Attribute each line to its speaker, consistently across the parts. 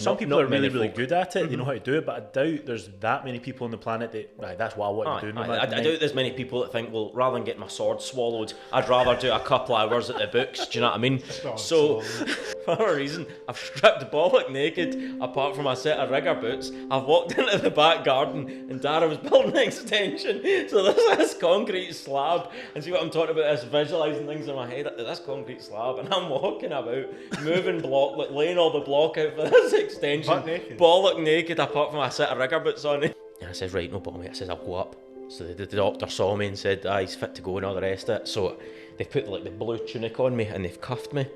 Speaker 1: Some people are really good at it, they know how to do it, but I doubt there's that many people on the planet that that's what I want to do.
Speaker 2: I doubt there's many people that think, well, rather than getting my sword swallowed, I'd rather do a couple of hours at the books, do you know what I mean? So, for a reason, I've stripped bollock naked, apart from a set of rigger boots. I've walked into the back garden, and Dara was building an extension, so there's this concrete slab, and see what I'm talking about, this visualising things in my head, this concrete slab, and I'm walking about, moving block, like laying all the block out for this extension, bollock naked apart from a set of rigger boots on it. And I says, right, no bother mate, I says, I'll go up. So the doctor saw me and said, he's fit to go and all the rest of it. So they've put like the blue tunic on me and they've cuffed me,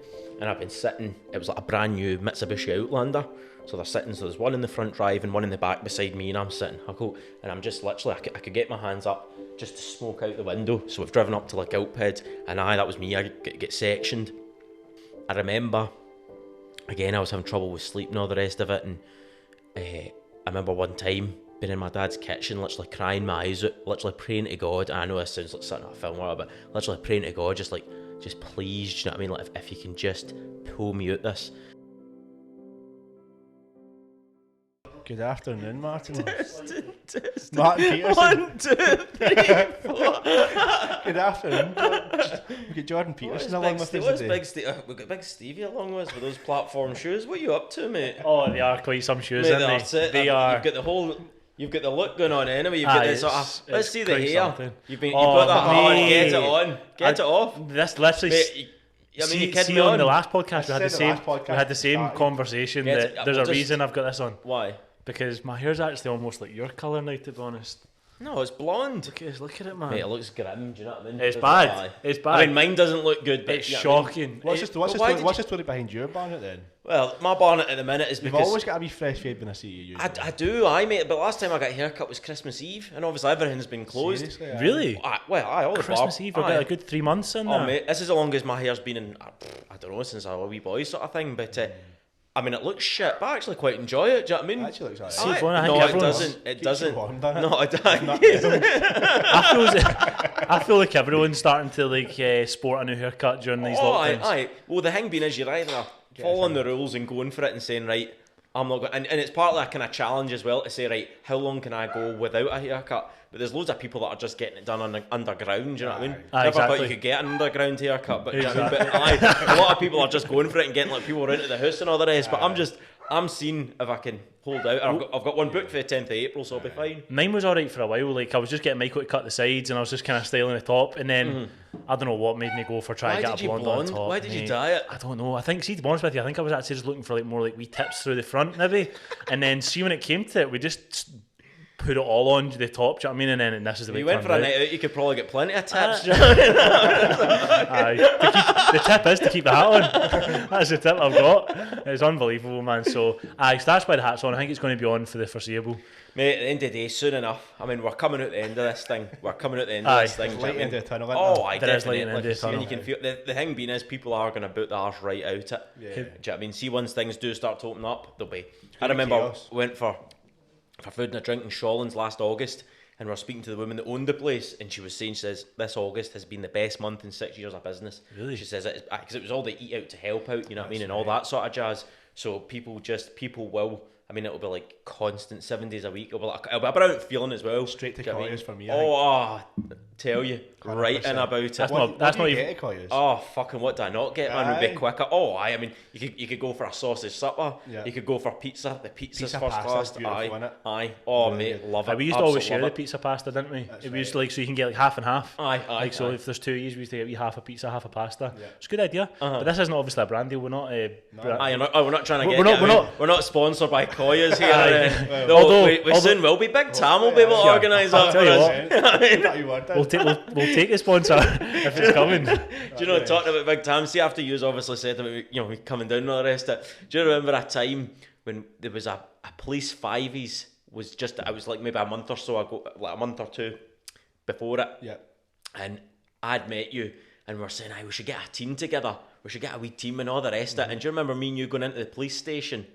Speaker 2: and I've been sitting, it was like a brand new Mitsubishi Outlander, so they're sitting, so there's one in the front drive and one in the back beside me, and I'm sitting, I go, and I'm just literally, I could get my hands up just to smoke out the window. So we've driven up to like Gilphead, and that was me, I get sectioned. I remember, again, I was having trouble with sleep and all the rest of it, and I remember one time being in my dad's kitchen, literally crying my eyes out, literally praying to God. And I know this sounds like something out of a film, but literally praying to God, just please, do you know what I mean? Like if you can just pull me out this.
Speaker 3: Good afternoon, Martin.
Speaker 2: Testing.
Speaker 3: Martin Peterson.
Speaker 2: 1, 2, 3, 4.
Speaker 3: Good afternoon. We've got Jordan Peterson along with us today.
Speaker 2: We've got Big Stevie along with us with those platform shoes. What are you up to, mate?
Speaker 1: Oh, they are quite some shoes,
Speaker 2: Mate,
Speaker 1: aren't they? They are.
Speaker 2: You've got the look going on anyway. You've got this sort of, let's see the hair.
Speaker 1: Something.
Speaker 2: You've got that on. Get it on. Get it off.
Speaker 1: This literally.
Speaker 2: Mate, you kidding me
Speaker 1: on the last podcast we had the same
Speaker 3: started.
Speaker 1: Conversation that there's a reason I've got this on.
Speaker 2: Why?
Speaker 1: Because my hair's actually almost like your colour now, to be honest.
Speaker 2: No, it's blonde.
Speaker 1: Look at it, man.
Speaker 2: Mate, it looks grim, do you know what I mean?
Speaker 1: It's bad. It's bad.
Speaker 2: I mean, mine doesn't look good, but
Speaker 1: it's shocking.
Speaker 3: What's the story behind your bonnet then?
Speaker 2: Well, my bonnet at the minute is because...
Speaker 3: You've always got to be fresh fade when I see you.
Speaker 2: I do, mate, but last time I got a haircut was Christmas Eve, and obviously everything's been closed.
Speaker 3: Seriously,
Speaker 1: really?
Speaker 2: All the
Speaker 1: Christmas Eve, we've got a good 3 months in there.
Speaker 2: Mate, this is the longest my hair's been in, I don't know, since I was a wee boy sort of thing, but... I mean, it looks shit, but I actually quite enjoy it. Do you know what I mean?
Speaker 3: It actually looks alright.
Speaker 2: No, it doesn't. It doesn't. No, it doesn't.
Speaker 1: I feel like everyone's starting to sport a new haircut during these lockdowns.
Speaker 2: Aye. Well, the thing being is, you're either following the rules and going for it and saying, right, I'm not going, and it's partly a kind of challenge as well to say, right, how long can I go without a haircut? But there's loads of people that are just getting it done underground, do you know what I mean? Never thought you could get an underground haircut, but,
Speaker 1: exactly.
Speaker 2: You know what I mean? But a lot of people are just going for it and getting like people around to the house and all the rest, but I'm seeing if I can hold out. I've got one booked for the 10th of April, so I'll be fine.
Speaker 1: Mine was alright for a while, like I was just getting Michael to cut the sides and I was just kind of styling the top, and then I don't know what made me go for trying to get a blonde on top.
Speaker 2: Why did you dye it?
Speaker 1: I don't know. I think, see, to be honest with you, I think I was actually just looking for more wee tips through the front maybe, and then see when it came to it, we just put it all on the top, do you know what I mean? And then this is the way
Speaker 2: you went for a night out, you could probably get plenty of tips.
Speaker 1: The tip is to keep the hat on. That's the tip I've got. It's unbelievable, man. So starts by the hat's on. I think it's going to be on for the foreseeable.
Speaker 2: Mate, at the end of the day, soon enough. I mean, we're coming out the end of this thing.
Speaker 3: Light end of the tunnel.
Speaker 1: There is light end of the tunnel.
Speaker 2: And you can feel the thing being is people are going to boot the arse right out it.
Speaker 3: Yeah.
Speaker 2: Do you know what I mean? See, once things do start to open up, there'll be. I remember went for food and a drink in Shawlands last August, and we were speaking to the woman that owned the place, and she says this August has been the best month in 6 years of business.
Speaker 1: Really?
Speaker 2: She says it because it was all the eat out to help out, you know what I mean, and all that sort of jazz. So people will. I mean, it'll be like constant 7 days a week. It'll be about feeling as well.
Speaker 3: Straight to Colliers for me.
Speaker 2: Tell you, 100%. Right in about it.
Speaker 3: That's not even.
Speaker 2: Oh, fucking what do I not get, man? Would be quicker. I mean, you could go for a sausage supper. Yeah. You could go for pizza. The pizza's first class. Aye. Oh, mate, love it.
Speaker 1: We used to always share the pizza pasta, didn't we? We used to so you can get like half and half.
Speaker 2: Aye.
Speaker 1: So if there's 2 of you, we used to get half a pizza, half a pasta. Yeah. It's a good idea. But this isn't obviously a brand deal. We're not.
Speaker 2: We're not trying to get. We're not sponsored by Koya's here.
Speaker 1: Although
Speaker 2: we soon will be. Big Tam will be able to organise that for
Speaker 1: us. We'll take a sponsor if it's coming.
Speaker 2: Do you know, talking about Big Tam, see, after you obviously said about coming down and all the rest of it, do you remember a time when there was a police fiveys it was like maybe a month or so ago, like a month or two before it, and I'd met you and we were saying, we should get a team together, we should get a wee team and all the rest of it, and do you remember me and you going into the police station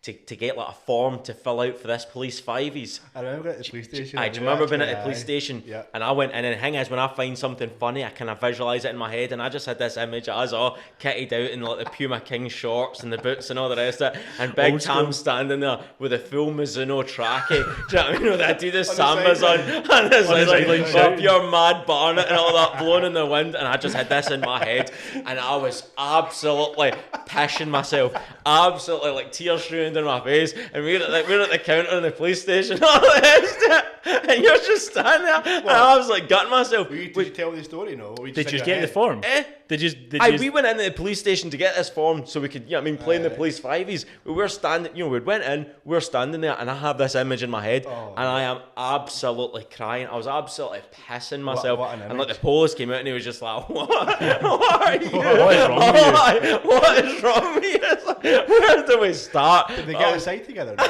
Speaker 2: to get like a form to fill out for this police fiveys.
Speaker 3: I remember at the police station.
Speaker 2: Do you remember being at the police station?
Speaker 3: Yeah.
Speaker 2: And I went in, and the thing is, when I find something funny, I kind of visualise it in my head, and I just had this image of us all kitted out in like the Puma King shorts and the boots and all the rest of it, and Big Tam standing there with a full Mizuno trackie. Do you know what I mean? With Adidas Sambas on, and it's like up your mad Barnet and all that blowing in the wind, and I just had this in my head, and I was absolutely pissing myself, absolutely like tears streaming down my face, and we're at the counter in the police station, and you're just standing there, and I was like gutting myself.
Speaker 3: Did you tell the story? No.
Speaker 1: Did you get the form?
Speaker 2: We went into the police station to get this form so we could, play in the police fiveys. We were standing, we went in, we were standing there, and I have this image in my head, and I am absolutely crying. I was absolutely pissing myself. And like the police came out, and he was just like, "What? What are you? What is wrong with you? Where do we start?"
Speaker 3: Did they get a side together? Did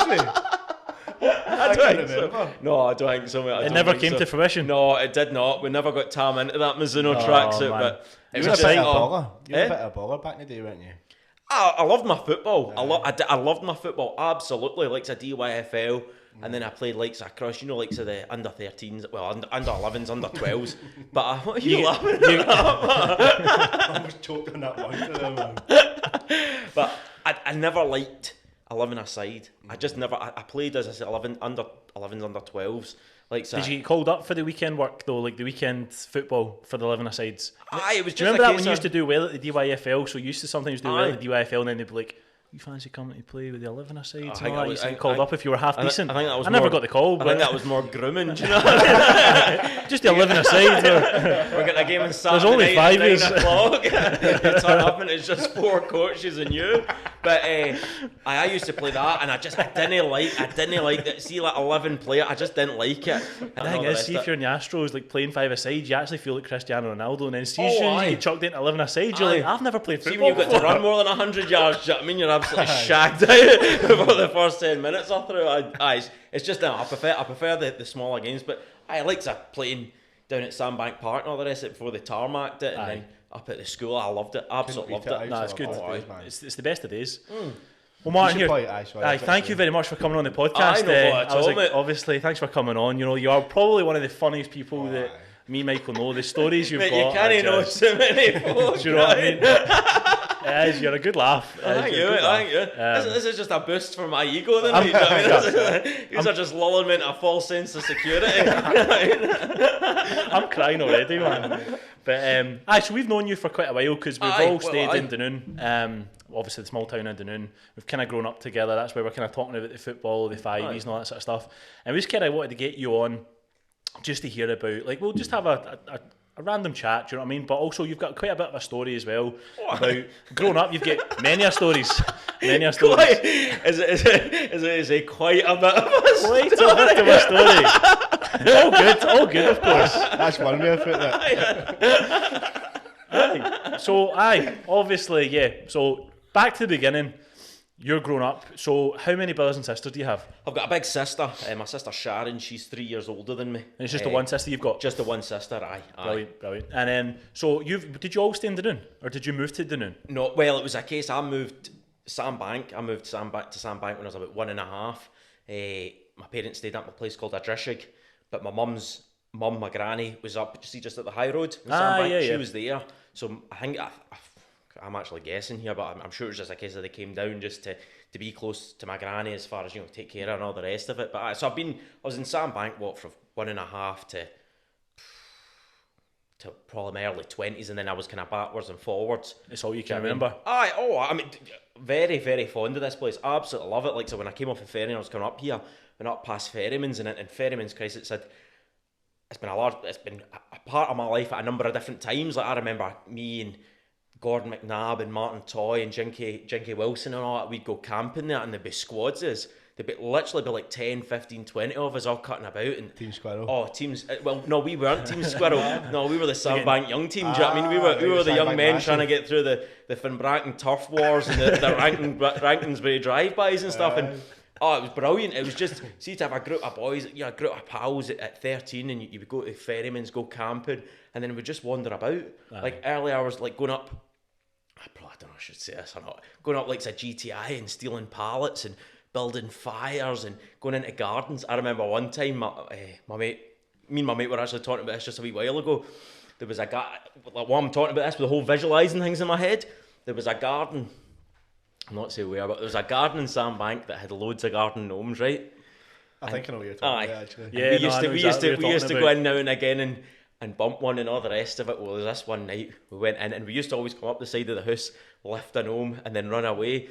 Speaker 3: they?
Speaker 2: I don't think so. No, I don't think so.
Speaker 1: It never came to fruition.
Speaker 2: No, it did not. We never got Tam into that Mizuno tracksuit, but
Speaker 3: it was a bit of a baller. You were a bit of a baller back in the day, weren't you?
Speaker 2: I loved my football. I loved my football, absolutely. Likes a DYFL, and then I played likes across, likes of the under 13s, well, under 11s, under 12s. But what are you laughing at?
Speaker 3: I almost choked on that one, man.
Speaker 2: But I never liked 11 aside. I just never. I played, as I said, 11 under 11s, under 12s. Did
Speaker 1: you get called up for the weekend work though, like the weekend football for the 11 asides?
Speaker 2: It was just.
Speaker 1: Do you remember that when you used to do well at the DYFL? So you used to sometimes do well at the DYFL, and then they'd be like, "You fancy coming to play with the 11 asides?" I used to get called up if you were half decent. I never got the call.
Speaker 2: I think that was more grooming. Do you know?
Speaker 1: Just the 11 asides.
Speaker 2: We're getting a game on Saturday.
Speaker 1: There's only 5 years.
Speaker 2: 9 o'clock. You turn up and it's just 4 coaches and you. But I used to play that, and I didn't like that. See, like 11 player, I just didn't like it.
Speaker 1: The thing is, see if you're in the Astros, like playing 5 asides, you actually feel like Cristiano Ronaldo, and then see as soon as you get chucked into 11 asides, you're like, I've never played football.
Speaker 2: See when you've got to run more than 100 yards, do you know what I mean? You're absolutely shagged out before the first 10 minutes are through. It's just I prefer the smaller games, but I liked playing down at Sandbank Park and all the rest of it before they tarmacked it, and then up at the school, I loved it, absolutely loved it.
Speaker 1: No, it's good. It's the best of days. Well, Martin, thank you very much for coming on the podcast. Obviously, thanks for coming on. You are probably one of the funniest people that me and Michael know. The stories you've got.
Speaker 2: You can't know so many folks.
Speaker 1: Do you know what I mean? It is. You're a good laugh.
Speaker 2: Thank you. This is just a boost for my ego, then. These are just lulling me into a false sense of security.
Speaker 1: I'm crying already, man. But so we've known you for quite a while because we've all stayed in Dunoon. Obviously, the small town in Dunoon. We've kind of grown up together. That's where we're kind of talking about the football, the fiveys, and all that sort of stuff. And we just kind of wanted to get you on just to hear about, we'll just have a random chat, do you know what I mean? But also, you've got quite a bit of a story as well about growing up. You've got many stories. Is it quite a bit of a story? Quite a bit of a story. All good, of course.
Speaker 3: That's one way of putting
Speaker 1: it. Obviously, yeah. So back to the beginning. You're grown up. So how many brothers and sisters do you have?
Speaker 2: I've got a big sister. My sister Sharon. She's 3 years older than me.
Speaker 1: And it's just the one sister you've got?
Speaker 2: Just the one sister. Aye.
Speaker 1: Brilliant. And then, so did you all stay in Dunoon, or did you move to Dunoon?
Speaker 2: No. Well, it was a case. I moved Sandbank to Sandbank when I was about 1.5. My parents stayed at a place called Adrishig, but my mum's my granny, was up. Just at the high road in Sandbank.
Speaker 1: Yeah.
Speaker 2: She was there. So I think I'm actually guessing here, but I'm sure it was just a case that they came down just to be close to my granny as far as take care of and all the rest of it. But I was in Sandbank from 1.5 to probably my early 20s, and then I was kind of backwards and forwards.
Speaker 1: That's all you can remember.
Speaker 2: I mean, very, very fond of this place. Absolutely love it. So when I came off the ferry and I was coming up here, went up past Ferryman's, and Ferryman's, Christ, it's been a part of my life at a number of different times. I remember me and Gordon McNabb and Martin Toy and Jinky Wilson and all that, we'd go camping there, and there'd be squads. There'd literally be like 10, 15, 20 of us all cutting about. And
Speaker 3: Team Squirrel.
Speaker 2: Oh, teams. Well, no, we weren't Team Squirrel. No, we were the Sandbank young team. Do you know what I mean? We were the young men trying to get through the Finbracken turf wars and the Rankinsbury drive-bys and stuff. And it was brilliant. It was just, see, to have a group of boys, a group of pals at 13, and you would go to Ferryman's, go camping, and then we'd just wander about. Like early hours, like going up, probably don't know if I should say this or not, going up like a GTI and stealing pallets and building fires and going into gardens. I remember one time me and my mate were actually talking about this just a wee while ago. There was a guy, like while I'm talking about this with the whole visualising things in my head, there was a garden, I'm not saying where, but there was a garden in Sandbank that had loads of garden gnomes, right?
Speaker 3: I think I know what you're talking about, actually.
Speaker 1: Yeah,
Speaker 2: we used to go in now and again and bump one and all the rest of it. Well, there's this one night we went in and we used to always come up the side of the house, lift a gnome and then run away.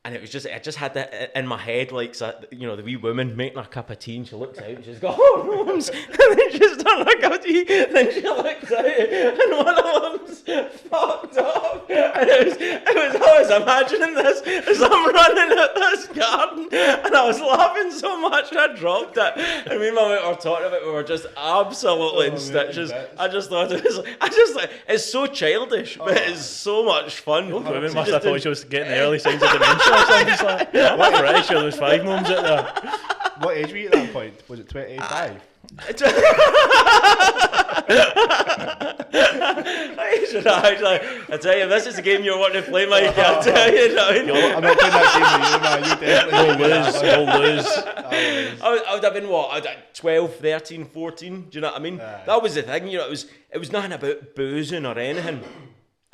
Speaker 2: And it was just, I just had that in my head, like, so, you know, the wee woman making her cup of tea and she looks out and she's got, oh, gnomes. And then she's done her cup of tea and then she looks out and one of them's fucked up. And I was imagining this as I'm running at this garden and I was laughing so much I dropped it. And me and my mate were talking about it, we were just absolutely in stitches. I just thought it's so childish, but it's so much fun.
Speaker 1: The women must have thought she was getting the early signs of dementia. Like, what pressure, there's 5 gnomes out there.
Speaker 3: What age were you at that point? Was it 25? I tell you, this is the game you're wanting to play, Mike. I tell you, you know what I mean? I'm not playing that game with you, man. You definitely
Speaker 1: You'll lose.
Speaker 2: I would have been what? I would have 12, 13, 14. Do you know what I mean? That was the thing, you know, it was nothing about boozing or anything.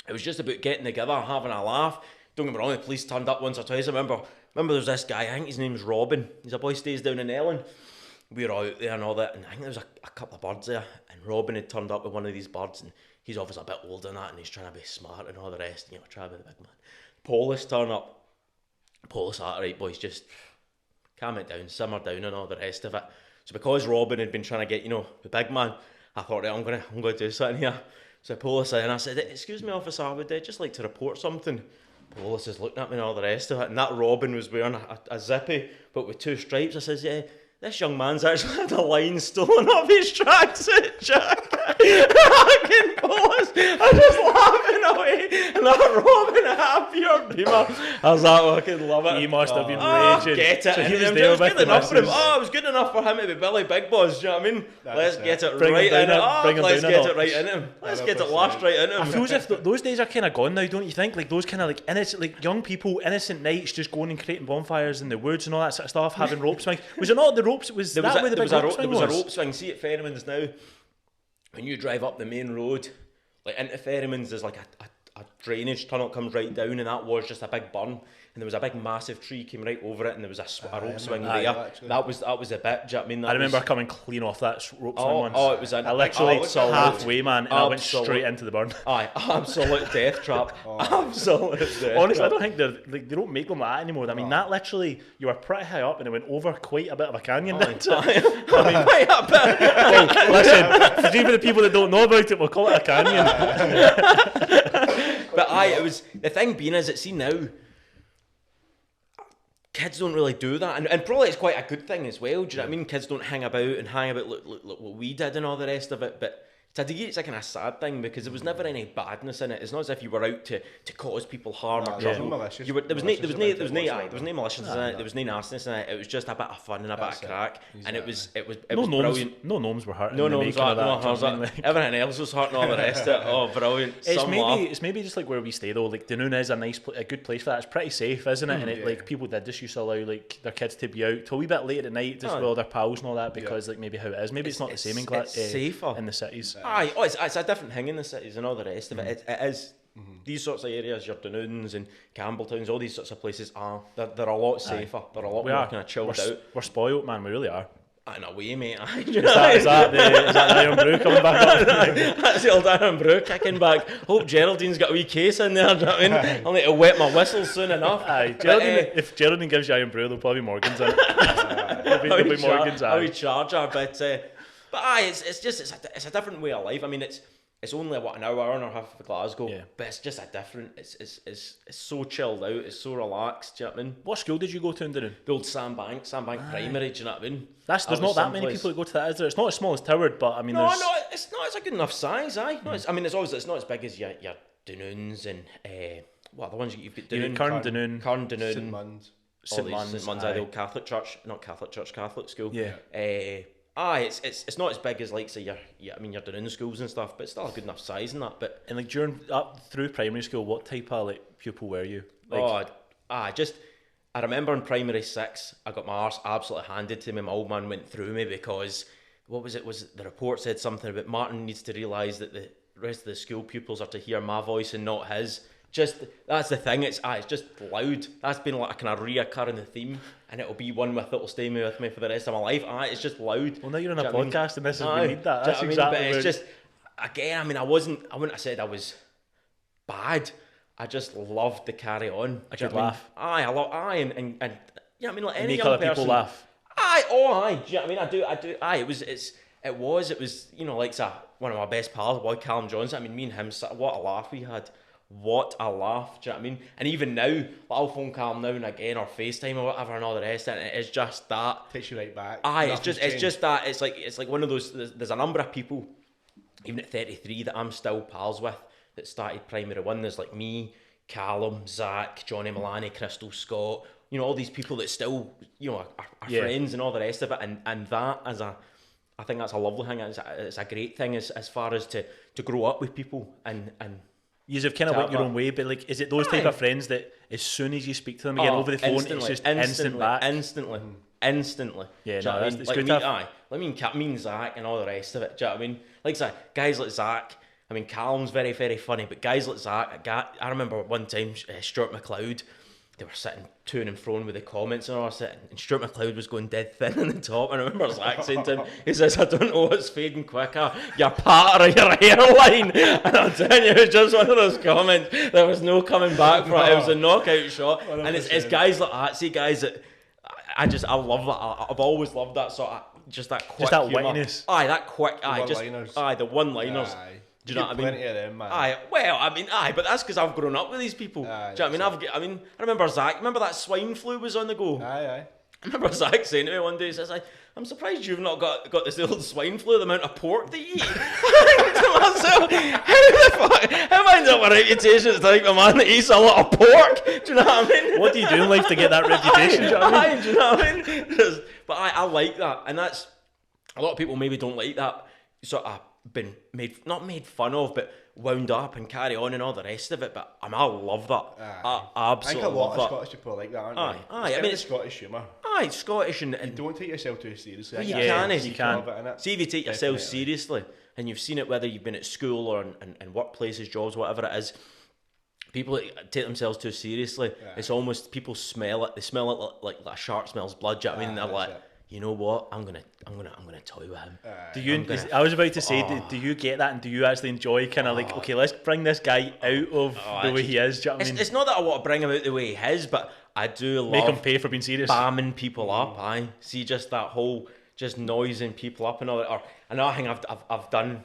Speaker 2: It was just about getting together, having a laugh. Don't get me wrong, the police turned up once or twice. I remember there's this guy, I think his name's Robin. He's a boy stays down in Ellen. We were out there and all that, and I think there was a couple of birds there, and Robin had turned up with one of these birds, and he's obviously a bit older than that, and he's trying to be smart and all the rest, you know, trying to be the big man. Police turn up. Police are right, boys, just calm it down, simmer down and all the rest of it. So because Robin had been trying to get, you know, the big man, I thought, right, I'm gonna do something here. So I pulled aside and I said, excuse me, officer, I would just like to report something. Police is looking at me and all the rest of it, and that Robin was wearing a zippy, but with 2 stripes. I says, yeah, this young man's actually had a line stolen off his tracksuit jacket. Fucking police, I'm just laughing away, and that Robin had pure beamer. I was like, I can love it.
Speaker 1: He must have been raging.
Speaker 2: Get it.
Speaker 1: So
Speaker 2: And
Speaker 1: he was
Speaker 2: it
Speaker 1: there
Speaker 2: was
Speaker 1: with
Speaker 2: good
Speaker 1: the
Speaker 2: enough for him.
Speaker 1: missus.
Speaker 2: Oh, it was good enough for him to be Billy Big Boss, do you know what I mean? Let's get it
Speaker 1: Bring him
Speaker 2: right
Speaker 1: down
Speaker 2: in it.
Speaker 1: a-
Speaker 2: Oh,
Speaker 1: bring him
Speaker 2: let's
Speaker 1: down a
Speaker 2: get it
Speaker 1: notch.
Speaker 2: right in him. Let's get it lashed right in
Speaker 1: I
Speaker 2: him.
Speaker 1: feel as if those days are kind of gone now, don't you think? Like those kind of like innocent, like young people, innocent nights, just going and creating bonfires in the woods and all that sort of stuff, having rope swings. Was it not the ropes? Was that where the big rope swing was?
Speaker 2: There was a rope swing. See at Ferryman's now, when you drive up the main road, like into Ferryman's, there's like a drainage tunnel that comes right down, and that was just a big burn. And there was a big massive tree came right over it, and there was a rope swing there. That was a bit. Do you know what I mean?
Speaker 1: I remember coming clean off that rope swing once.
Speaker 2: Oh, it was
Speaker 1: I literally halfway, man, and I went straight into the burn.
Speaker 2: Aye, absolute death trap. Absolute death
Speaker 1: Honestly,
Speaker 2: trap.
Speaker 1: I don't think they don't make them like that anymore. I mean, that literally, you were pretty high up and it went over quite a bit of a canyon. Didn't it?
Speaker 2: Quite a bit.
Speaker 1: Well, listen, for even the people that don't know about it, we'll call it a canyon.
Speaker 2: But it was the thing being is, it's see now, kids don't really do that, and probably it's quite a good thing as well. Do you know what I mean? Kids don't hang about look what we did and all the rest of it, but to a degree it's a kind of sad thing because there was never any badness in it. It's not as if you were out to cause people harm or trouble. There was no maliciousness in it. There was no nastiness in it. It was just a bit of fun and a bit of crack, and it was brilliant.
Speaker 1: No gnomes were hurting.
Speaker 2: No gnomes were
Speaker 1: hurting.
Speaker 2: Everything else was hurting all the rest of it. Oh, brilliant!
Speaker 1: It's maybe just like where we stay though. Like Dunoon is a good place for that. It's pretty safe, isn't it? And like people did just used to allow like their kids to be out till a wee bit late at night, just with all their pals and all that, because like maybe how it is. Maybe it's not the same in the cities.
Speaker 2: It's a different thing in the cities and all the rest of it. It is. These sorts of areas, your Dunoons and Campbelltowns, all these sorts of places they're a lot safer. They're a lot more kind of chilled out.
Speaker 1: We're spoiled, man. We really are.
Speaker 2: In a way, mate.
Speaker 1: Is that the Iron Brew coming back up?
Speaker 2: That's the old Iron Brew kicking back. Hope Geraldine's got a wee case in there. Do you know what I mean? I'll need to wet my whistle soon enough.
Speaker 1: If Geraldine gives you Iron Brew, there'll probably be Morgan's in it. There'll be Morgan's.
Speaker 2: I'll charge her, but it's a different way of life. I mean, it's only an hour and a half of Glasgow, but it's just a different. It's so chilled out. It's so relaxed. Do you know what I mean?
Speaker 1: What school did you go to in Dunoon?
Speaker 2: The old Sandbank Primary. Do you know what I mean?
Speaker 1: There's not that many people that go to that, is there? It's not as small as Toward, but I mean,
Speaker 2: no, it's not. It's a good enough size. It's not as big as your Dunoons and the ones you've got. Dunoon,
Speaker 1: Dunoon,
Speaker 3: St Munds.
Speaker 2: St Munds, the old Catholic church, not Catholic church, Catholic school.
Speaker 1: Yeah.
Speaker 2: it's not as big as like say you're doing in schools and stuff, but it's still a good enough size and that. But
Speaker 1: and like during up through primary school, what type of like pupil were you? Like,
Speaker 2: I remember in primary 6, I got my arse absolutely handed to me. My old man went through me because what was it? Was it the report said something about Martin needs to realise that the rest of the school pupils are to hear my voice and not his. Just that's the thing. It's just loud. That's been like a kind of reoccurring theme, and it'll be one that'll stay with me for the rest of my life. It's just loud.
Speaker 1: Well, now you're on a podcast, and this is we need that. That's exactly.
Speaker 2: But it's just again. I mean, I wouldn't have said I was bad. I just loved to carry on.
Speaker 1: I could laugh.
Speaker 2: I love and yeah. I mean, like any
Speaker 1: make
Speaker 2: young
Speaker 1: other people
Speaker 2: person,
Speaker 1: laugh.
Speaker 2: Do you know what I mean? I do. It was. You know, like one of my best pals, boy Callum Johnson. I mean, me and him. What a laugh we had. What a laugh. Do you know what I mean? And even now, like, I'll phone Callum now and again or FaceTime or whatever and all the rest. And it's just that
Speaker 3: takes you right back.
Speaker 2: It's just that. It's like one of those. There's a number of people, even at 33, that I'm still pals with that started primary 1. There's like me, Callum, Zach, Johnny Milani, Crystal Scott, you know, all these people that still, you know, are friends and all the rest of it, and that I think that's a lovely thing. It's a great thing as far as to grow up with people and
Speaker 1: you have kind of went your own way, but like, is it those type of friends that as soon as you speak to them again over the phone, it's just instant back?
Speaker 2: Instantly.
Speaker 1: Yeah, no, that's
Speaker 2: like
Speaker 1: good.
Speaker 2: Me and Zach and all the rest of it. Do you know what I mean? Like guys like Zach. I mean, Callum's very, very funny, but guys like Zach, I remember one time Stuart McLeod, they were sitting to and fro with the comments and all that, and Stuart McLeod was going dead thin on the top, and I remember Zach saying to him, he says, I don't know what's fading quicker, your part or your hairline, and I'm telling you, it was just one of those comments, there was no coming back from it, it was a knockout shot, 100%. And it's guys like that, see guys that, I love that, I've always loved that sort of, just that quick
Speaker 1: just that
Speaker 2: humour.
Speaker 1: Wittiness.
Speaker 2: That quick, the one-liners. Do you know what I mean?
Speaker 3: Plenty of them, man.
Speaker 2: But that's because I've grown up with these people. Do you know what I mean? I remember Zach. Remember that swine flu was on the go.
Speaker 3: Aye.
Speaker 2: I remember Zach saying to me one day, he says, I'm surprised you've not got this old swine flu, the amount of pork that you eat. To myself, how am I up my reputation as like a man that eats a lot of pork? Do you know what I mean?
Speaker 1: What do you do in life to get that reputation? Do you know what I mean?
Speaker 2: Do you know what I mean? But I like that, and that's a lot of people maybe don't like that sort of been not made fun of, but wound up and carry on and all the rest of it. But I love that. I absolutely love that. I think a lot
Speaker 3: of Scottish people like that, aren't they?
Speaker 2: I mean,
Speaker 3: it's Scottish humour.
Speaker 2: It's Scottish and
Speaker 3: you don't take yourself too seriously.
Speaker 2: You can. See, if you take yourself seriously, and you've seen it whether you've been at school or in workplaces, jobs, whatever it is. People that take themselves too seriously. It's almost people smell it. They smell it like a shark smells blood. Do you know what I mean? They're like, you know what? I'm gonna toy with him.
Speaker 1: I was about to say, do you get that, and do you actually enjoy kind of like, okay, let's bring this guy out of the way he is? Do you know what I mean?
Speaker 2: It's not that I want to bring him out the way he is, but I do love
Speaker 1: make him pay for being serious,
Speaker 2: bamming people up. See just that whole just noising people up and all that. Or another thing I've done.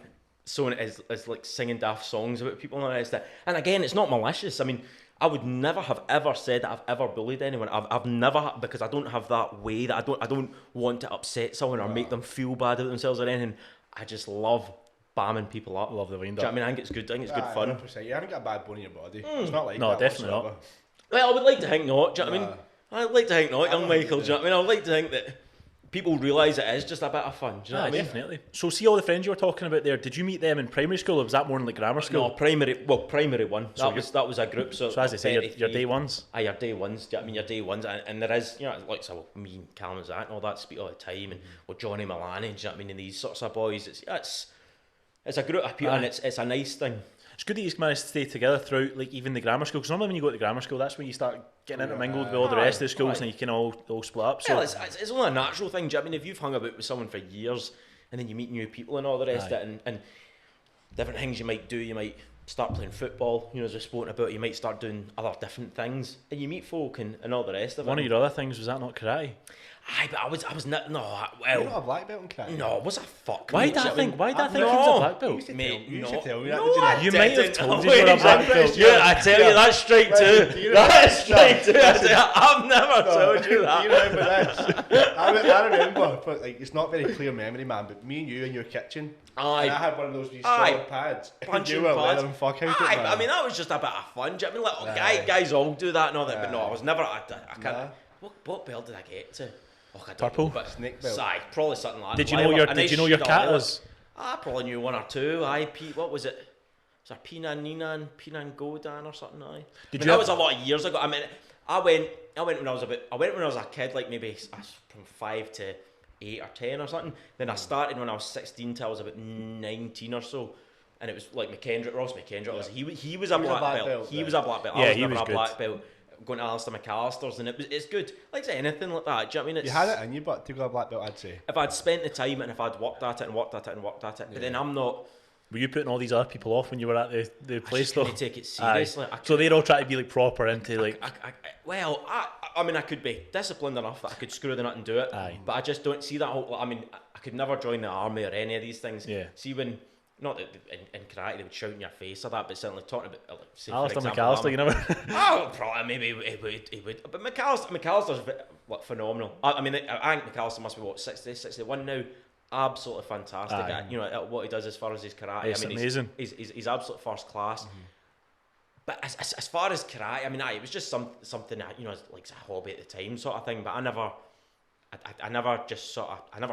Speaker 2: So is like singing daft songs about people and all the rest of it. And again, it's not malicious. I mean, I would never have ever said that I've ever bullied anyone. I've never, because I don't have that way, that I don't want to upset someone or make them feel bad about themselves or anything. I just love bamming people up.
Speaker 1: Love the wind
Speaker 2: up. Do you know what I mean? I think it's good. I think it's good fun.
Speaker 3: 100%. You haven't got a bad bone in your body. It's not like
Speaker 1: no,
Speaker 3: that
Speaker 1: definitely
Speaker 3: whatsoever.
Speaker 1: not.
Speaker 2: Well, I would like to think not. Do you know what I mean? I'd like to think not, young Michael. Do you know what I mean? I would like to think that people realise it is just a bit of fun. Do you know what I mean?
Speaker 1: Definitely. So see all the friends you were talking about there, did you meet them in primary school or was that more in like grammar school?
Speaker 2: No, primary 1. That was a group. So
Speaker 1: as I say, your day ones?
Speaker 2: Your day ones. Do you know what I mean? Your day ones. And there is, you know, like so me and Callum and Zach and all that speak all the time, and Johnny Milani, do you know what I mean? And these sorts of boys. It's a group of people, and it's a nice thing.
Speaker 1: It's good that you managed to stay together throughout, like even the grammar school. Because normally when you go to grammar school, that's when you start getting intermingled with all the rest of the schools, and you can all split up. So
Speaker 2: it's only a natural thing. Do you know what I mean? If you've hung about with someone for years, and then you meet new people and all the rest of it, and different things you might do, you might start playing football. You know, as we've spoken about, you might start doing other different things, and you meet folk and all the rest of it.
Speaker 1: One of your other things, was that not karate?
Speaker 2: Aye, but I was not. No, well,
Speaker 3: you're not a black belt in karate.
Speaker 2: No, what's a fuck?
Speaker 1: Why did I think? Why did I think he was a black belt?
Speaker 3: Mate, you should tell me
Speaker 2: that.
Speaker 3: No,
Speaker 1: you might have told me you were a black belt.
Speaker 2: Yeah, I tell you, that's straight too. That's straight too. I've never told you that.
Speaker 3: Do you remember this? I remember, but like it's not very clear memory, man. But me and you in your kitchen.
Speaker 2: Aye.
Speaker 3: And I had one of those solid pads.
Speaker 2: Punching
Speaker 3: you were
Speaker 2: pads.
Speaker 3: letting fuck out it, man.
Speaker 2: I mean, that was just a bit of fun. Do you know what I mean? Like, guys all do that and all that. But no, I was never. I can't. What belt did I get to? I don't
Speaker 1: Purple?
Speaker 2: know, but
Speaker 4: Snake belt.
Speaker 2: probably something like that.
Speaker 1: Did you know your catas?
Speaker 2: I probably knew one or two. What was it? Was it Pinan Godan or something? That was a lot of years ago. I mean, I went when I was a kid, like maybe from 5 to 8 or 10 or something. Then I started when I was 16 till I was about 19 or so. And it was like Ross McKendrick. He was a black belt. He was a black belt.
Speaker 1: Yeah,
Speaker 2: I was
Speaker 1: he
Speaker 2: never
Speaker 1: was
Speaker 2: a
Speaker 1: good.
Speaker 2: black belt. Going to Alistair McAllister's, and it's good. Like I say, anything like that. Do you know what I mean?
Speaker 4: You had it in you, but to go a black belt, I'd say.
Speaker 2: If I'd spent the time and if I'd worked at it, but then I'm not.
Speaker 1: Were you putting all these other people off when you were at the place though?
Speaker 2: I just couldn't take it seriously.
Speaker 1: So they're all trying to be like proper into like.
Speaker 2: I mean, I could be disciplined enough that I could screw the nut and do it.
Speaker 1: Aye.
Speaker 2: But I just don't see that whole. I mean, I could never join the army or any of these things.
Speaker 1: Yeah.
Speaker 2: See when. Not that in karate they would shout in your face or that, but certainly talking about, like, say, for
Speaker 1: Alistair
Speaker 2: example,
Speaker 1: McAllister, you never.
Speaker 2: Oh, probably maybe he would. But McAllister's phenomenal. I mean, I think McAllister must be 60, 61 now. Absolutely fantastic. At, at what he does as far as his karate.
Speaker 1: It's amazing.
Speaker 2: He's absolute first class. Mm-hmm. But as far as karate, I mean, it was just something that, like a hobby at the time sort of thing. But I never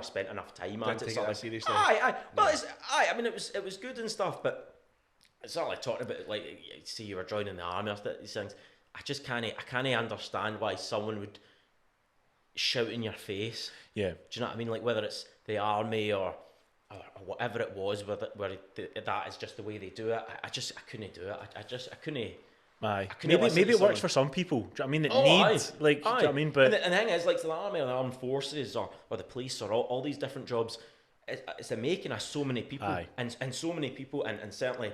Speaker 2: spent enough time on it.
Speaker 4: Take it seriously.
Speaker 2: Well, I mean, it was good and stuff, but it's not like talking about, like, see, you were joining the army or these things. I can't understand why someone would shout in your face.
Speaker 1: Yeah.
Speaker 2: Do you know what I mean? Like, whether it's the army or whatever it was, where that is just the way they do it. I couldn't do it. I couldn't.
Speaker 1: Aye. Maybe it works for some people. Do you know what I mean? It needs, like, do you know what I mean? But
Speaker 2: and the thing is, like, the army or the armed forces or the police or all these different jobs, it's the making of so many people.
Speaker 1: Aye.
Speaker 2: And so many people, and certainly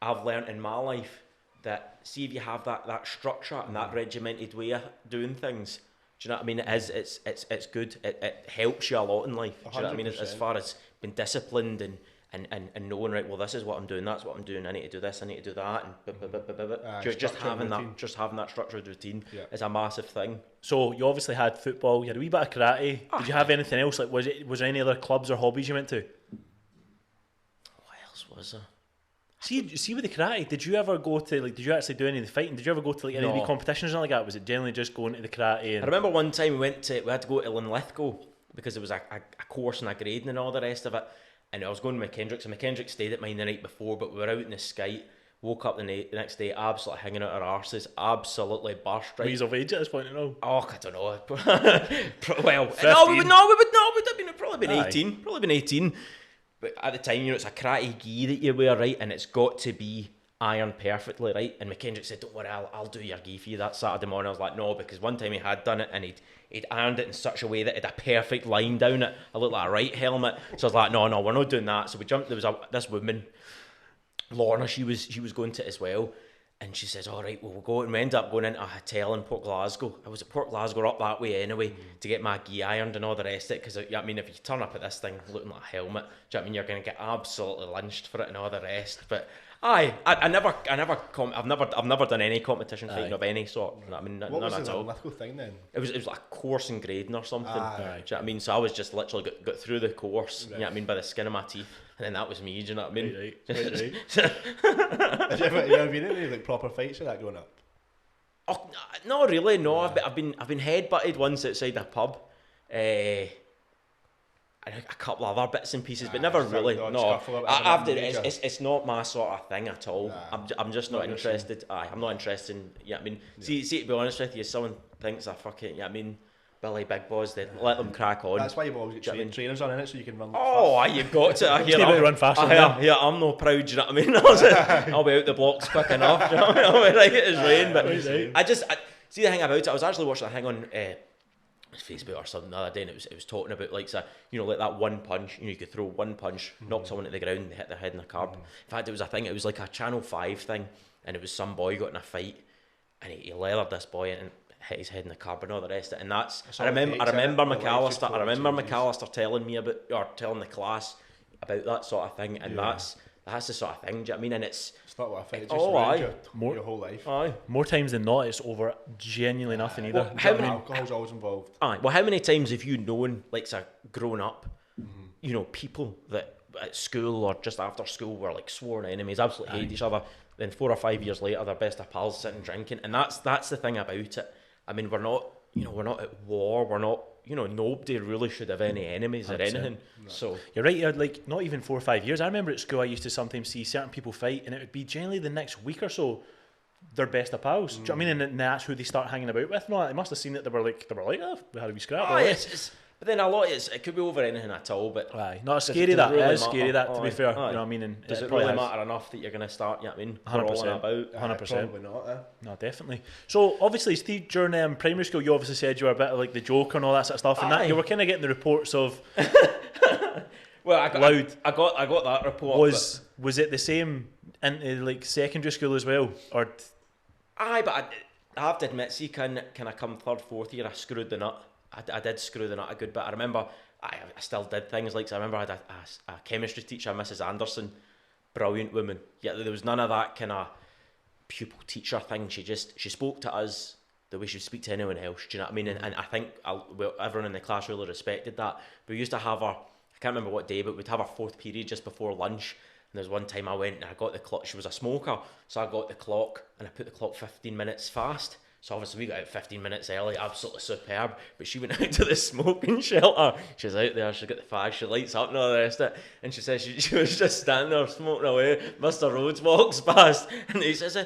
Speaker 2: I've learned in my life that, see, if you have that structure and that regimented way of doing things, do you know what I mean? It's good. It helps you a lot in life. Do you know what I mean? As far as being disciplined and knowing, right, well, this is what I'm doing, that's what I'm doing, I need to do this, I need to do that, and just having that structured routine is a massive thing.
Speaker 1: So you obviously had football, you had a wee bit of karate. Did you have anything else? Like, was there any other clubs or hobbies you went to?
Speaker 2: What else was there?
Speaker 1: See with the karate, did you ever go to, like, did you actually do any of the fighting? Did you ever go to, like, any of the competitions or like that? Was it generally just going to the karate? And...
Speaker 2: I remember one time we had to go to Linlithgow because there was a course and a grading and all the rest of it. And I was going to McKendrick's, and McKendrick stayed at mine the night before, but we were out in the Sky, woke up the next day absolutely hanging out our arses, absolutely burst, right?
Speaker 1: Were you of age at this point, Oh,
Speaker 2: I don't know. Well,
Speaker 1: 15.
Speaker 2: no, we would have probably been 18. But at the time, it's a karate gi that you wear, right? And it's got to be ironed perfectly, right? And McKendrick said, don't worry, I'll do your gi for you that Saturday morning. I was like, no, because one time he had done it and he'd ironed it in such a way that it had a perfect line down it. I looked like a right helmet. So I was like, no, we're not doing that. So we jumped, there was this woman, Lorna, she was going to it as well. And she says, all right, well, we'll go. And we ended up going into a hotel in Port Glasgow. I was at Port Glasgow up that way anyway to get my gi ironed and all the rest of it. Because, I mean, if you turn up at this thing looking like a helmet, do you know what I mean? You're going to get absolutely lynched for it and all the rest. But I've never done any competition fighting of any sort. You know what I mean?
Speaker 4: What
Speaker 2: none
Speaker 4: was
Speaker 2: at
Speaker 4: the
Speaker 2: all.
Speaker 4: Linlithgow thing then?
Speaker 2: It was like a course in grading or something. Do you know what I mean? So I was just literally got through the course. Right. You know what I mean? By the skin of my teeth. And then that was me, do you know what I mean?
Speaker 1: Right.
Speaker 4: Have you ever been in any like proper fights or that growing up?
Speaker 2: Oh, no, really, no. I've been headbutted once outside a pub. And a couple of other bits and pieces, but never really. No, it's not my sort of thing at all. I'm just not interested. I'm not interested in. Yeah, I mean, see, to be honest with you, someone thinks I fucking. Yeah, I mean, Billy Big Boys, they let them crack on.
Speaker 4: That's why you've always got trainers on in it, so you can run.
Speaker 2: You've got to. I hear
Speaker 1: run faster.
Speaker 2: Yeah, I'm no proud. Do you know what I mean? I'll be out the blocks quick enough. Do you know what I mean? I'll be like it is rain, but I see the thing about it. I was actually watching a thing on Facebook or something the other day, and it was talking about like that one punch. You could throw one punch, knock someone at the ground, and they hit their head in the curb. In fact, it was a thing. It was like a Channel 5 thing, and it was some boy got in a fight, and he leathered this boy and hit his head in the curb and all the rest of it. And that's I remember McAllister telling me about, or telling the class about that sort of thing, and that's the sort of thing. Do you know what I mean? And it's
Speaker 4: not what I think. It's just your whole life.
Speaker 1: More times than not, it's over genuinely nothing either.
Speaker 4: Well, how many alcohol's always involved?
Speaker 2: Well, how many times have you known, like, grown up, people that at school or just after school were like sworn enemies, absolutely hate each other. Then 4 or 5 years later, they're best of pals sitting drinking, and that's the thing about it. I mean, we're not we're not at war. We're not. Nobody really should have any enemies or
Speaker 1: 100%.
Speaker 2: anything. No. So
Speaker 1: you're right. You're like not even 4 or 5 years. I remember at school I used to sometimes see certain people fight, and it would be generally the next week or so. They're best of pals. Do you know what I mean? And that's who they start hanging about with. No, they must have seen that they were like, oh, we had a wee scrap.
Speaker 2: But then a lot it could be over anything at all. But
Speaker 1: aye, not scary that.
Speaker 2: Really
Speaker 1: it is scary that, to be fair.
Speaker 2: Aye.
Speaker 1: You know what I mean? And
Speaker 2: does it really matter enough that you're going to start,
Speaker 1: 100%.
Speaker 2: about?
Speaker 1: 100%.
Speaker 4: Probably not,
Speaker 1: No, definitely. So, obviously, Steve, during primary school, you obviously said you were a bit of like the joker and all that sort of stuff, and that you were kind of getting the reports of
Speaker 2: well, I got that report.
Speaker 1: Was it the same into like secondary school as well? Or
Speaker 2: aye, but I have to admit, see, can I come third, fourth year, I screwed the nut. I did screw the nut a good bit. I remember I still did things like, so I remember I had a chemistry teacher, Mrs. Anderson, brilliant woman. Yeah, there was none of that kind of pupil teacher thing. She spoke to us the way she would speak to anyone else. Do you know what I mean? And I think everyone in the class really respected that. But we used to have I can't remember what day, but we'd have our fourth period just before lunch. And there's one time I went and I got the clock. She was a smoker, so I got the clock and I put the clock 15 minutes fast. So obviously we got out 15 minutes early, absolutely superb. But she went out to the smoking shelter. She's out there, she's got the fag, she lights up and all the rest of it. And she says she was just standing there smoking away. Mr. Rhodes walks past and he says,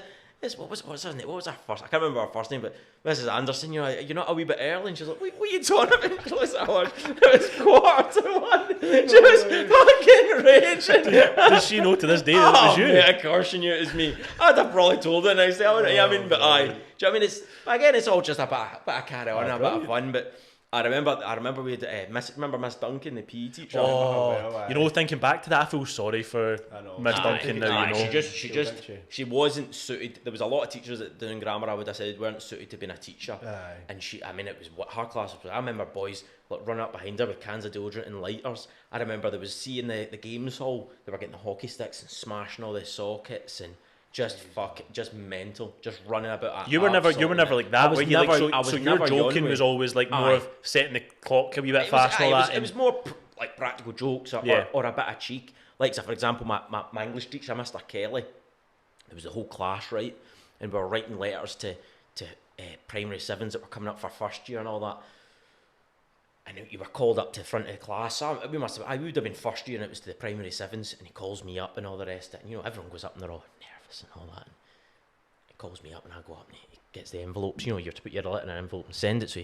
Speaker 2: what was her name? What was her first? I can't remember her first name, but Mrs. Anderson, you're not a wee bit early. And she's like, what are you talking about? Close that one. It was 1:15. She was fucking raging.
Speaker 1: does she know to this day that it was you?
Speaker 2: Yeah, of course she knew it was me. I'd have probably told her next day. But do you know what I mean? It's all just a bit of carry on, a bit of fun. But I remember we had Miss Duncan, the PE teacher.
Speaker 1: Thinking back to that, I feel sorry for Miss Duncan now.
Speaker 2: She wasn't suited. There was a lot of teachers that doing grammar, I would have said, weren't suited to being a teacher.
Speaker 4: Aye.
Speaker 2: And it was what her class was. I remember boys running up behind her with cans of deodorant and lighters. I remember there was in the games hall, they were getting the hockey sticks and smashing all the sockets and just mental, just running about.
Speaker 1: You were never like that. Were you so your joking was always like more of setting the clock a wee bit fast and all that.
Speaker 2: It was more like practical jokes or a bit of cheek. Like, so for example, my English teacher, Mr. Kelly, there was the whole class, right? And we were writing letters to primary sevens that were coming up for first year and all that. And you were called up to the front of the class. I would have been first year and it was to the primary sevens, and he calls me up and all the rest of it. And everyone goes up and they're all nervous and all that. And he calls me up and I go up and he gets the envelopes. You have to put your letter in an envelope and send it. So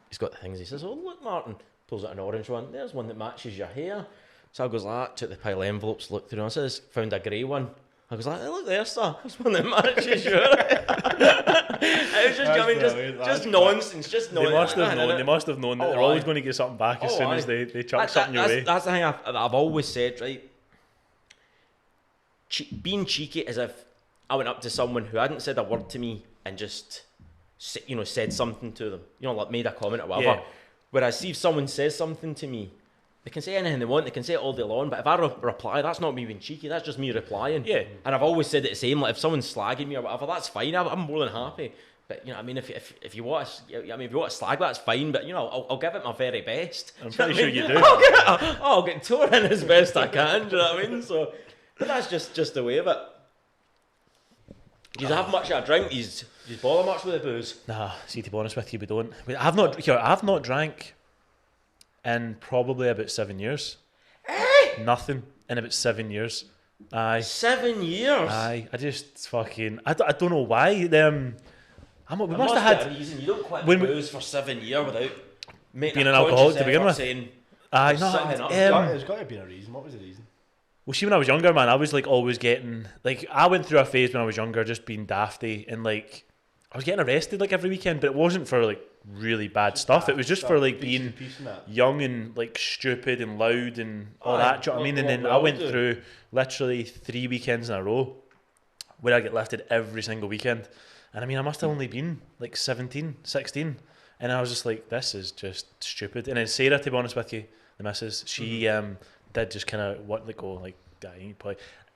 Speaker 2: he's got the things. He says, "Oh, look, Martin." Pulls out an orange one. There's one that matches your hair. So I goes like that, took the pile of envelopes, looked through, and I says, found a grey one. I was like, "Hey, look there, sir. There's one that matches your hair." It was just nonsense.
Speaker 1: They must have known that they're always going to get something back as soon as they chuck something your way.
Speaker 2: That's the thing I've always said, right? Being cheeky as if I went up to someone who hadn't said a word to me and just said something to them, like made a comment or whatever. Yeah. Whereas see if someone says something to me, they can say anything they want, they can say it all day long, but if I reply, that's not me being cheeky, that's just me replying.
Speaker 1: Yeah.
Speaker 2: And I've always said it the same, like if someone's slagging me or whatever, that's fine, I'm more than happy. But if you want to slag, that's fine. But I'll give it my very best.
Speaker 1: I'm pretty sure you do.
Speaker 2: I'll get tore in as best I can. Do you know what I mean? So, but that's just the way of it. Do you have much of a drink? Do you bother much with the booze?
Speaker 1: Nah, see, to be honest with you, we don't. I've not drank in probably about 7 years. Nothing in about 7 years. Aye.
Speaker 2: 7 years.
Speaker 1: Aye. I just fucking. I don't know why. We must have had.
Speaker 2: A reason. You don't quit booze for 7 years without
Speaker 1: being an alcoholic to begin with.
Speaker 4: Aye, no. There's got to be a reason. What was the reason?
Speaker 1: Well, see, when I was younger, man, I was like always getting I went through a phase when I was younger, just being dafty, and I was getting arrested every weekend, but it wasn't for really bad stuff. It was just for being young and stupid and loud and all that. Do you know what I mean? And then I went through literally 3 weekends in a row where I get lifted every single weekend. And I must have only been 17, 16. And I was just like, this is just stupid. And then Sarah, to be honest with you, the missus, she did just kind of probably.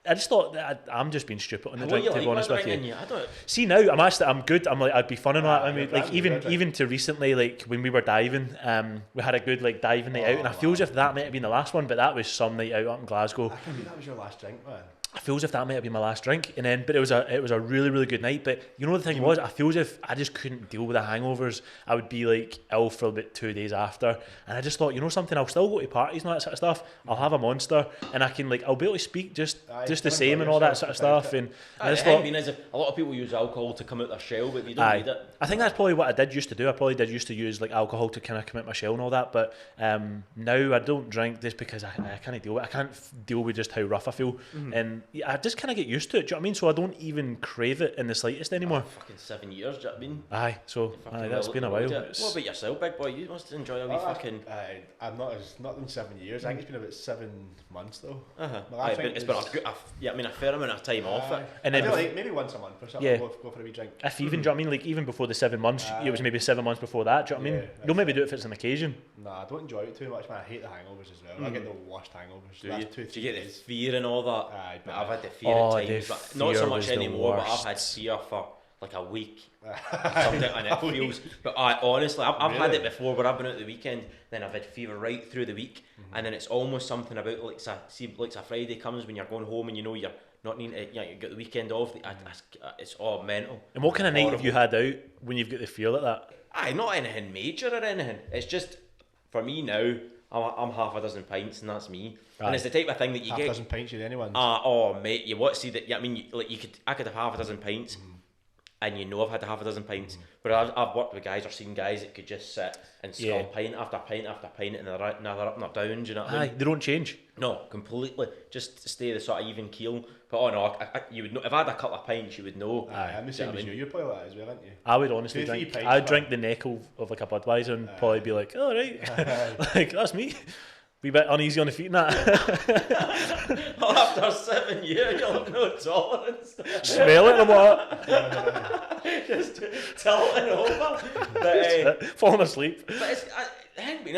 Speaker 1: I just thought that I'm just being stupid on the drink, to be honest with you. See, now I'm good. I'd be fun and that. Even to recently, when we were diving, we had a good diving night out, and I feel as if that might have been the last one, but that was some night out up in Glasgow.
Speaker 4: I can't believe that was your last drink, man.
Speaker 1: I feel as if that might have been my last drink, and then but it was a really really good night. But you know the thing was, I feel as if I just couldn't deal with the hangovers. I would be like ill for about 2 days after, and I just thought, you know something, I'll still go to parties and all that sort of stuff. I'll have a Monster, and I can I'll be able to speak just the same and all that sort of stuff. And I just thought,
Speaker 2: a lot of people use alcohol to come out their shell, but you don't need it.
Speaker 1: I think that's probably what I did used to do. I probably did used to use like alcohol to kind of come out my shell and all that. But now I don't drink just because I can't deal with it. I can't deal with just how rough I feel, and I just kind of get used to it. Do you know what I mean? So I don't even crave it in the slightest anymore.
Speaker 2: Fucking 7 years. Do you know what I mean?
Speaker 1: Aye. So that's been a while.
Speaker 2: What about yourself, big boy? You must enjoy a wee fucking.
Speaker 4: I'm not in 7 years. I think it's been about 7 months though.
Speaker 2: It's been a fair amount of time off it.
Speaker 1: And then
Speaker 4: maybe once a month or something. Go for a wee drink.
Speaker 1: If even, do you know what I mean? Like even before the 7 months, it was maybe 7 months before that. Do you know what I mean? You'll maybe do it if it's an occasion.
Speaker 4: Nah, I don't enjoy it too much, man. I hate the hangovers as well. I get the worst hangovers.
Speaker 2: Do you get the fear and all that?
Speaker 4: Aye,
Speaker 2: I've had the fear at times, but not so much anymore. But I've had fear for like a week, something, and it feels. But honestly, I've had it before where I've been out the weekend, then I've had fever right through the week, and then it's almost something about like a Friday comes when you're going home and you know you're not needing to, you get the weekend off. It's all mental.
Speaker 1: And what kind of night have you had out when you've got the fear like that?
Speaker 2: Not anything major or anything. It's just for me now. I'm half a dozen pints and that's me. And it's the type of thing that you get.
Speaker 4: Half a dozen pints, you're anyone.
Speaker 2: Mate, you want to see that? Yeah, I mean, I could have half a dozen pints, and I've had half a dozen pints. But I've worked with guys or seen guys that could just sit and scull pint after pint after pint, and they're up and they're down. Do you know what I mean?
Speaker 1: They don't change.
Speaker 2: No, completely. Just stay the sort of even keel. But you would know if I had a couple of pints, you would know.
Speaker 4: I'm the same as you. You're probably like that as well, aren't you?
Speaker 1: I would honestly drink. I'd drink the neck of like a Budweiser and probably be like, oh right, like that's me. Be a bit uneasy on the feet and that.
Speaker 2: After 7 years, you'll have no tolerance.
Speaker 1: Smell it and what?
Speaker 2: Just tilting over. But,
Speaker 1: falling asleep.
Speaker 2: But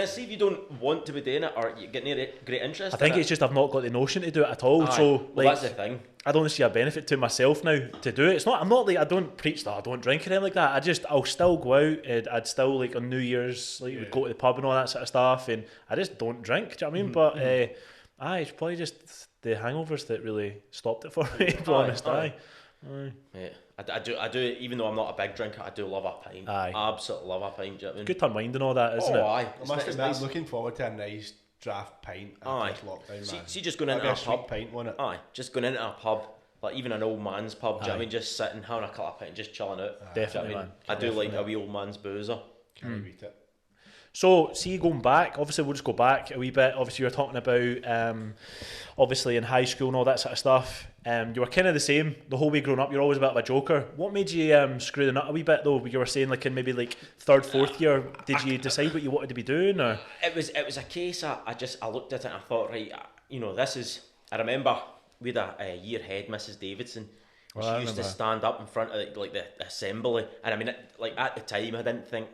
Speaker 2: see if you don't want to be doing it or you get near great interest.
Speaker 1: I think it's just I've not got the notion to do it at all. So
Speaker 2: that's the thing.
Speaker 1: I don't see a benefit to myself now to do it. I'm not like I don't preach that I don't drink or anything like that. I'll still go out and I'd still like on New Year's would go to the pub and all that sort of stuff, and I just don't drink. Do you know what I mean? But it's probably just the hangovers that really stopped it for me. To be honest,
Speaker 2: Mate, I do. Even though I'm not a big drinker, I do love a pint. Absolutely love a pint. Do you know what I mean?
Speaker 1: Good to unwind and all that, isn't it?
Speaker 4: I must admit, I'm looking forward to a nice draft pint after this lockdown, man.
Speaker 2: See, just going into a pub.
Speaker 4: Pint, won't it?
Speaker 2: Just going into a pub, like even an old man's pub. Do you know what I mean? Just sitting, having a couple of pints, just chilling out.
Speaker 1: Definitely,
Speaker 2: man. I do like a wee old man's boozer.
Speaker 4: Can't beat it.
Speaker 1: So, see, going back, obviously we'll just go back a wee bit. Obviously, you were talking about, obviously in high school and all that sort of stuff. You were kind of the same the whole way growing up. You're always a bit of a joker. What made you screw the nut a wee bit though? You were saying like in maybe like third, fourth year, did you decide what you wanted to be doing? Or
Speaker 2: it was a case I looked at it and I thought, right, this is. I remember we had a year head, Mrs. Davidson. She used to stand up in front of like the assembly, and I mean, like at the time, I didn't think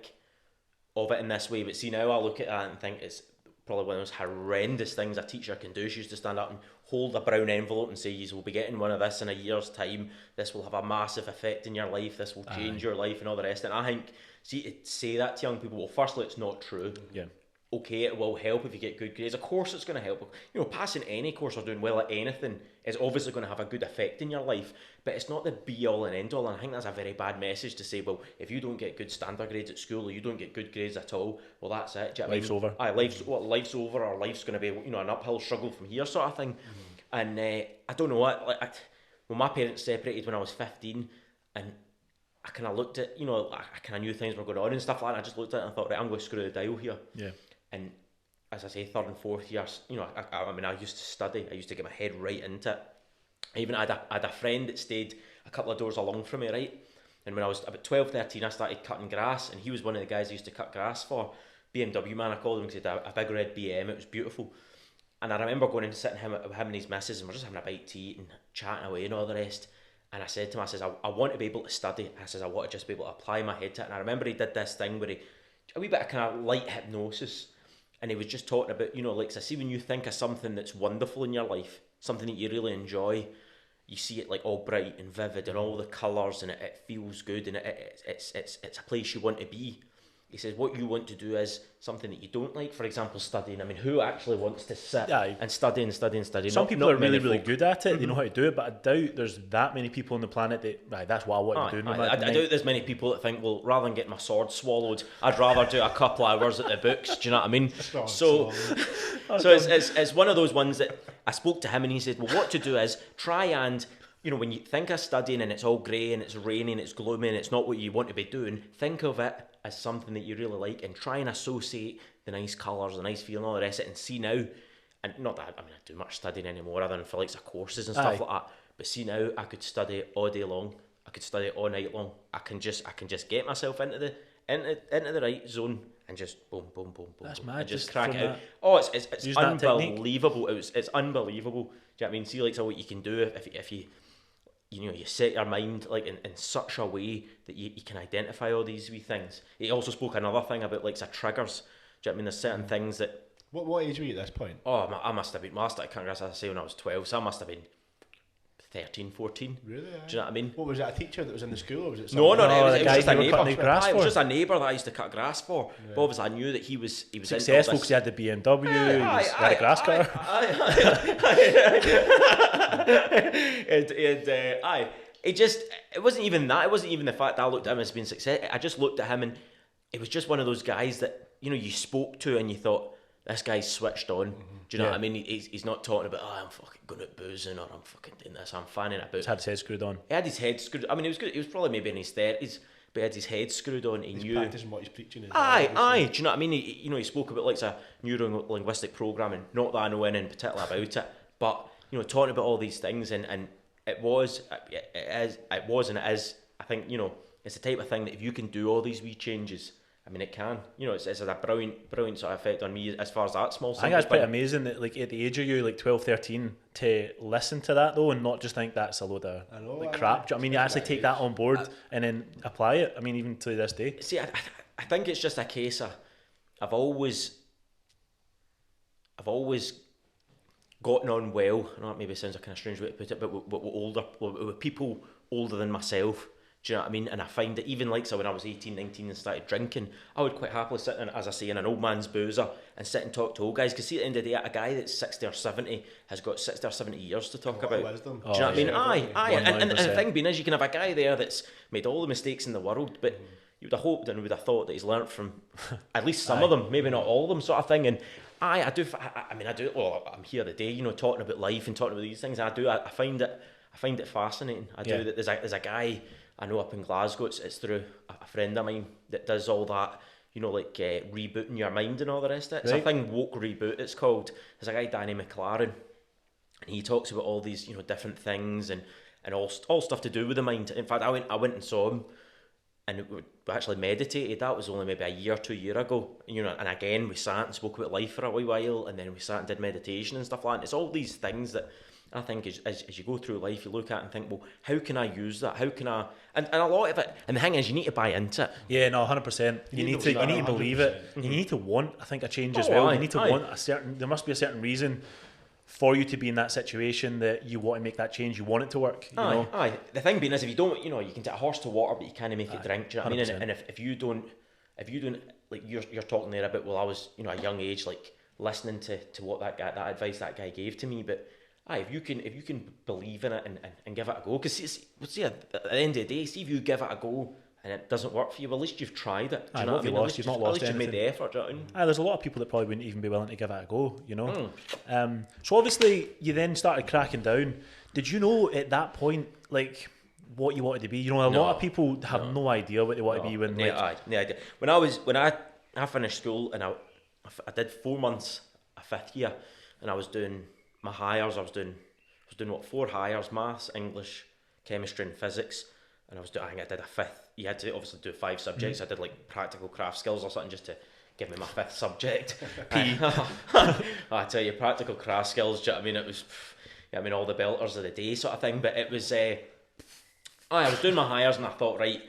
Speaker 2: of it in this way, but see now I look at that and think it's probably one of those horrendous things a teacher can do. She used to stand up and hold a brown envelope and say, you will be getting one of this in a year's time, this will have a massive effect in your life, this will change your life and all the rest. And I think, see, to say that to young people, well, firstly, it's not true. Okay, it will help if you get good grades. Of course it's going to help. Passing any course or doing well at anything is obviously going to have a good effect in your life, but it's not the be-all and end-all, and I think that's a very bad message to say, well, if you don't get good standard grades at school or you don't get good grades at all, well, that's it.
Speaker 1: Life's over.
Speaker 2: Life's over, or life's going to be an uphill struggle from here sort of thing. And I don't know what, when my parents separated when I was 15, and I kind of looked at, I kind of knew things were going on and stuff like that, and I just looked at it and thought, right, I'm going to screw the dial here.
Speaker 1: Yeah.
Speaker 2: And as I say, third and fourth years, I used to study. I used to get my head right into it. I had a friend that stayed a couple of doors along from me, right? And when I was about 12, 13, I started cutting grass, and he was one of the guys I used to cut grass for. BMW man, I called him, because he had a big red BM. It was beautiful. And I remember going and sitting with him and his missus, and we're just having a bite to eat and chatting away and all the rest. And I said to him, I says, I want to be able to study. I says, I want to just be able to apply my head to it. And I remember he did this thing where a wee bit of kind of light hypnosis. And he was just talking about, like, so see when you think of something that's wonderful in your life, something that you really enjoy, you see it like all bright and vivid and all the colours, and it feels good, and it's a place you want to be. he says what you want to do is something that you don't like. For example, studying. I mean, who actually wants to sit and study and study and study?
Speaker 1: Some people are really, really good at it. They know how to do it, but I doubt there's that many people on the planet that that's what I want to do.
Speaker 2: I doubt there's many people that think, well, rather than getting my sword swallowed, I'd rather do a couple of hours at the books. Do you know what I mean? So it's one of those ones that I spoke to him and he said, well, what to do is try and, you know, when you think of studying and it's all grey and it's raining and it's gloomy and it's not what you want to be doing, think of it as something that you really like and try and associate the nice colours, the nice feel and all the rest of it, and see now, and not that I do much studying anymore other than for like courses and stuff like that, but see now I could study all day long, I could study all night long, I can just get myself into the right zone and just boom, boom, boom, boom,
Speaker 1: that's
Speaker 2: boom,
Speaker 1: mad,
Speaker 2: and just
Speaker 1: just
Speaker 2: crack it out.
Speaker 1: that.
Speaker 2: Oh, it's unbelievable. It's unbelievable. Do you know what I mean? See, like, what you can do if you you set your mind like in such a way that you can identify all these wee things. He also spoke another thing about like triggers. Do you know what I mean? There's certain things that.
Speaker 4: What age were you at this point?
Speaker 2: Oh, I must have been. I started cutting grass, as I say, when I was 12, so I must have been 13, 14.
Speaker 4: Really?
Speaker 2: Do you know what I mean?
Speaker 4: What was it? A teacher that was in the school, or was it?
Speaker 2: No, it was just a neighbour.
Speaker 1: It
Speaker 2: was just a neighbour that I used to cut grass for. Yeah. But obviously, I knew that he was
Speaker 1: successful because he had the BMW. He had a grass cutter.
Speaker 2: It wasn't even that. It wasn't even the fact that I looked at him as being successful. I just looked at him and it was just one of those guys that, you know, you spoke to and you thought, this guy's switched on. Do you know what I mean? He's not talking about, I'm fucking going out boozing or I'm fucking doing this, I'm fanning about.
Speaker 1: He's had his head screwed on.
Speaker 2: He had his head screwed. I mean, he was good. He was probably maybe in his 30s, but he had his head screwed on. He's
Speaker 4: practicing what he's preaching.
Speaker 2: Do you know what I mean? He spoke about like a neuro-linguistic programming. Not that I know anything in particular about it, but you know, talking about all these things and it was and it is. I think, you know, it's the type of thing that if you can do all these wee changes, I mean, it can. You know, it's a brilliant sort of effect on me as far as that small.
Speaker 1: I think that's pretty amazing that, like, at the age of you, like 12, 13, to listen to that though and not just think that's a load of crap. I mean, you actually take that on board and then apply it. I mean, even to this day.
Speaker 2: See, I think it's just a case of I've always gotten on well. I know that maybe sounds a kind of strange way to put it, but with people older than myself. Do you know what I mean? And I find that even like so when I was 18, 19 and started drinking, I would quite happily sit in, as I say, in an old man's boozer and sit and talk to old guys. Because see, at the end of the day, a guy that's 60 or 70 has got 60 or 70 years to talk about.
Speaker 4: Wisdom.
Speaker 2: Do you know what I mean? Aye. And the thing being is, you can have a guy there that's made all the mistakes in the world, but you would have hoped and would have thought that he's learnt from at least some of them, maybe not all of them, sort of thing. And I do. Well, I'm here today, you know, talking about life and talking about these things. I find it fascinating. I do. That there's a guy I know up in Glasgow. It's through a friend of mine that does all that, you know, like rebooting your mind and all the rest of it. It's a thing, woke reboot it's called. There's a guy, Danny McLaren, and he talks about all these, you know, different things and all stuff to do with the mind. In fact, I went and saw him, and we actually meditated. That was only maybe a year or 2 years ago. You know, and again we sat and spoke about life for a wee while, and then we sat and did meditation and stuff like that. And it's all these things that I think as you go through life, you look at and think, well, how can I use that? How can I? And a lot of it. And the thing is, you need to buy into it.
Speaker 1: Yeah, no, 100%. You need to believe it. Mm-hmm. You need to want, I think, a change as well. You need to want a certain. There must be a certain reason for you to be in that situation that you want to make that change. You want it to work. You know?
Speaker 2: The thing being is, if you don't, you know, you can take a horse to water, but you can't make it drink. Do you know what I mean? And if you don't, like you're talking there about, well, I was, you know, a young age, like listening to what that advice that guy gave to me, but. If you can believe in it and give it a go, because see, at the end of the day, see if you give it a go and it doesn't work for you, well, at least you've tried it. Do you know what I mean?
Speaker 1: You've not lost anything.
Speaker 2: At least you've made the effort. Do you know what I mean?
Speaker 1: There's a lot of people that probably wouldn't even be willing to give it a go, you know. So obviously you then started cracking down. Did you know at that point, like, what you wanted to be? You know, a lot of people have no idea what they want to be when. No
Speaker 2: idea. When I finished school and I did 4 months a fifth year, and I was doing my hires. I was doing 4 hires: maths, English, chemistry, and physics. And I think I did a fifth. You had to obviously do 5 subjects. I did like practical craft skills or something just to give me my 5th subject. I tell you, practical craft skills. Do you know what I mean? It was, all the belters of the day sort of thing. But it was. I was doing my hires and I thought, right,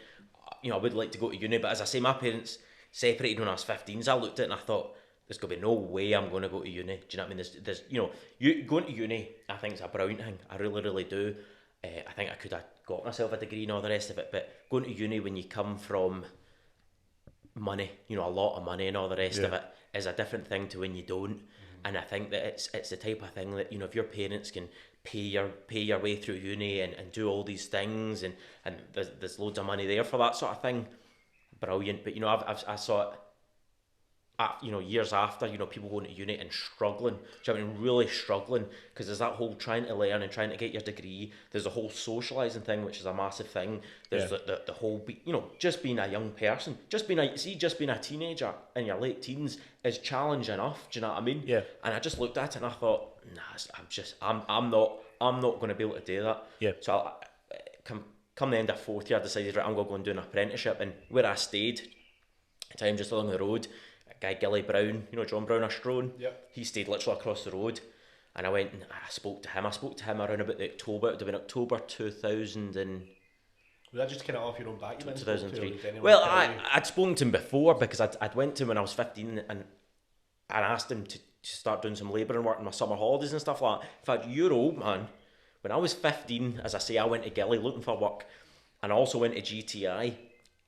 Speaker 2: you know, I would like to go to uni. But as I say, my parents separated when I was 15. So I looked at it and I thought, there's going to be no way I'm going to go to uni. Do you know what I mean? There's you know, you going to uni, I think it's a brilliant thing. I really, really do. I think I could have got myself a degree and all the rest of it, but going to uni when you come from money, you know, a lot of money and all the rest of it is a different thing to when you don't. And I think that it's the type of thing that, you know, if your parents can pay your way through uni and do all these things and there's loads of money there for that sort of thing, brilliant. But, you know, I saw it, you know, years after, you know, people going to uni and struggling, do you know what I mean, really struggling, because there's that whole trying to learn and trying to get your degree. There's the whole socialising thing, which is a massive thing. There's the whole, you know, just being a young person, just being a teenager in your late teens is challenge enough. Do you know what I mean?
Speaker 1: Yeah.
Speaker 2: And I just looked at it and I thought, nah, I'm not going to be able to do that.
Speaker 1: Yeah.
Speaker 2: So come the end of fourth year, I decided, right, I'm going to go and do an apprenticeship. And where I stayed, at the time just along the road, guy Gilly Brown, you know, John Brown Astrone, he stayed literally across the road, and I went and I spoke to him around about the October, it would have been October 2000 and...
Speaker 4: Was that just kind of off your own back?
Speaker 2: 2003. Well, I'd spoken to him before, because I'd went to him when I was 15 and I asked him to start doing some labouring work in my summer holidays and stuff like that. In fact, you're old, man. When I was 15, as I say, I went to Gilly looking for work, and I also went to GTI,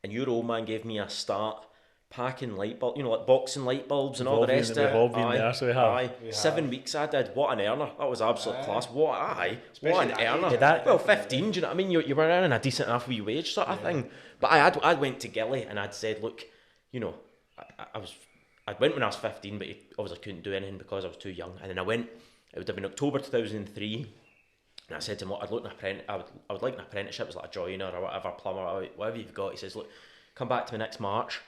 Speaker 2: and your old man gave me a start packing light bulbs, you know, like boxing light bulbs and all the rest of it. Aye. 7 weeks I did. What an earner. That was absolute class. What an earner.
Speaker 1: Well,
Speaker 2: 15, do you know what I mean? You were earning a decent enough wee wage sort of thing. But I went to Gilly and I'd said, look, you know, I went when I was 15, but I obviously couldn't do anything because I was too young. And then I went, it would have been October 2003, and I said to him, look, I would like an apprenticeship as like a joiner or whatever, plumber, whatever you've got. He says, look, come back to me next March,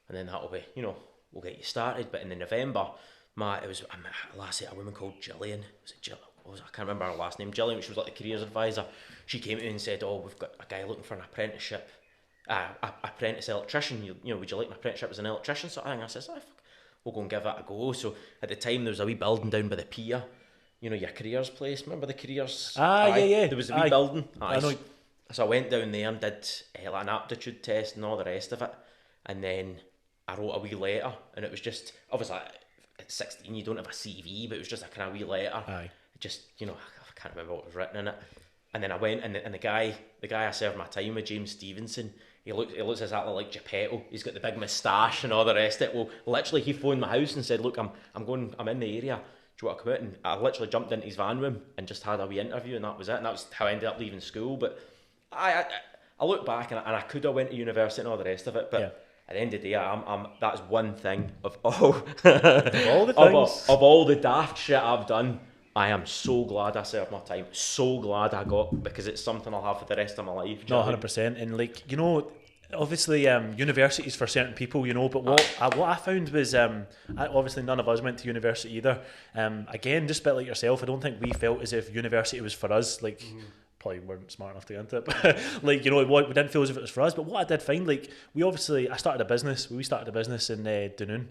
Speaker 2: and then that'll be, you know, we'll get you started. But in the November, it was a woman called Gillian. Was it Jill? I can't remember her last name. Gillian, which was like the careers advisor. She came to me and said, "Oh, we've got a guy looking for an apprenticeship, apprentice electrician. You know, would you like an apprenticeship as an electrician?" sort of thing. I said, "Oh, fuck, we'll go and give it a go." So at the time, there was a wee building down by the pier. You know, your careers place. Remember the careers?
Speaker 1: Yeah.
Speaker 2: There was a wee building.
Speaker 1: I know.
Speaker 2: So I went down there and did like an aptitude test and all the rest of it, and then I wrote a wee letter, and it was just, obviously at 16 you don't have a CV, but it was just a kind of wee letter. Just, you know, I can't remember what was written in it. And then I went, and the guy I served my time with, James Stevenson, he looks exactly like Geppetto. He's got the big moustache and all the rest of it. Well, literally he phoned my house and said, "Look, I'm in the area. Do you want to come out?" And I literally jumped into his van with him and just had a wee interview, and that was it. And that was how I ended up leaving school. But I look back and I could have went to university and all the rest of it, but at the end of the day, that's one thing of all of all the daft shit I've done. I am so glad I served my time. So glad I got, because it's something I'll have for the rest of my life.
Speaker 1: No, 100%. And like, you know, obviously universities for certain people, you know, but what I found was obviously none of us went to university either. Again, just a bit like yourself, I don't think we felt as if university was for us. Like, probably weren't smart enough to get into it, but like, you know, we didn't feel as if it was for us. But what I did find, like, I started a business. We started a business in Dunoon,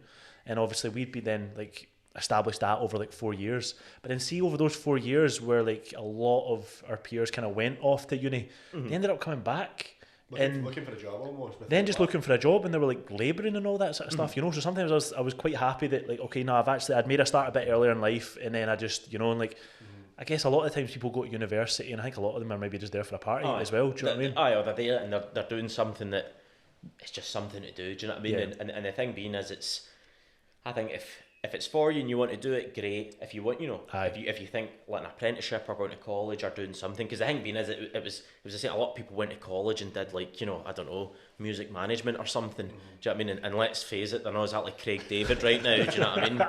Speaker 1: and obviously we'd be then like established that over like 4 years. But then see, over those 4 years where like a lot of our peers kind of went off to uni, they ended up coming back.
Speaker 4: Looking for a job almost.
Speaker 1: Then just looking for a job, and they were like labouring and all that sort of stuff, you know. So sometimes I was quite happy that, like, okay, no, I'd made a start a bit earlier in life, and then I just, you know, and like, I guess a lot of the times people go to university, and I think a lot of them are maybe just there for a party as well. Do you know what I mean?
Speaker 2: Or they're there and they're doing something that it's just something to do. Do you know what I mean? Yeah. And the thing being is, I think if it's for you and you want to do it, great. If you want, you know, if you think like an apprenticeship or going to college or doing something, because the thing being is it was the same. A lot of people went to college and did, like, you know, I don't know, music management or something. Do you know what I mean? And let's face it, they're not exactly Craig David right now. Do you know what I mean?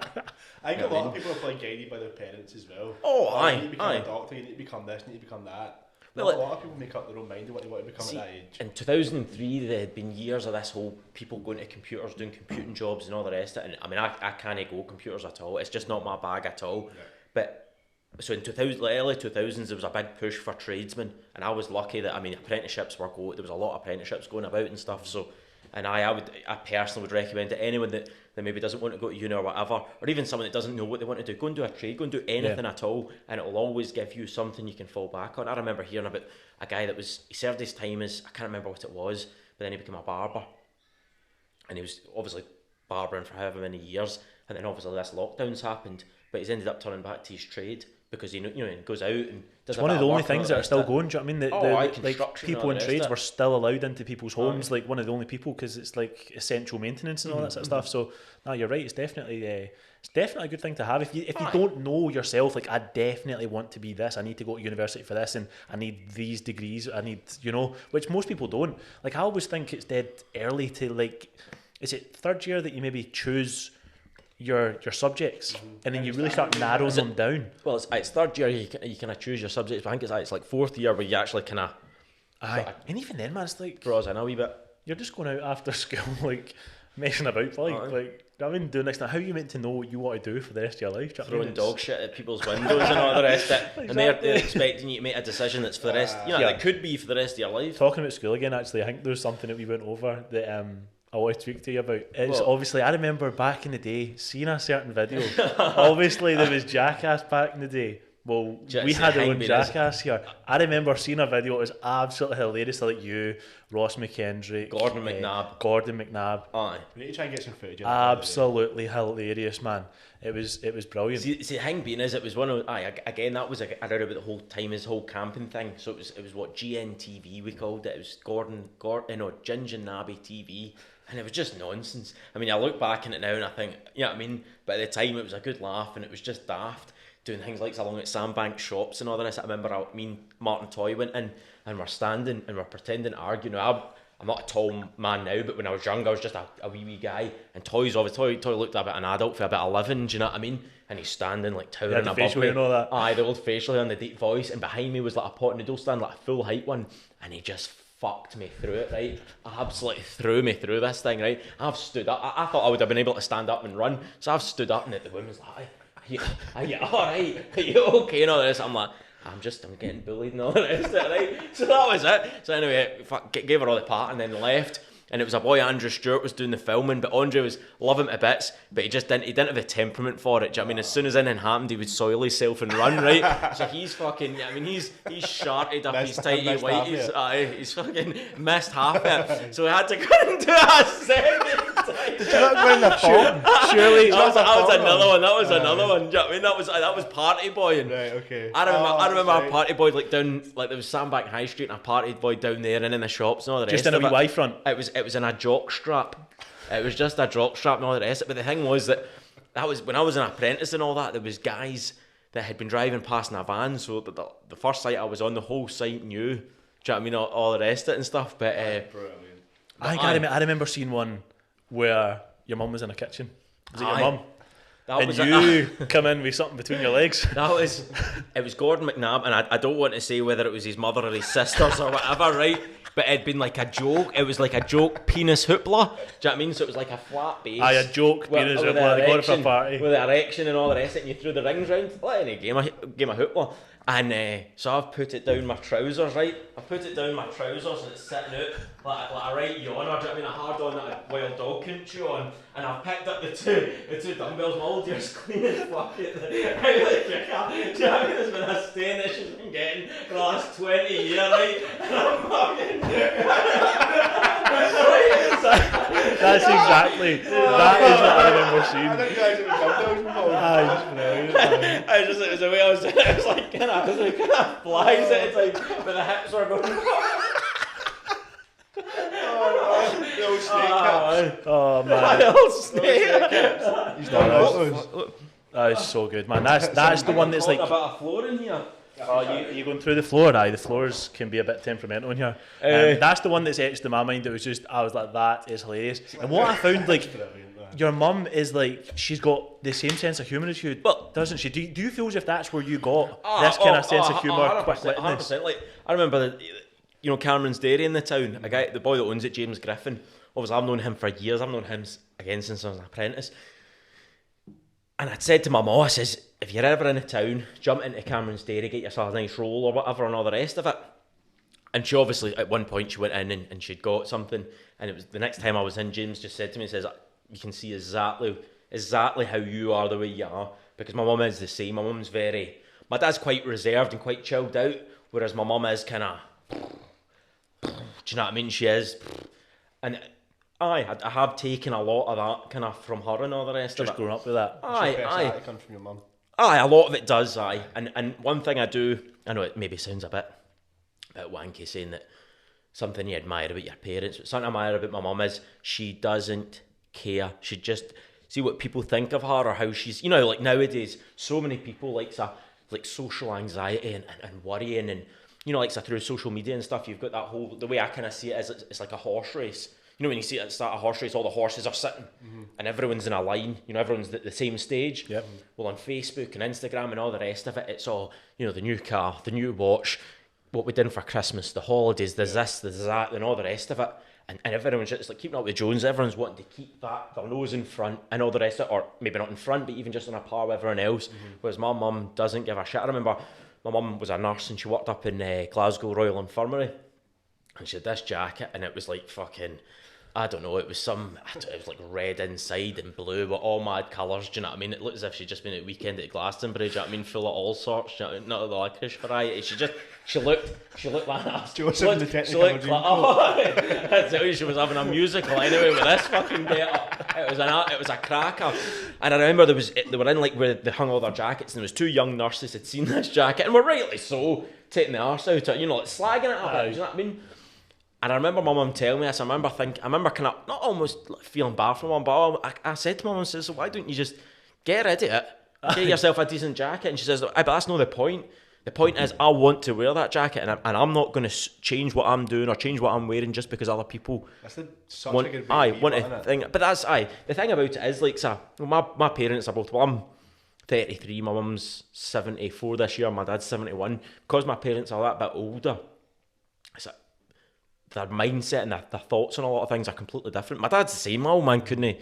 Speaker 4: I think a lot of people are playing guided by their parents as well.
Speaker 2: Oh, aye.
Speaker 4: You need to become a doctor, you need to become this, you need to become that. Well, a lot of people make up their own mind of what they want to become at that age.
Speaker 2: In 2003, there had been years of this whole people going to computers, doing computing jobs and all the rest of it. And I mean, I can't go computers at all. It's just not my bag at all. Yeah. But so in early 2000s, there was a big push for tradesmen, and I was lucky that, I mean, apprenticeships were going. There was a lot of apprenticeships going about and stuff. So, and I personally would recommend to anyone that maybe doesn't want to go to uni or whatever, or even someone that doesn't know what they want to do, go and do a trade, go and do anything at all, and it will always give you something you can fall back on. I remember hearing about a guy that he served his time as, I can't remember what it was, but then he became a barber, and he was obviously barbering for however many years, and then obviously this lockdown's happened, but he's ended up turning back to his trade because he goes out and does
Speaker 1: it's one of the only things that are still going. Do you know what I mean? Like people in trades were still allowed into people's homes, like one of the only people, because it's like essential maintenance and all that sort of stuff. So no, you're right. It's definitely a good thing to have. If you don't know yourself, like I definitely want to be this. I need to go to university for this, and I need these degrees. I need, which most people don't. Like I always think it's dead early to like. Is it third year that you maybe choose your subjects, and then you really start narrowing them down?
Speaker 2: Well, it's third year you kind of choose your subjects, but I think it's like fourth year where you actually kind of.
Speaker 1: And even then, man, it's like
Speaker 2: draws in a wee bit.
Speaker 1: You're just going out after school, like messing about, I mean, doing next. Now, how are you meant to know what you want to do for the rest of your life?
Speaker 2: Throwing dog shit at people's windows and all the rest of it, exactly. And they're expecting you to make a decision that's for the rest. It could be for the rest of your life.
Speaker 1: Talking about school again, actually, I think there's something that we went over that I want to speak to you about. It's obviously, I remember back in the day seeing a certain video. Obviously, there was Jackass back in the day. Well, we had our own Jackass here. I remember seeing a video. It was absolutely hilarious. Like you, Ross McKendrick,
Speaker 2: Gordon McNabb.
Speaker 4: Aye. We need to try and get some footage.
Speaker 1: Absolutely hilarious, man. It was brilliant.
Speaker 2: See, the thing being is, it was one of again that was around about the whole time, his whole camping thing. So it was what GNTV we called it. It was Ginge and Nabby TV. And it was just nonsense. I mean, I look back on it now and I think, but at the time it was a good laugh and it was just daft. Doing things like along at Sandbank shops and all this. I remember me and Martin Toy went in and we're standing and we're pretending to argue. I'm not a tall man now, but when I was young I was just a wee guy. And Toy looked a bit an adult for about 11, do you know what I mean? And he's standing like towering above me.
Speaker 1: And all that.
Speaker 2: Aye, the old facial hair and the deep voice. And behind me was like a pot noodle stand, like a full height one. And he just fucked me through it, right? Absolutely threw me through this thing, right? I've stood up. I thought I would have been able to stand up and run. So I've stood up and the woman's like, are you alright? Are you okay? And all this. I'm like, I'm getting bullied and all the rest of it, right? So that was it. So anyway, gave her all the part and then left. And it was a boy, Andrew Stewart, was doing the filming, but Andre was loving to bits, but he didn't have the temperament for it. Do you know what I mean? As soon as anything happened, he would soil himself and run, right? So he's fucking, he's sharted up his tighty whities. He's fucking missed half it. So we had to go and do a second time.
Speaker 4: Did you not go in the phone?
Speaker 2: Surely. That was another one. Do you know what I mean? That was Party Boy.
Speaker 4: Right, okay.
Speaker 2: I remember our Party Boy down, like there was Sandbank High Street and a Party Boy down there and in the shops and all the rest
Speaker 1: of it. Just in a wee Y front.
Speaker 2: It was in a jock strap. It was just a jock strap and all the rest of it. But the thing was that was when I was an apprentice and all that, there was guys that had been driving past in a van, so the first site I was on, the whole site knew. Do you know what I mean? All the rest of it and stuff. But
Speaker 1: I remember seeing one where your mum was in a kitchen. Was it your mum? And you come in with something between your legs.
Speaker 2: It was Gordon McNabb, and I don't want to say whether it was his mother or his sisters or whatever, right? But it'd been like a joke. It was like a joke penis hoopla. Do you know what I mean? So it was like a flat base.
Speaker 1: A joke penis hoopla. They got it for a party.
Speaker 2: With the erection and all the rest of it, and you threw the rings round. Like any game of hoopla. And so I've put it down my trousers, right? I put it down my trousers and it's sitting out like a right yawner, do you know what I mean? A hard on that a wild dog couldn't chew on. And I've picked up the two dumbbells, my old dear's clean and fluffy. Do you know what I mean? There's been a stain that she's been getting for the last 20 years, right? And I'm fucking...
Speaker 1: That's exactly. That is what I remember seeing.
Speaker 4: I think guys with dumbbells before.
Speaker 2: It was the way I was doing it. It was like kind of flies at the time, but the hips were going.
Speaker 4: The old snake caps.
Speaker 1: Oh man.
Speaker 2: The old snake caps.
Speaker 4: He's done those.
Speaker 1: That is so good, man. That's the one that's like.
Speaker 2: About a floor in here.
Speaker 1: You going through the floor? Aye, the floors can be a bit temperamental in here. That's the one that's etched in my mind. It was just, I was like, that is hilarious. And what I found, like, your mum is like, she's got the same sense of humour as you, doesn't she? Do you feel as if that's where you got this kind of sense of humour?
Speaker 2: 100%. Like, I remember, Cameron's Dairy in the town. The boy that owns it, James Griffin. Obviously, I've known him for years. I've known him again since I was an apprentice. And I'd said to my mum, I says, if you're ever in a town, jump into Cameron's Dairy, get yourself a nice roll or whatever and all the rest of it. And she obviously, at one point, she went in and she'd got something. And it was the next time I was in, James just said to me, he says, you can see exactly how you are the way you are. Because my mum is the same. My dad's quite reserved and quite chilled out, whereas my mum is kind of, do you know what I mean? She is. And I have taken a lot of that kind of from her and all the rest of it.
Speaker 1: Just growing up with that.
Speaker 4: Aye. It comes from your mum.
Speaker 2: Aye, a lot of it does, aye. And one thing I do, I know it maybe sounds a bit wanky saying that something you admire about your parents, but something I admire about my mum is she doesn't care. She just see what people think of her or how she's, you know, like nowadays, so many people like social anxiety and worrying and, you know, like through social media and stuff, you've got that whole, the way I kind of see it is it's like a horse race. You know, when you see it at the start of a horse race, all the horses are sitting and everyone's in a line, you know, everyone's at the same stage.
Speaker 1: Yep.
Speaker 2: Well, on Facebook and Instagram and all the rest of it, it's all, you know, the new car, the new watch, what we did for Christmas, the holidays, there's this, there's that, and all the rest of it. And everyone's just like keeping up with Jones, everyone's wanting to keep their nose in front and all the rest of it, or maybe not in front, but even just on a par with everyone else. Whereas my mum doesn't give a shit. I remember my mum was a nurse and she worked up in Glasgow Royal Infirmary. And she had this jacket and it was like fucking, I don't know, it was like red inside and blue with all mad colours, do you know what I mean? It looked as if she'd just been at weekend at Glastonbury, do you know what I mean? Full of all sorts, do you know what I mean? Not of the licorice variety. She looked like that.
Speaker 4: Joseph in the technical
Speaker 2: I tell you, she was having a musical anyway with this fucking get-up. It was a cracker. And I remember they were in like where they hung all their jackets and there was two young nurses had seen this jacket and were rightly so taking the arse out of it, you know, like slagging it a bit, do you know what I mean? And I remember my mum telling me this. I remember kind of not almost like feeling bad for my mum, but I said to my mum, "So why don't you just get rid of it, get yourself a decent jacket?" And she says, "But that's not the point. The point is, I want to wear that jacket, and I'm not going to change what I'm doing or change what I'm wearing just because other people want to think." But that's the thing about it is like, so my parents are both. Well, I'm 33. My mum's 74 this year. My dad's 71. Because my parents are that bit older, it's their mindset and their thoughts on a lot of things are completely different. My dad's the same. My old man couldn't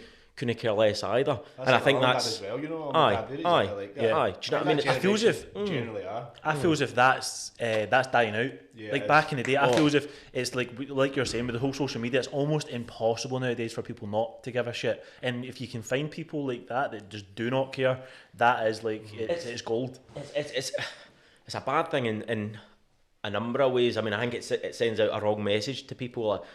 Speaker 2: care less either.
Speaker 4: That's
Speaker 2: and I think
Speaker 4: that's
Speaker 2: as
Speaker 4: well, you know.
Speaker 2: Aye. Do you know what I mean?
Speaker 1: I feel as if
Speaker 4: generally are.
Speaker 1: I feel as if that's dying out.
Speaker 4: Yeah,
Speaker 1: like back in the day, I feel as if it's like you're saying with the whole social media, it's almost impossible nowadays for people not to give a shit. And if you can find people like that just do not care, that is like it's gold.
Speaker 2: It's a bad thing in a number of ways. I mean, I think it sends out a wrong message to people,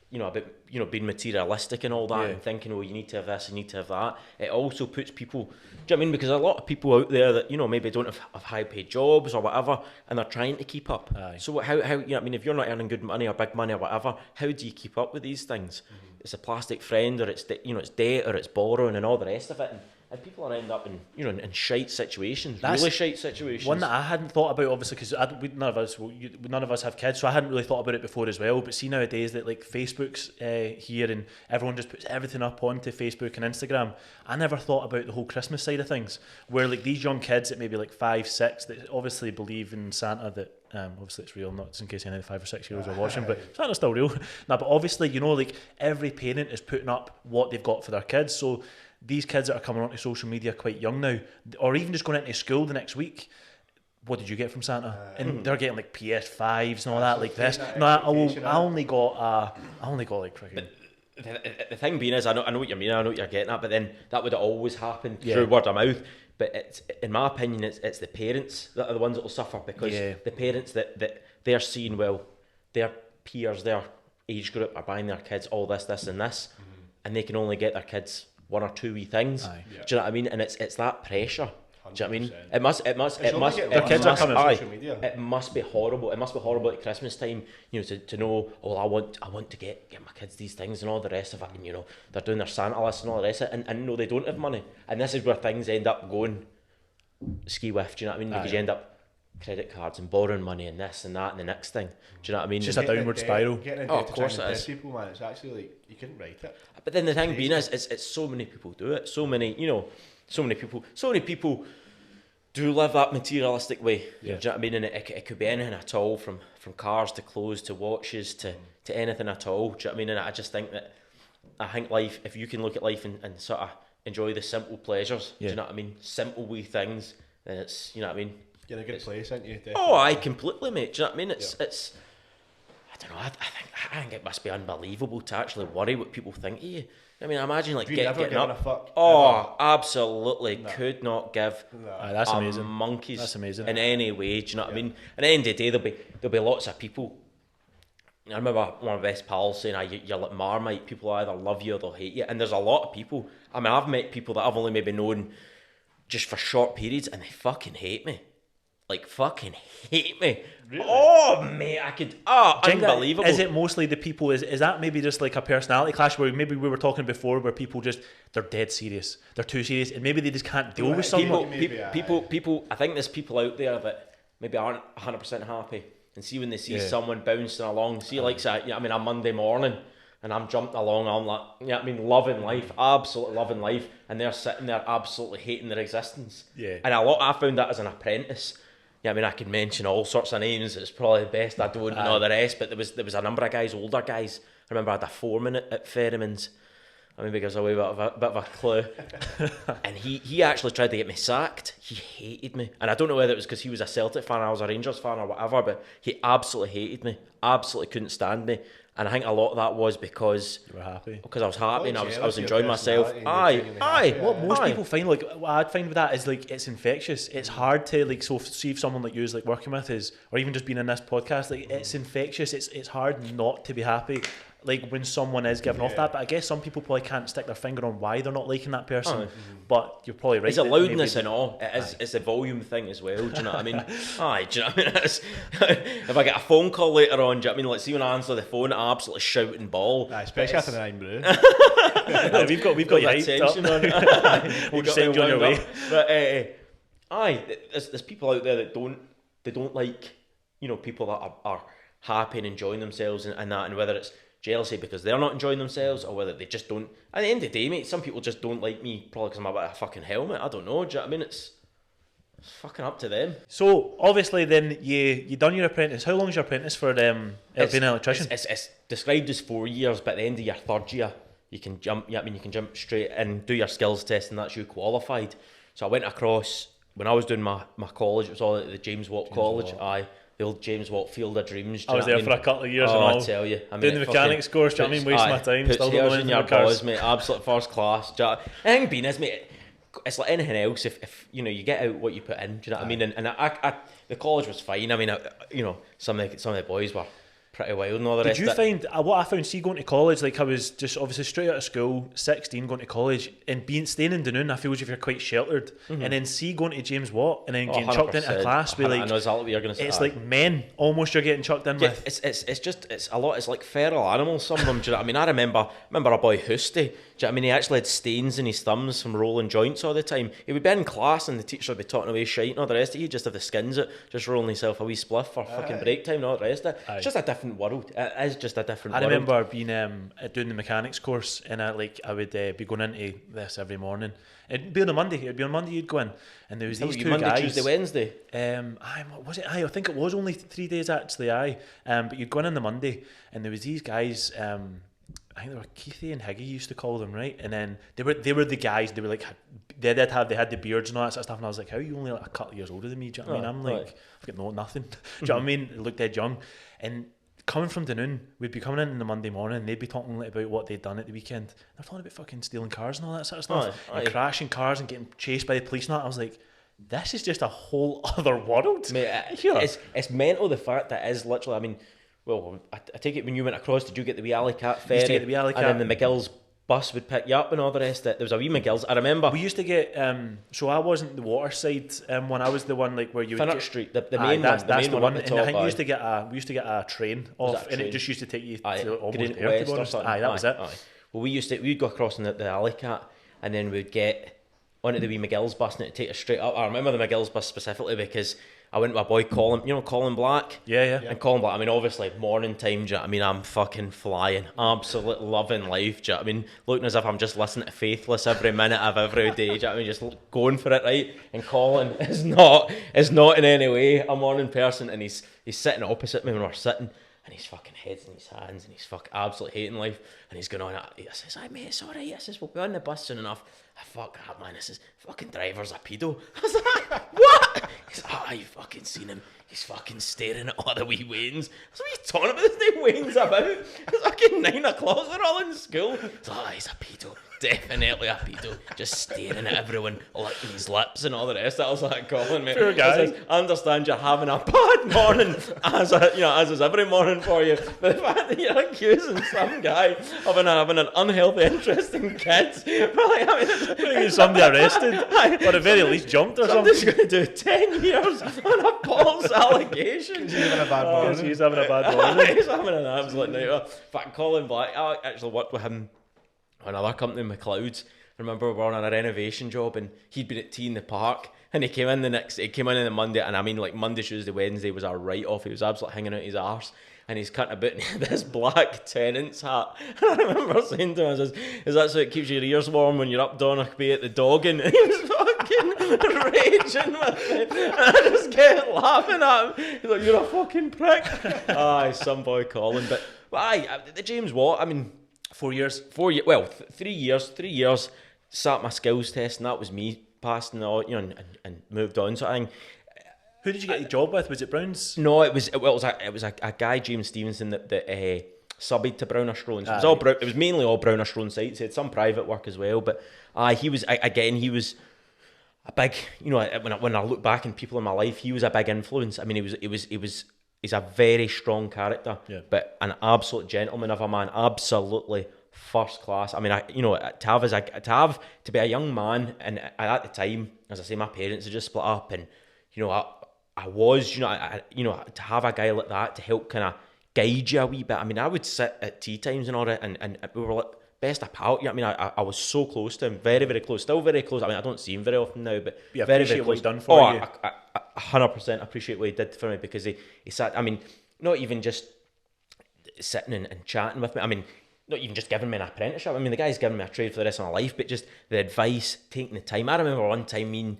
Speaker 2: you know, about, you know, being materialistic and all that, and thinking, oh, you need to have this, you need to have that. It also puts people, do you know what I mean? Because a lot of people out there that, you know, maybe don't have high paid jobs or whatever, and they're trying to keep up.
Speaker 1: Aye.
Speaker 2: So how you know what I mean, if you're not earning good money or big money or whatever, how do you keep up with these things? It's a plastic friend, or it's it's debt, or it's borrowing and all the rest of it. And people are end up in, you know, in shite situations, really shite situations.
Speaker 1: One that I hadn't thought about, obviously, because none of us have kids, so I hadn't really thought about it before as well. But see nowadays that like Facebook's here and everyone just puts everything up onto Facebook and Instagram. I never thought about the whole Christmas side of things, where like these young kids that maybe like 5, 6 that obviously believe in Santa, that obviously it's real, not just in case any of the 5 or 6 year olds are watching, but Santa's still real. But obviously, you know, like every parent is putting up what they've got for their kids. So these kids that are coming onto social media quite young now, or even just going into school the next week, what did you get from Santa? And they're getting like PS5s and all that, like this. No, I only got like freaking.
Speaker 2: The thing being is, I know what you mean. I know what you're getting at, but then that would always happen through word of mouth. But it's, in my opinion, it's the parents that are the ones that will suffer, because the parents that they're seeing, well, their peers, their age group are buying their kids all this, and this, and they can only get their kids 1 or 2 wee things. Do you know what I mean? And it's that pressure. 100%. Do you know what I mean? Their kids are coming on social media. It must be horrible. It must be horrible at Christmas time, you know, to know, oh, I want to get my kids these things and all the rest of it, and you know, they're doing their Santa list and all the rest of it, and no, they don't have money. And this is where things end up going ski whiff, do you know what I mean? Because you end up credit cards and borrowing money and this and that and the next thing. Do you know what I mean?
Speaker 1: It's just a downward spiral.
Speaker 4: Of course it is. People, man, it's actually like you couldn't write it.
Speaker 2: But then the thing being is, it's so many people do it. So many people do live that materialistic way. Do you know what I mean? And it could be anything at all, from cars to clothes to watches to anything at all. Do you know what I mean? And I just think life, if you can look at life and sort of enjoy the simple pleasures, do you know what I mean? Simple wee things, then it's, you know what I mean?
Speaker 4: You're in a good place, aren't you? Definitely.
Speaker 2: Oh, I completely, mate. Do you know what I mean? It's I don't know. I think it must be unbelievable to actually worry what people think of you. I mean, I imagine like getting up.
Speaker 4: A fuck,
Speaker 2: oh, absolutely, could not give
Speaker 1: that's amazing.
Speaker 2: Monkeys.
Speaker 1: That's amazing.
Speaker 2: In any way. Do you know what I mean? At the end of the day, there'll be lots of people. I remember one of my best pals saying, "You're like Marmite. People either love you or they'll hate you." And there's a lot of people. I mean, I've met people that I've only maybe known just for short periods, and they fucking hate me. Like, fucking hate me.
Speaker 4: Really?
Speaker 2: Oh, mate, unbelievable.
Speaker 1: Is it mostly the people, is that maybe just like a personality clash where maybe we were talking before where people just, they're dead serious. They're too serious and maybe they just can't deal with someone.
Speaker 2: People, I think there's people out there that maybe aren't 100% happy. And see when they see someone bouncing along, see like, a Monday morning and I'm jumping along, I'm like, loving life, absolutely loving life. And they're sitting there absolutely hating their existence.
Speaker 1: Yeah.
Speaker 2: And I found that as an apprentice. I can mention all sorts of names. It's probably the best I don't know the rest, but there was a number of guys, older guys. I remember I had a foreman at Ferryman's. I maybe gives away a bit of a clue. And he actually tried to get me sacked. He hated me. And I don't know whether it was because he was a Celtic fan, I was a Rangers fan or whatever, but he absolutely hated me. Absolutely couldn't stand me. And I think a lot of that was because
Speaker 1: you were happy.
Speaker 2: Because I was happy and I was enjoying myself. Aye.
Speaker 1: What most people find, like what I'd find with that is like it's infectious. It's hard to like see if someone like you is like working with is, or even just being in this podcast, like it's infectious. It's hard not to be happy. Like when someone is giving off that, but I guess some people probably can't stick their finger on why they're not liking that person. But you're probably right.
Speaker 2: It's a loudness and all. It's a volume thing as well. Do you know what I mean? Aye. Do you know what I mean? If I get a phone call later on, do you know what I mean? Like, see when I answer the phone, I absolutely shout and bawl.
Speaker 4: Especially after the 9 brew.
Speaker 1: we've got you hyped up. We'll just send you on your way.
Speaker 2: But there's people out there that don't like people that are happy and enjoying themselves and that, and whether it's jealousy because they're not enjoying themselves or whether they just don't. At the end of the day, mate, some people just don't like me probably because I'm about a fucking helmet. I don't know. Do you know what I mean? It's fucking up to them.
Speaker 1: So obviously, then you done your apprentice. How long is your apprentice for being an electrician?
Speaker 2: It's described as 4 years, but at the end of your third year, you can jump. You can jump straight and do your skills test, and that's you qualified. So I went across when I was doing my college. It was all at the James Watt College. The old James Watt Field of Dreams.
Speaker 1: I was there for a couple of years and all.
Speaker 2: I tell you.
Speaker 1: Doing the mechanics course, do you know what I mean? Wasting my time.
Speaker 2: Still don't know anything about cars, mate. Absolute first class. The thing being is, mate, it's like anything else. If you get out what you put in, do you know what I mean? And I the college was fine. I mean, some of the boys were pretty wild and all the rest.
Speaker 1: Did you find what I found? See, going to college, like I was just obviously straight out of school, 16, going to college, and staying in Dunoon, I feel as if you're quite sheltered. And then going to James Watt and then getting chucked into a class where like
Speaker 2: I know exactly what you're going to say.
Speaker 1: It's like men almost you're getting chucked in with.
Speaker 2: It's a lot. It's like feral animals. Some of them. Do you know what I mean? I remember a boy Husty. Do you know what I mean? He actually had stains in his thumbs from rolling joints all the time. He would be in class and the teacher would be talking away shite and all the rest of it. He'd just have the skins it, just rolling himself a wee spliff for fucking break time and all the rest of it. It's just a different world. It is just a different world.
Speaker 1: I remember being doing the mechanics course and I would be going into this every morning. It'd be on a Monday. You'd go in and there was these two
Speaker 2: Monday,
Speaker 1: guys.
Speaker 2: Tuesday, Wednesday.
Speaker 1: Was it? I think it was only 3 days actually. But you'd go in on the Monday and there was these guys. I think they were Keithy and Higgy used to call them, right? And then they were the guys. They were like they had the beards and all that sort of stuff. And I was like, how are you only like a couple of years older than me? Do you know what I mean? I'm like, I've got nothing. Do you know what I mean? They looked dead young. And coming from Dunoon, we'd be coming in the Monday morning and they'd be talking about what they'd done at the weekend. They're talking about fucking stealing cars and all that sort of stuff. And crashing cars and getting chased by the police and all that. I was like, this is just a whole other world.
Speaker 2: Mate, it's mental, the fact that it is literally, I mean, well, I take it when you went across, did you get the wee Alley Cat ferry?
Speaker 1: Used to get the wee Alley Cat.
Speaker 2: And then the McGill's bus would pick you up and all the rest of it. There was a wee McGill's, I remember.
Speaker 1: We used to get, so I wasn't the water side when I was the one like where you would
Speaker 2: Finnock Street, the main one.
Speaker 1: That's the one.
Speaker 2: And
Speaker 1: I think we used to get a train off and it just used to take you to almost there, to be honest. That was it.
Speaker 2: Well, we'd go across in the Alley Cat and then we'd get onto the wee McGill's bus and it'd take us straight up. I remember the McGill's bus specifically because I went with my boy Colin Black.
Speaker 1: Yeah.
Speaker 2: And Colin Black, I mean, obviously, morning time, do you know what I mean? I'm fucking flying. Absolute loving life, do you know what I mean? Looking as if I'm just listening to Faithless every minute of every day, do you know what I mean? Just going for it, right? And Colin is not in any way a morning person, and he's sitting opposite me when we're sitting, and he's fucking heads in his hands, and he's fucking absolutely hating life, and he's going on, I says, "Aye, mate, it's alright," I says, "We'll be on the bus soon enough." Fuck that, man. This is fucking driver's a pedo. I was like, what? He's like, you fucking seen him. He's fucking staring at all the wee Waynes. I was like, what are you talking about? This name Wayne's about. It's fucking 9 o'clock. They're all in school. He's like, he's a pedo. definitely a pedo, just staring at everyone, licking his lips and all the rest. I was like, Colin, mate,
Speaker 1: poor guy.
Speaker 2: I understand you're having a bad morning, as is every morning for you, but the fact that you're accusing some guy of having an unhealthy interest in kids,
Speaker 1: Somebody arrested, or at very least jumped or something.
Speaker 2: Somebody's going to do 10 years on a false allegation.
Speaker 4: He's having a bad morning.
Speaker 1: He's having a bad morning.
Speaker 2: He's having an absolute nightmare. In fact, Colin Black, I actually worked with him on another company, McLeod's. I remember we were on a renovation job and he'd been at tea in the park and he came in on the Monday, and I mean like Monday, Tuesday, Wednesday was a write-off. He was absolutely hanging out his arse. And he's cutting about this black tenant's hat. And I remember saying to him, I says, is that so it keeps your ears warm when you're up Donoghue at the dogging? And he was fucking raging with me. And I just kept laughing at him. He's like, you're a fucking prick. Aye, some boy Colin. But aye, the James Watt, I mean,
Speaker 1: 4 years.
Speaker 2: 4 years, well, 3 years. 3 years, sat my skills test, and that was me passing all, and moved on. So I think,
Speaker 1: who did you get the job with? Was it Brown's?
Speaker 2: no, it was a guy, James Stevenson, that subbed to Brownish Roans. It was mainly all Brownish Roan sites. He had some private work as well, but he was a big, when I look back in people in my life, he was a big influence. I mean, he's a very strong character, but an absolute gentleman of a man, absolutely first class. I mean, to be a young man, and at the time, as I say, my parents had just split up, and to have a guy like that to help kind of guide you a wee bit. I mean, I would sit at tea times and all that, and we were like best of pal. I mean, I was so close to him, very, very close, still very close. I mean, I don't see him very often now, but very, very close.
Speaker 1: What he's done for you.
Speaker 2: I 100% appreciate what he did for me, because he sat. I mean, not even just sitting and chatting with me. I mean, not even just giving me an apprenticeship. I mean, the guy's given me a trade for the rest of my life, but just the advice, taking the time. I remember one time,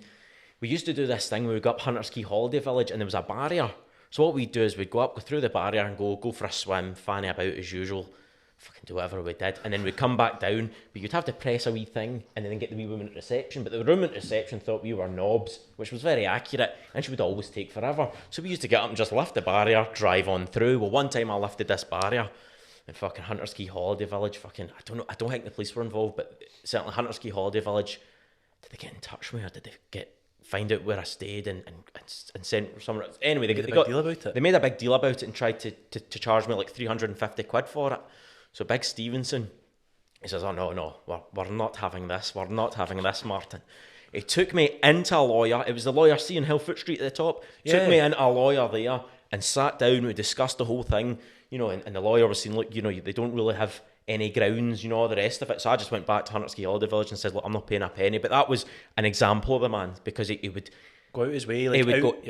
Speaker 2: we used to do this thing where we'd go up Hunters Quay Holiday Village and there was a barrier. So what we'd do is we'd go through the barrier and go for a swim, fanny about as usual, fucking do whatever we did. And then we'd come back down, but you'd have to press a wee thing and then get the wee woman at reception. But the woman at reception thought we were knobs, which was very accurate, and she would always take forever. So we used to get up and just lift the barrier, drive on through. Well, one time I lifted this barrier in fucking Hunters Quay Holiday Village, I don't think the police were involved, but certainly Hunters Quay Holiday Village, did they get in touch with me, or did they find out where I stayed and sent somewhere? Anyway, they made a big deal about it and tried to charge me like 350 quid for it. So Big Stevenson, he says, oh no, we're not having this, Martin. He took me into a lawyer. It was the lawyer, see, in Hillfoot Street at the top. Took me into a lawyer there and sat down. We discussed the whole thing, and the lawyer was saying, look, they don't really have any grounds, all the rest of it. So I just went back to Hunters Quay Holiday Village and said, look, I'm not paying a penny. But that was an example of the man, because he would
Speaker 1: go out his way.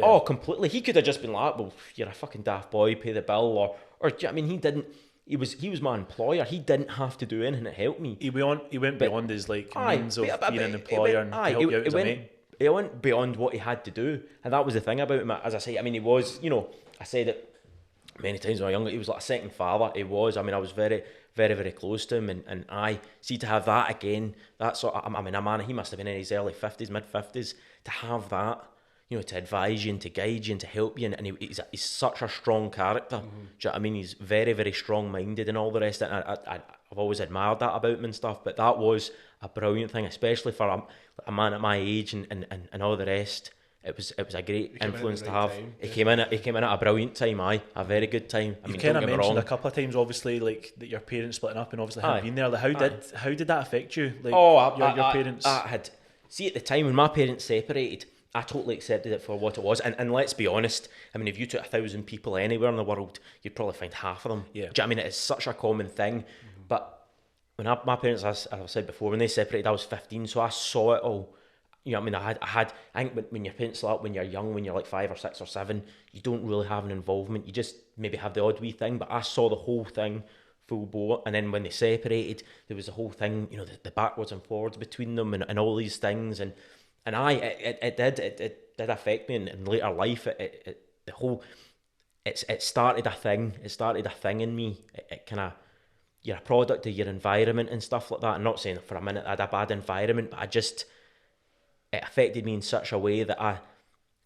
Speaker 2: Oh, completely. He could have just been like, well, you're a fucking daft boy, pay the bill, or I mean, he didn't. He was my employer. He didn't have to do anything to help me.
Speaker 1: He went beyond his means of being an employer and help you out as a mate.
Speaker 2: He went beyond what he had to do, and that was the thing about him. As I say, I mean, he was, I said it many times when I was younger, he was like a second father. He was. I mean, I was very, very, very close to him, and I see to have that again. That sort of, I mean, a man, he must have been in his early 50s, mid 50s, to have that, to advise you and to guide you and to help you, and he's such a strong character. Do you know what I mean? He's very, very strong-minded and all the rest of it. I've always admired that about him and stuff, but that was a brilliant thing, especially for a man at my age and all the rest. It was a great influence to have. He came in at a brilliant time, a very good time. I mean,
Speaker 1: kind of mentioned a couple of times, obviously, like that your parents splitting up, and obviously him being there. Like, how did that affect you? Like, your parents.
Speaker 2: I had, see, at the time when my parents separated, I totally accepted it for what it was. And let's be honest, I mean, if you took 1,000 people anywhere in the world, you'd probably find half of them. Yeah. Do you know what I mean? It is such a common thing. But when my parents, as I said before, when they separated, I was 15, so I saw it all. You know what I mean? I think when your parents split up, when you're young, when you're like 5 or 6 or 7, you don't really have an involvement. You just maybe have the odd wee thing. But I saw the whole thing full bore. And then when they separated, there was the whole thing, the backwards and forwards between them and all these things. And it did affect me in later life. It started a thing. It started a thing in me. It kind of, you're a product of your environment and stuff like that. I'm not saying for a minute I had a bad environment, but it affected me in such a way that I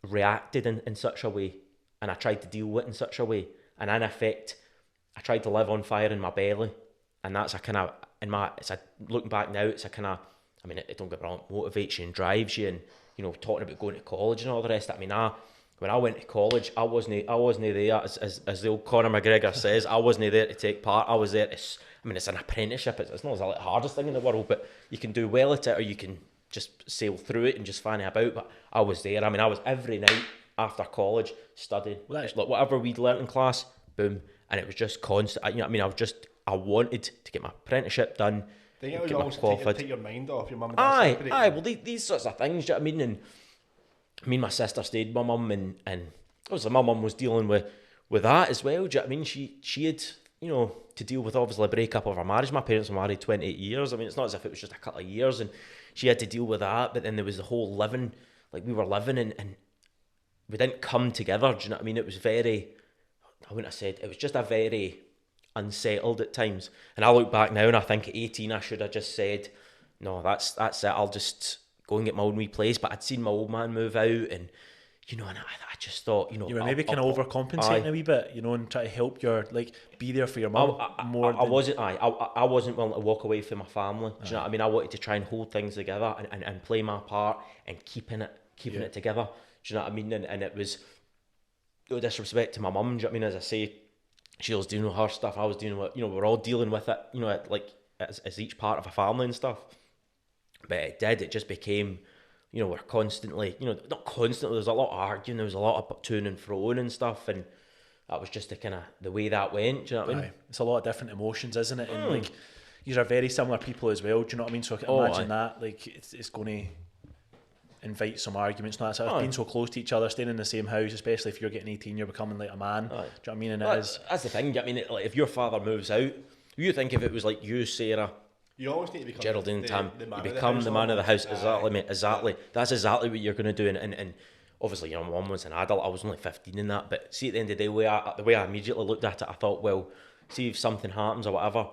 Speaker 2: reacted in such a way, and I tried to deal with it in such a way. And in effect, I tried to live on fire in my belly, and that's a kind of it's a, looking back now, it's a kind of, I mean, it don't get me wrong, motivates you and drives you, and you know, talking about going to college and all the rest. I mean, when I went to college, I wasn't there, as the old Conor McGregor says, I wasn't there to take part. I was there to, I mean, it's an apprenticeship. It's not the hardest thing in the world, but you can do well at it, or you can just sail through it and just fanny about. But I was there. I mean, I was every night after college studying. Like whatever we'd learnt in class, boom, and it was just constant. You know, I mean, I wanted to get my apprenticeship done.
Speaker 4: I think it was always to take your mind off your mum and dad.
Speaker 2: Aye. Well, these sorts of things. Do you know what I mean? And me and my sister stayed with my mum, and obviously my mum was dealing with that as well. Do you know what I mean? She had, you know, to deal with obviously a breakup of her marriage. My parents were married 28 years. I mean, it's not as if it was just a couple of years, and she had to deal with that. But then there was the whole living, like we were living, and we didn't come together. Do you know what I mean? It was very, I wouldn't have said, it was just a very unsettled at times. And I look back now and I think at 18 I should have just said, no, that's it, I'll just go and get my own wee place. But I'd seen my old man move out, and you know, and I just thought, you know,
Speaker 1: you were maybe kind of overcompensating a wee bit, you know, and try to help be there for your mum more. I wasn't
Speaker 2: willing to walk away from my family. Do you know what I mean? I wanted to try and hold things together and play my part and keeping it together. Do you know what I mean? And it was no disrespect to my mum. Do you know what I mean? As I say, she was dealing with her stuff, I was dealing with, you know, we're all dealing with it, you know, like as each part of a family and stuff. But it just became, you know, we're constantly, you know, not constantly, there's a lot of arguing, there was a lot of to and fro and stuff, and that was just the way that went. Do you know what I mean?
Speaker 1: It's a lot of different emotions, isn't it? And like, these are very similar people as well. Do you know what I mean? So I can imagine that, like, it's going to invite some arguments. No, that's being so close to each other, staying in the same house, especially if you're getting 18, you're becoming like a man. Do you know what I mean? And that's
Speaker 2: the thing. I mean, like, if your father moves out, you think if it was like you, Sarah,
Speaker 4: you always need to become
Speaker 2: Geraldine, Tam, you become the man of the house. Exactly, mate. Exactly. That's exactly what you're going to do. And obviously, you know, my mum was an adult. I was only 15 in that. But see, at the end of the day, the way I immediately looked at it, I thought, well, see if something happens or whatever,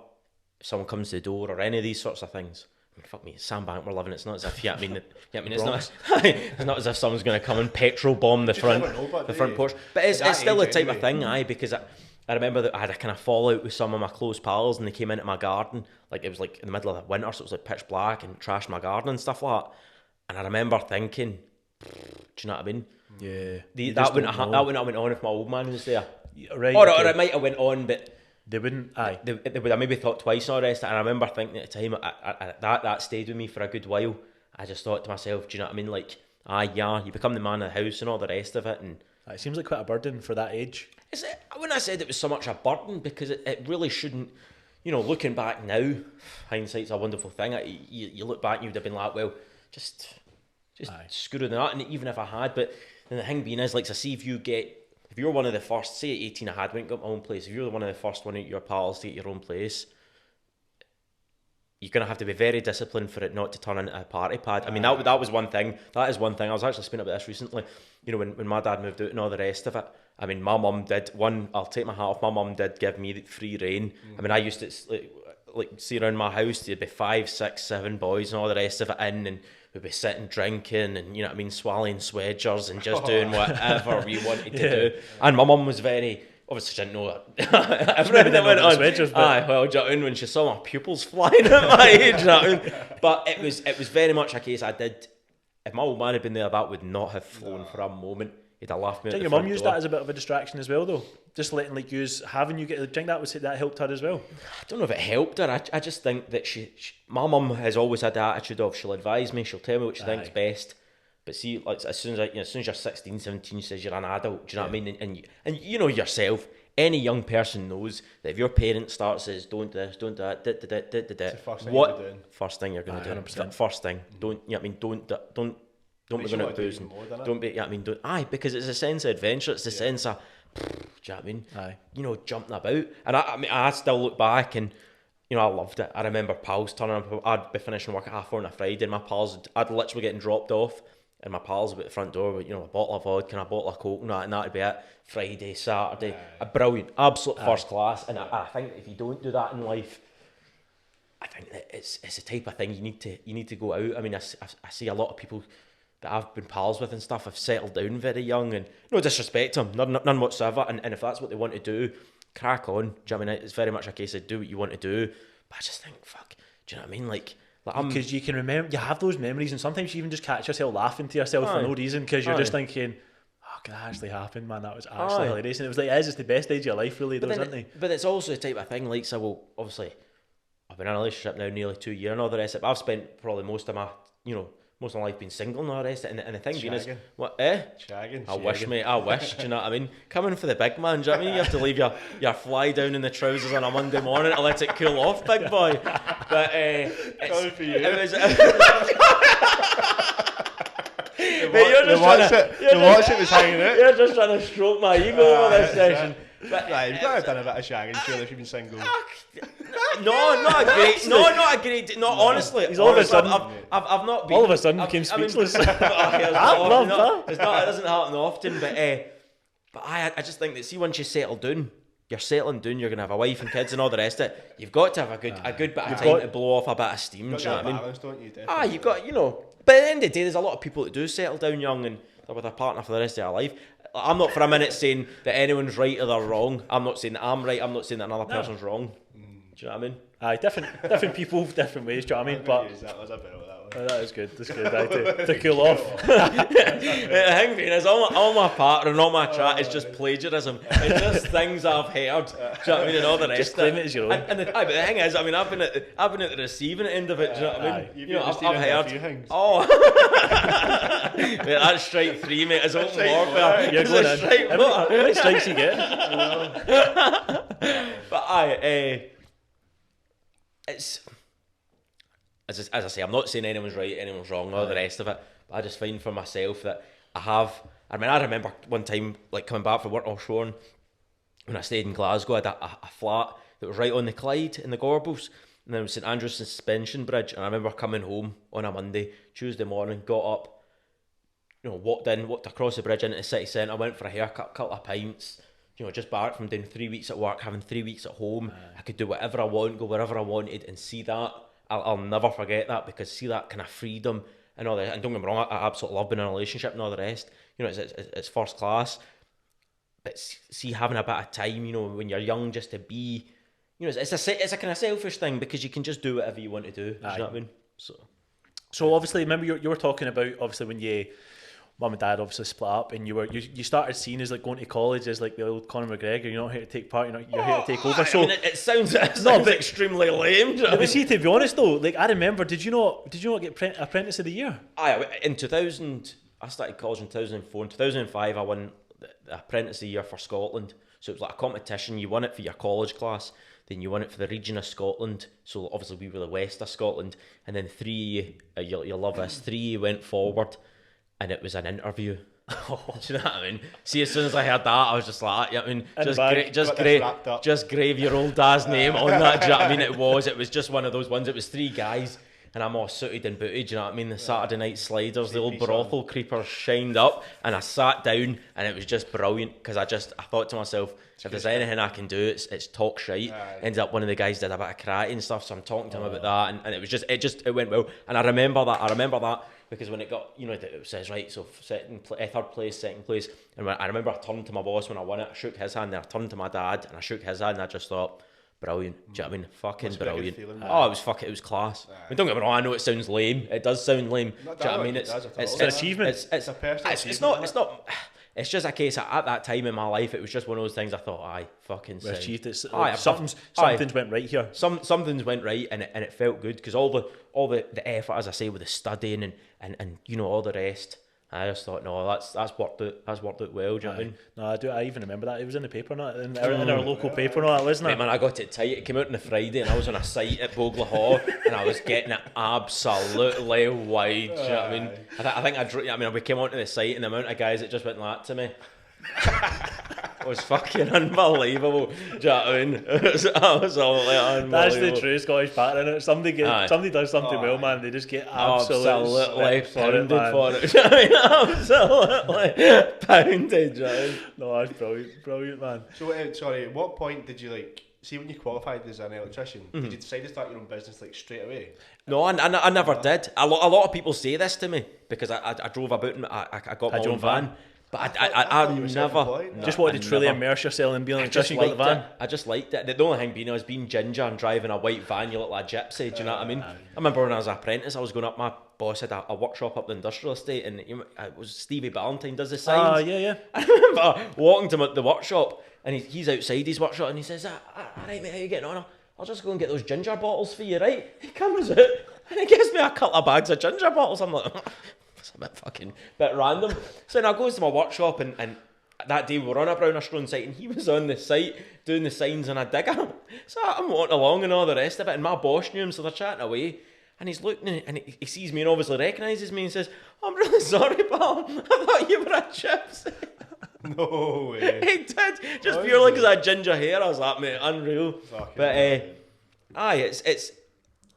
Speaker 2: if someone comes to the door or any of these sorts of things. I mean, fuck me, Sandbank we're living. It's not as if it's not as if someone's going to come and petrol bomb the front porch. But it's still the type of thing, because I remember that I had a kind of fallout with some of my close pals, and they came into my garden, like it was like in the middle of the winter, so it was like pitch black, and trashed my garden and stuff like that. And I remember thinking, do you know what I mean?
Speaker 1: Yeah.
Speaker 2: That wouldn't have went on if my old man was there.
Speaker 1: Right.
Speaker 2: Or it might have went on, but
Speaker 1: they wouldn't.
Speaker 2: They would have maybe thought twice and all the rest. And I remember thinking at the time, that stayed with me for a good while. I just thought to myself, do you know what I mean? Like, you become the man of the house and all the rest of it. And
Speaker 1: it seems like quite a burden for that age.
Speaker 2: I wouldn't have said it was so much a burden, because it really shouldn't. You know, looking back now, hindsight's a wonderful thing. You look back and you'd have been like, well, just screw that. And even if I had, but then the thing being is, like, so see if you're one of the first, say at 18 I went and got my own place, if you're one of the first one of your pals to get your own place, you're going to have to be very disciplined for it not to turn into a party pad. I mean, that was one thing. That is one thing. I was actually speaking about this recently. You know, when my dad moved out and all the rest of it, I mean, my mum did, I'll take my hat off, my mum did give me free rein. I mean, I used to, like see around my house, there'd be 5, 6, 7 boys and all the rest of it in, and we'd be sitting drinking and, you know what I mean, swallowing Swedgers and just doing whatever we wanted to do. And my mum was very, obviously she didn't know that. Everything that went on. Swedgers, but well, do you know what I mean, when she saw my pupils flying at my age, you know what I mean? But it was very much a case if my old man had been there, that would not have flown for a moment. He'd have laughed me.
Speaker 1: Do you think your mum used that as a bit of a distraction as well, though? Just letting having you get. Do you think that helped her as well?
Speaker 2: I don't know if it helped her. I just think that my mum has always had the attitude of, she'll advise me, she'll tell me what she thinks best. But see, like as soon as you're 16, 17, she says you're an adult. Do you know what I mean? And you know yourself. Any young person knows that if your parent starts says don't do this, don't do that, first thing you're going to do. First thing, don't. You know what I mean? Don't be going out boozing. Don't be. You know what I mean? Because it's a sense of adventure. It's a sense of, do you know what I mean? You know, jumping about. And I mean, I still look back and, you know, I loved it. I remember pals turning up. I'd be finishing work at 4:30 on a Friday, and my pals, I'd literally getting dropped off, and my pals would be at the front door with, you know, a bottle of vodka and a bottle of Coke and that'd be it. Friday, Saturday, a brilliant, absolute first class. And I think if you don't do that in life, I think that it's the type of thing you need to go out. I mean, I see a lot of people that I've been pals with and stuff have settled down very young, and no disrespect to them, none whatsoever. And if that's what they want to do, crack on. Do you know what I mean? It's very much a case of do what you want to do, But I just think, fuck, do you know what I mean? Like I'm...
Speaker 1: Because you can remember, you have those memories, and sometimes you even just catch yourself laughing to yourself for no reason, because you're just thinking, oh, could that actually happen, man? That was actually hilarious. And it was like, it's the best days of your life, really, those, aren't they?
Speaker 2: But it's also the type of thing, like, so, well, obviously, I've been in a relationship now nearly 2 years and all the rest of it. I've spent probably most of my life being single and all the rest of it. And the thing being is, what,
Speaker 4: Shagging.
Speaker 2: I wish, mate, I wish, do you know what I mean? Coming for the big man, do you know what I mean? You have to leave your fly down in the trousers on a Monday morning to let it cool off, big boy. But,
Speaker 4: Coming for you.
Speaker 2: It was...
Speaker 4: The watch it was hanging out.
Speaker 2: You're just trying to stroke my ego over this session.
Speaker 4: But, you've got to have done a bit of shagging, surely, if you've been single.
Speaker 2: No, not a great. No, honestly,
Speaker 1: he's all of a sudden.
Speaker 2: I've not been.
Speaker 1: All of a sudden, became speechless.
Speaker 2: It doesn't happen often, but I just think that, see, once you settle down, you're gonna have a wife and kids and all the rest of it. You've got to have a good bit of time to blow off a bit of steam. Do you know what I mean?
Speaker 4: Balance, don't you? Definitely.
Speaker 2: You've got, But at the end of the day, there's a lot of people that do settle down young and they're with a partner for the rest of their life. I'm not for a minute saying that anyone's right or they're wrong. I'm not saying that I'm right. I'm not saying that another person's wrong. Do you know what I mean?
Speaker 1: Aye, different people, different ways. Do you know what I mean? But
Speaker 4: that was a bit of that one.
Speaker 1: That is good. That's good. To cool off.
Speaker 2: The thing being is, all my partner and all my chat is just plagiarism. It's just things I've heard. Do you know what I mean? And all the rest.
Speaker 1: Just claim it as your own.
Speaker 2: But the thing is, I mean, I've been at the receiving end of it. Do you know what I mean? I've heard.
Speaker 4: A few things.
Speaker 2: Oh, mate, that's strike 3, mate. It's open warfare.
Speaker 1: You're going in. How many strikes you get?
Speaker 2: But it's as I say, I'm not saying anyone's right, anyone's wrong, all the rest of it. But I just find for myself that I remember one time, like, coming back from work offshore, when I stayed in Glasgow, I had a flat that was right on the Clyde in the Gorbals, and then it was St Andrews Suspension Bridge. And I remember coming home on a Monday, Tuesday morning, got up, walked across the bridge into the city centre, went for a haircut, couple of pints. Just back from doing 3 weeks at work, having 3 weeks at home. I could do whatever I want, go wherever I wanted, and see that. I'll never forget that, because see that kind of freedom and all that. And don't get me wrong, I absolutely love being in a relationship and all the rest. It's first class. But see, having a bit of time, when you're young, just to be, it's a kind of selfish thing, because you can just do whatever you want to do. Do you know what I mean?
Speaker 1: So obviously, remember you were talking about, obviously, when you mum and dad obviously split up, and you started seeing as like going to college as like the old Conor McGregor. You're not here to take part. You're here to take over. So
Speaker 2: it sounds extremely lame.
Speaker 1: But see, to be honest though, like, I remember, did you not get Apprentice of the Year?
Speaker 2: In 2000, I started college in 2004. In 2005, I won the Apprentice of the Year for Scotland. So it was like a competition. You won it for your college class, then you won it for the region of Scotland. So obviously we were the west of Scotland, and then 3, you'll love this, 3 went forward. And it was an interview. Do you know what I mean? See, as soon as I heard that, I was just like, I mean, just grave your old dad's name on that. Do you know what I mean? It was just one of those ones. It was 3 guys, and I'm all suited and booted. Do you know what I mean? The Saturday night sliders, the old brothel creepers shined up, and I sat down, and it was just brilliant, because I thought to myself, if there's anything I can do, it's talk shite. Ended up, one of the guys did a bit of karate and stuff, so I'm talking to him about that, and it went well. And I remember that. Because when it got, it says, right, so third place, second place. And I remember I turned to my boss when I won it. I shook his hand, then I turned to my dad, and I shook his hand, and I just thought, brilliant. Do you know what I mean? Fucking brilliant. Feeling, it was class. I mean, don't get me wrong, I know it sounds lame. It does sound lame. Do you know what I mean? It's
Speaker 1: an achievement.
Speaker 2: It's
Speaker 4: a personal achievement.
Speaker 2: It's not. It's just a case at that time in my life, it was just one of those things I thought, fucking
Speaker 1: we achieved it.
Speaker 2: Something's
Speaker 1: went right here.
Speaker 2: Something's went right, and it felt good, because all the effort, as I say, with the studying and all the rest, I just thought, no, that's worked out. That's worked out well. Do you know what I mean?
Speaker 1: No, I do. I even remember that. It was in the paper, not in our local paper, not wasn't it?
Speaker 2: Man, I got it tight. It came out on the Friday, and I was on a site at Bogler Hall, and I was getting it absolutely wide. Do you know what I mean? I think we came onto the site, and the amount of guys that just went like that to me. It was fucking unbelievable. Do you know what I mean? It was absolutely unbelievable.
Speaker 1: That's the true Scottish pattern, isn't it? Somebody does something well, man, they just get absolutely
Speaker 2: pounded for it. Do you know what I mean? Absolutely pounded. Do you know what I mean?
Speaker 1: No, that's brilliant, man.
Speaker 4: So, at what point did you, see, when you qualified as an electrician, did you decide to start your own business straight away?
Speaker 2: No, I never did. A lot of people say this to me, because I drove about and I got my own van. But I never...
Speaker 1: Just wanted to truly immerse yourself in being an electrician. You got the van.
Speaker 2: I just liked it. The only thing being, I was being ginger and driving a white van, you look like a gypsy, do you know what I mean? I remember when I was an apprentice, I was going up, my boss had a workshop up the industrial estate, and it was Stevie Ballantyne does the signs.
Speaker 1: Yeah.
Speaker 2: I remember walking to him at the workshop, and he's outside his workshop, and he says, alright mate, how you getting on? I'll just go and get those ginger bottles for you, right? He comes out, and he gives me a couple of bags of ginger bottles. I'm like... It's a bit random. So then I goes to my workshop, and that day we were on a Browner Strone site, and he was on the site doing the signs on a digger. So I'm walking along and all the rest of it, and my boss knew him, so they're chatting away, and he's looking and he sees me and obviously recognises me and says, I'm really sorry, pal, I thought you were a gypsy.
Speaker 4: No way.
Speaker 2: He did, just purely because I had ginger hair. I was like, mate, unreal. But it's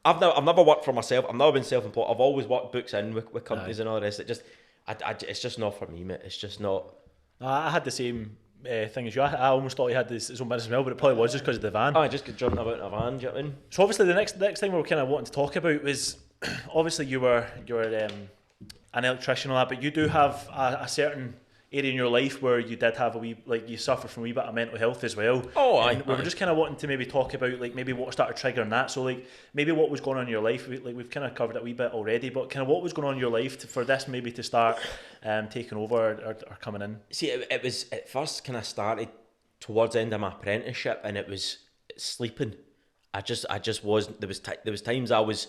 Speaker 2: I've never worked for myself. I've never been self-employed. I've always worked books in with companies and all the rest. It's just not for me, mate. It's just not.
Speaker 1: I had the same thing as you. I almost thought he had his own business as well, but it probably was just because of the van.
Speaker 2: I just jumping about in a van, do you know what I mean?
Speaker 1: So obviously the next thing we were kind of wanting to talk about was, obviously you were an electrician and all that, but you do have a certain area in your life where you did have you suffer from a wee bit of mental health as well. We were just kind of wanting to maybe talk about maybe what started triggering that. So maybe what was going on in your life. We've kind of covered it a wee bit already, but kind of what was going on in your life for this maybe to start taking over or coming in.
Speaker 2: See, it was at first kind of started towards the end of my apprenticeship, and it was sleeping. I just was. There was times I was,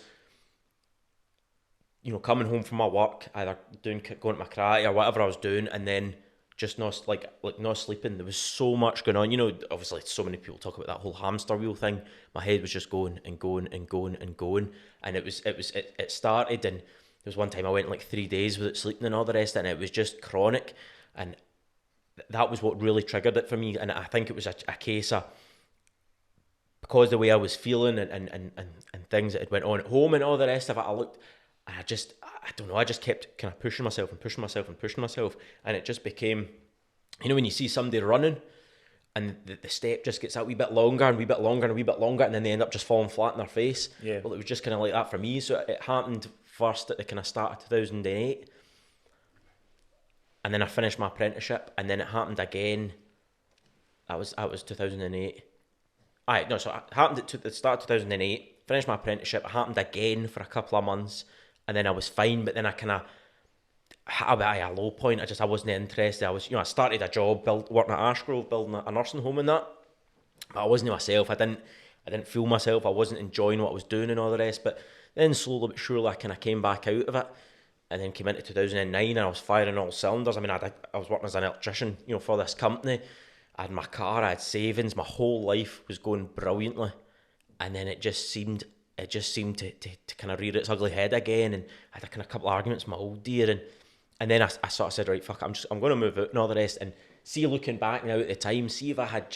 Speaker 2: coming home from my work, either going to my karate or whatever I was doing, and then just not sleeping. There was so much going on. Obviously so many people talk about that whole hamster wheel thing. My head was just going and going and going and going, and it started. And there was one time I went 3 days without sleeping and all the rest, and it was just chronic, and that was what really triggered it for me. And I think it was a case of, because the way I was feeling and things that had went on at home and all the rest of it, I looked. And I don't know, I just kept kind of pushing myself, and it just became, when you see somebody running and the step just gets that wee bit longer and wee bit longer and wee bit longer, and then they end up just falling flat in their face.
Speaker 1: Yeah.
Speaker 2: Well, it was just kind of like that for me. So it happened first at the kind of start of 2008, and then I finished my apprenticeship, and then it happened again. That was 2008. So it happened at the start of 2008, finished my apprenticeship, it happened again for a couple of months, and then I was fine, but then I kind of had a low point. I wasn't interested. I started a job working at Ashgrove, building a nursing home and that, but I wasn't myself. I didn't feel myself. I wasn't enjoying what I was doing and all the rest. But then slowly but surely I kind of came back out of it, and then came into 2009, and I was firing all cylinders. I mean, I was working as an electrician, for this company. I had my car, I had savings, my whole life was going brilliantly, and then it just seemed to kind of rear its ugly head again, and I had a kind of couple of arguments with my old dear, and then I sort of said, right, fuck it, I'm going to move out and all the rest. And see, looking back now at the time, see if I had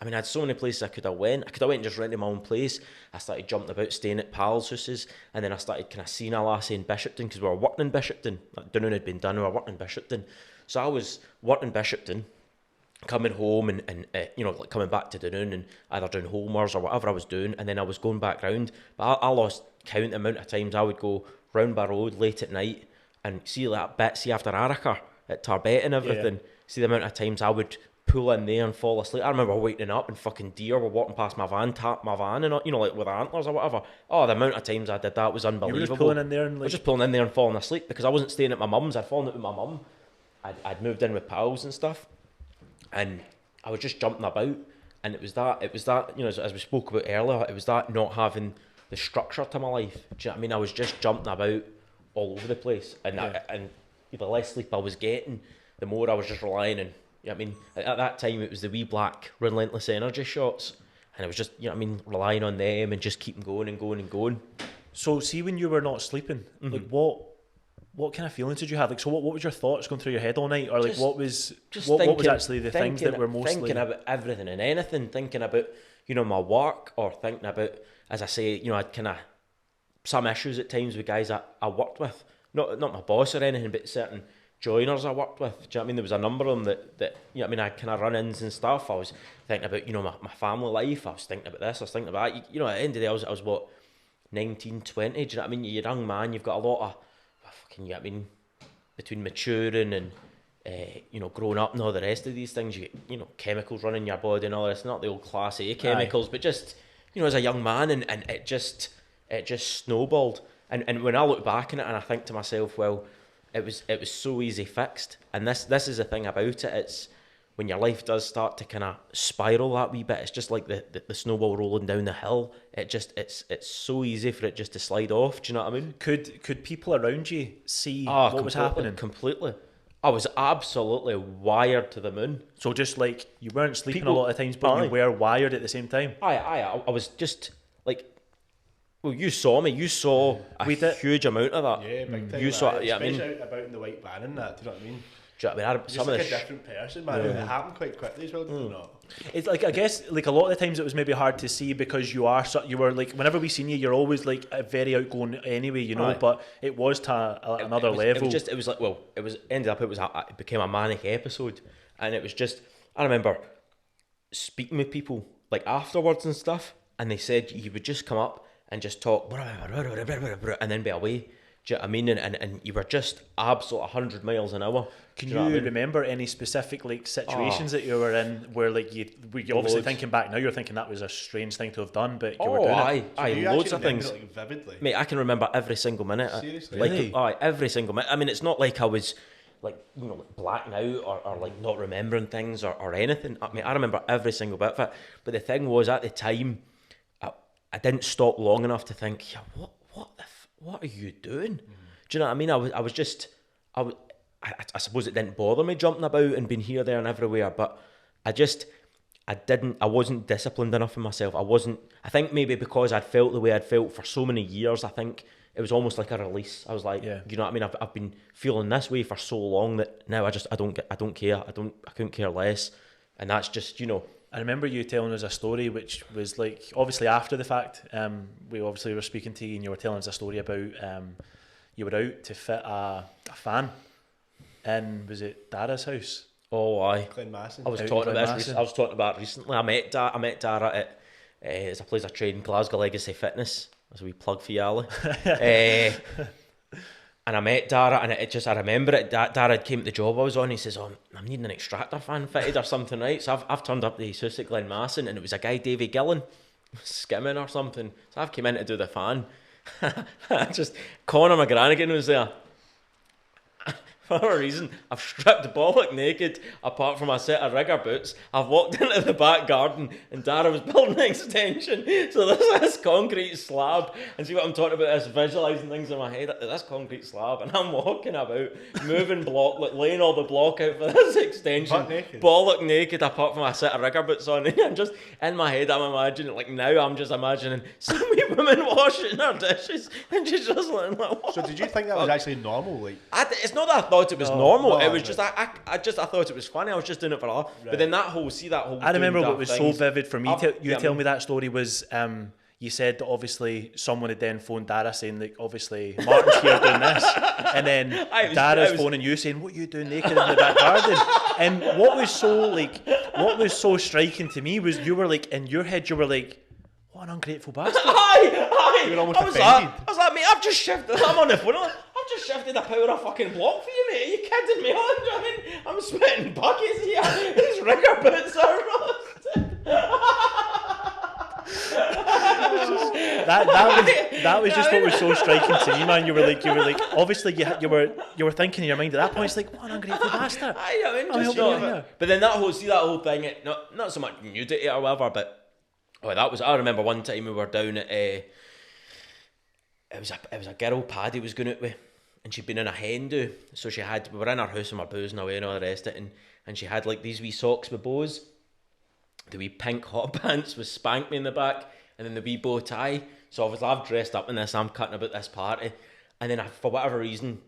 Speaker 2: I had so many places I could have went and just rented my own place. I started jumping about, staying at pals' houses, and then I started kind of seeing a lassie in Bishopton, because we were working in Bishopton. Dunoon had been done, we were working in Bishopton. So I was working in Bishopton, coming home and coming back to Dunoon and either doing homers or whatever I was doing, and then I was going back round. But I lost count the amount of times I would go round by road late at night and see that bit, see after Arica at Tarbet and everything, see the amount of times I would pull in there and fall asleep. I remember waking up and fucking deer were walking past my van, tap my van, and with antlers or whatever. Oh, the amount of times I did that was unbelievable.
Speaker 1: You were just pulling in there and
Speaker 2: I was just pulling in there and falling asleep because I wasn't staying at my mum's. I'd fallen out with my mum. I'd moved in with pals and stuff, and I was just jumping about. And it was that as we spoke about earlier, it was that not having the structure to my life. Do you know what I mean? I was just jumping about all over the place, and the less sleep I was getting, the more I was just relying on. You know what I mean? At that time, it was the wee black relentless energy shots, and it was just relying on them and just keeping going and going and going.
Speaker 1: So, see, when you were not sleeping, what kind of feelings did you have? So what was your thoughts going through your head all night? Or what was actually the things that were mostly...
Speaker 2: Thinking about everything and anything, thinking about, my work, or thinking about, as I say, I'd kind of some issues at times with guys I worked with. Not my boss or anything, but certain joiners I worked with. Do you know what I mean? There was a number of them that I kind of run-ins and stuff. I was thinking about, my family life. I was thinking about this, I was thinking about that. At the end of the day, I was what, 19, 20? Do you know what I mean? You're a young man, you've got a lot of... between maturing and growing up and all the rest of these things, you get, chemicals running your body and all this, not the old class A chemicals, but just, as a young man, and it just snowballed. And when I look back on it and I think to myself, well, it was so easy fixed. And this is the thing about it, it's when your life does start to kind of spiral that wee bit, it's just like the snowball rolling down the hill. It's so easy for it just to slide off. Do you know what I mean?
Speaker 1: Could people around you see what was happening?
Speaker 2: Completely. I was absolutely wired to the moon.
Speaker 1: So just like you weren't sleeping a lot of times, but you were wired at the same time.
Speaker 2: I was just like, well, you saw me. You saw a huge amount of that.
Speaker 4: Yeah, big time.
Speaker 2: You saw it. Yeah,
Speaker 4: especially out about in the white van and that. Do you know what I mean?
Speaker 2: Do you know what I mean?
Speaker 4: Just like a different person, man. It happened quite quickly as well, did it not?
Speaker 1: It's like, I guess, like a lot of the times it was maybe hard to see because you were like, whenever we seen you, you're always like very outgoing anyway, but it was to another level.
Speaker 2: It became a manic episode, and it was just, I remember speaking with people like afterwards and stuff, and they said you would just come up and just talk and then be away. Do you know what I mean? And you were just absolute 100 miles an hour.
Speaker 1: Can you remember any specific like situations that you were in where like you obviously thinking back now, you're thinking that was a strange thing to have done, but you were doing it?
Speaker 4: Loads of things. Like, vividly?
Speaker 2: Mate, I can remember every single minute.
Speaker 4: Seriously?
Speaker 2: Like, every single minute. I mean, it's not like I was like, like blacking out or like not remembering things or anything. I mean, I remember every single bit of it. But the thing was, at the time, I didn't stop long enough to think, what are you doing? Do you know what I mean? I suppose it didn't bother me jumping about and being here, there and everywhere, but I wasn't disciplined enough in myself. I think maybe because I'd felt the way I'd felt for so many years, I think it was almost like a release. I was like, you know what I mean? I've been feeling this way for so long that now I don't care. I couldn't care less. And that's just,
Speaker 1: I remember you telling us a story which was like, obviously after the fact, we obviously were speaking to you and you were telling us a story about you were out to fit a fan in, was it Dara's house?
Speaker 2: Oh, aye.
Speaker 4: Glenmasson.
Speaker 2: I was talking about it recently. I met Dara at there's a place I train, Glasgow Legacy Fitness. That's a wee plug for you, Ali. And I met Dara, and I remember it. Dara came to the job I was on. He says, "Oh, I'm needing an extractor fan fitted or something, right?" So I've turned up the Jesus at Glenmasson, and it was a guy, Davy Gillen, skimming or something. So I've came in to do the fan. Just Conor McGranagan was there. For a reason, I've stripped bollock naked, apart from a set of rigger boots. I've walked into the back garden, and Dara was building an extension. So there's this concrete slab, and see what I'm talking about, this visualising things in my head, this concrete slab, and I'm walking about, moving block, like laying all the block out for this extension, bollock naked, apart from a set of rigger boots on, and I'm just, in my head, I'm just imagining some wee woman washing her dishes, and she's just like, what?
Speaker 4: So did you think that was actually normal? Like,
Speaker 2: it's not that I thought it was normal. It was just I thought it was funny. I was just doing it for all. Right. But then that whole I
Speaker 1: remember what was so vivid for me. You tell me that story was you said that obviously someone had then phoned Dara saying that obviously Martin's here doing this, and then Dara's phoning you saying, "What are you doing naked in the back garden?" And what was so striking to me was you were like, in your head you were like, what an ungrateful bastard.
Speaker 4: You were almost offended.
Speaker 2: I was like, mate, I've just shifted. I'm on the phone. I've just shifted a power of fucking block for you, mate. Are you kidding me? I mean, I'm sweating buckets here. These rigger boots are rusted.
Speaker 1: that was just what was so striking to me, man. You were like, obviously you were thinking in your mind at that point, it's like, what an ungrateful bastard.
Speaker 2: But then that whole thing, not so much nudity or whatever, but I remember one time we were down at it was a girl Paddy was going out with, and she'd been in a hen do, so we were in her house and we were boozing away and all the rest of it, and she had like these wee socks with bows, the wee pink hot pants with Spank Me in the back, and then the wee bow tie. So obviously I've dressed up in this, I'm cutting about this party, and then for whatever reason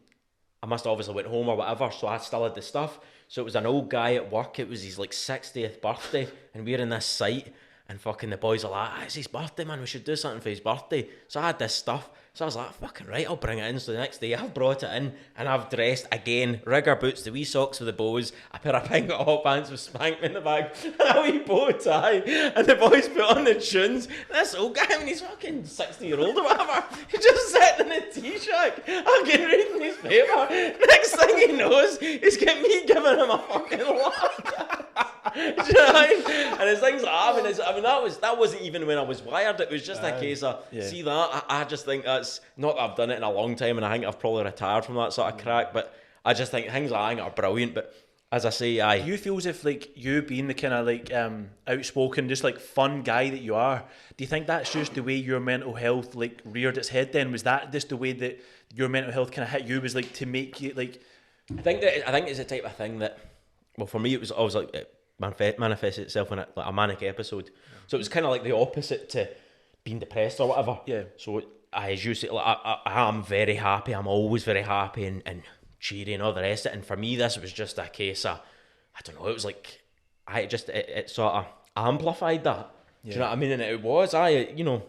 Speaker 2: I must have obviously went home or whatever, so I still had the stuff. So it was an old guy at work, it was his like 60th birthday, and we're in this site, And fucking the boys are like, it's his birthday, man, we should do something for his birthday. So I had this stuff. So I was like, fucking right, I'll bring it in. So the next day I've brought it in and I've dressed again, rigger boots, the wee socks with the bows, a pair of pink hot pants with Spank in the bag, and a wee bow tie. And the boys put on the tunes. And this old guy, I mean, he's fucking 60-year-old or whatever, he's just sitting in a tea shack, I'm getting reading his paper. Next thing he knows, he's getting me giving him a fucking laugh. Do you know what I mean? And it's things like that. I mean, that wasn't even when I was wired. It was just a case of see that. I just think that's not that I've done it in a long time, and I think I've probably retired from that sort of crack. But I just think things like that are brilliant. But as I say,
Speaker 1: do you feel as if like you being the kind of like outspoken, just like fun guy that you are, do you think that's just the way your mental health like reared its head? Then was that just the way that your mental health kind of hit you? Was like to make you like?
Speaker 2: I think it's the type of thing that, well, for me it was always like it manifested itself in a manic episode. So it was kind of like the opposite to being depressed or whatever.
Speaker 1: Yeah.
Speaker 2: So as you say, like, I am very happy. I'm always very happy and cheery and all the rest of it. And for me, this was just a case of, I don't know, it was like, it sort of amplified that. Do you know what I mean? And it was, you know,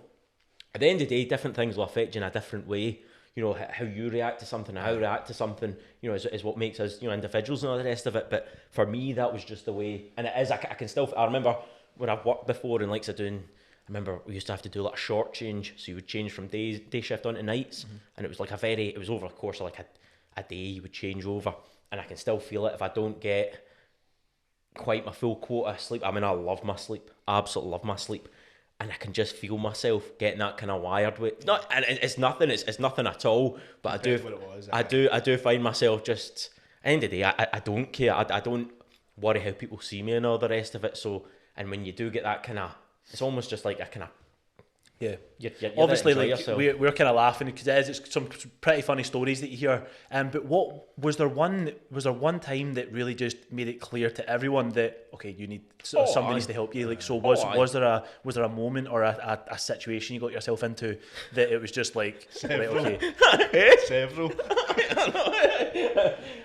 Speaker 2: at the end of the day, different things will affect you in a different way. You know, how you react to something, how I react to something, you know, is what makes us, you know, individuals and all the rest of it. But for me, that was just the way, and it is, I can still, I remember when I've worked before and likes of doing, I remember we used to have to do like a short change, so you would change from day shift on to nights, and it was like it was over the course of like a day you would change over, and I can still feel it if I don't get quite my full quota of sleep. I mean, I love my sleep, absolutely love my sleep. And I can just feel myself getting that kind of wired with. Not, and it's nothing at all. But I do find myself just. At the end of the day, I don't care. I don't worry how people see me and all the rest of it. So, and when you do get that kind of, it's almost just like a kind of.
Speaker 1: Yeah.
Speaker 2: You're
Speaker 1: obviously, like we're kind of laughing because it's some pretty funny stories that you hear. But what was there one time that really just made it clear to everyone that okay, you need somebody needs to help you? Like, so was there a moment or a situation you got yourself into that it was just like
Speaker 4: Several.
Speaker 1: Right, okay.
Speaker 4: Several.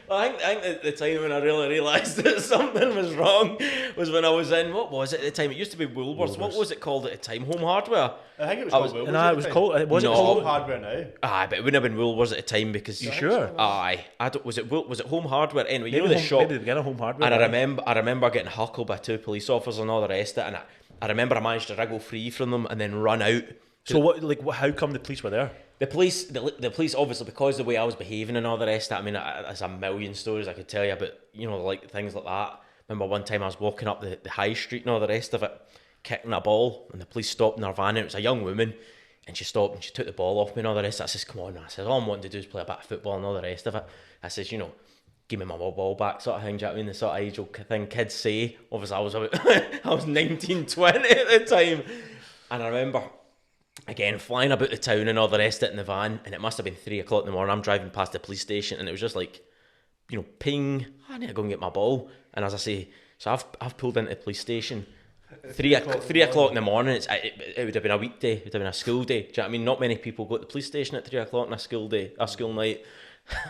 Speaker 2: Well, I think at the time when I really realised that something was wrong was when I was in, what was it at the time? It used to be Woolworths. What was it called at the time? Home Hardware?
Speaker 4: I think it was called Woolworths.
Speaker 1: No, it was called. Was it
Speaker 4: Home Hardware now?
Speaker 2: Aye, but it wouldn't have been Woolworths at the time because.
Speaker 1: You sure?
Speaker 2: Aye, was it Home Hardware? Anyway,
Speaker 1: maybe
Speaker 2: you know the shop.
Speaker 1: Maybe the beginning of Home Hardware.
Speaker 2: And I remember getting hackled by 2 police officers and all the rest of it, and I remember I managed to wriggle free from them and then run out.
Speaker 1: So what? Like, how come the police were there?
Speaker 2: The police, obviously, because of the way I was behaving and all the rest of it, I mean, there's a million stories I could tell you about, you know, like things like that. Remember one time I was walking up the high street and all the rest of it, kicking a ball, and the police stopped in their van, and it was a young woman, and she stopped and she took the ball off me and all the rest of it. I says, come on, I says, all I'm wanting to do is play a bit of football and all the rest of it. I says, you know, give me my ball back sort of thing, do you know what I mean? The sort of age-old thing kids say. Obviously, I was 19, 20 at the time, and I remember again flying about the town and all the rest of it in the van, and it must have been 3 o'clock in the morning. I'm driving past the police station, and it was just like, you know, ping, I need to go and get my ball. And as I say, so I've pulled into the police station 3 o'clock in the morning. It would have been a weekday, it would have been a school day, do you know what I mean? Not many people go to the police station at 3 o'clock on a school day, a school night,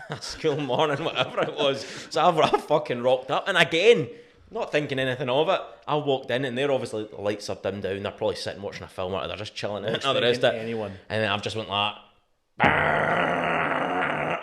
Speaker 2: a school morning, whatever it was. So I've fucking rocked up, and again, not thinking anything of it, I walked in, and they're obviously, the lights are dimmed down, they're probably sitting watching a film, or they're just chilling out and all the rest of it.
Speaker 1: Anyone.
Speaker 2: And then I've just went like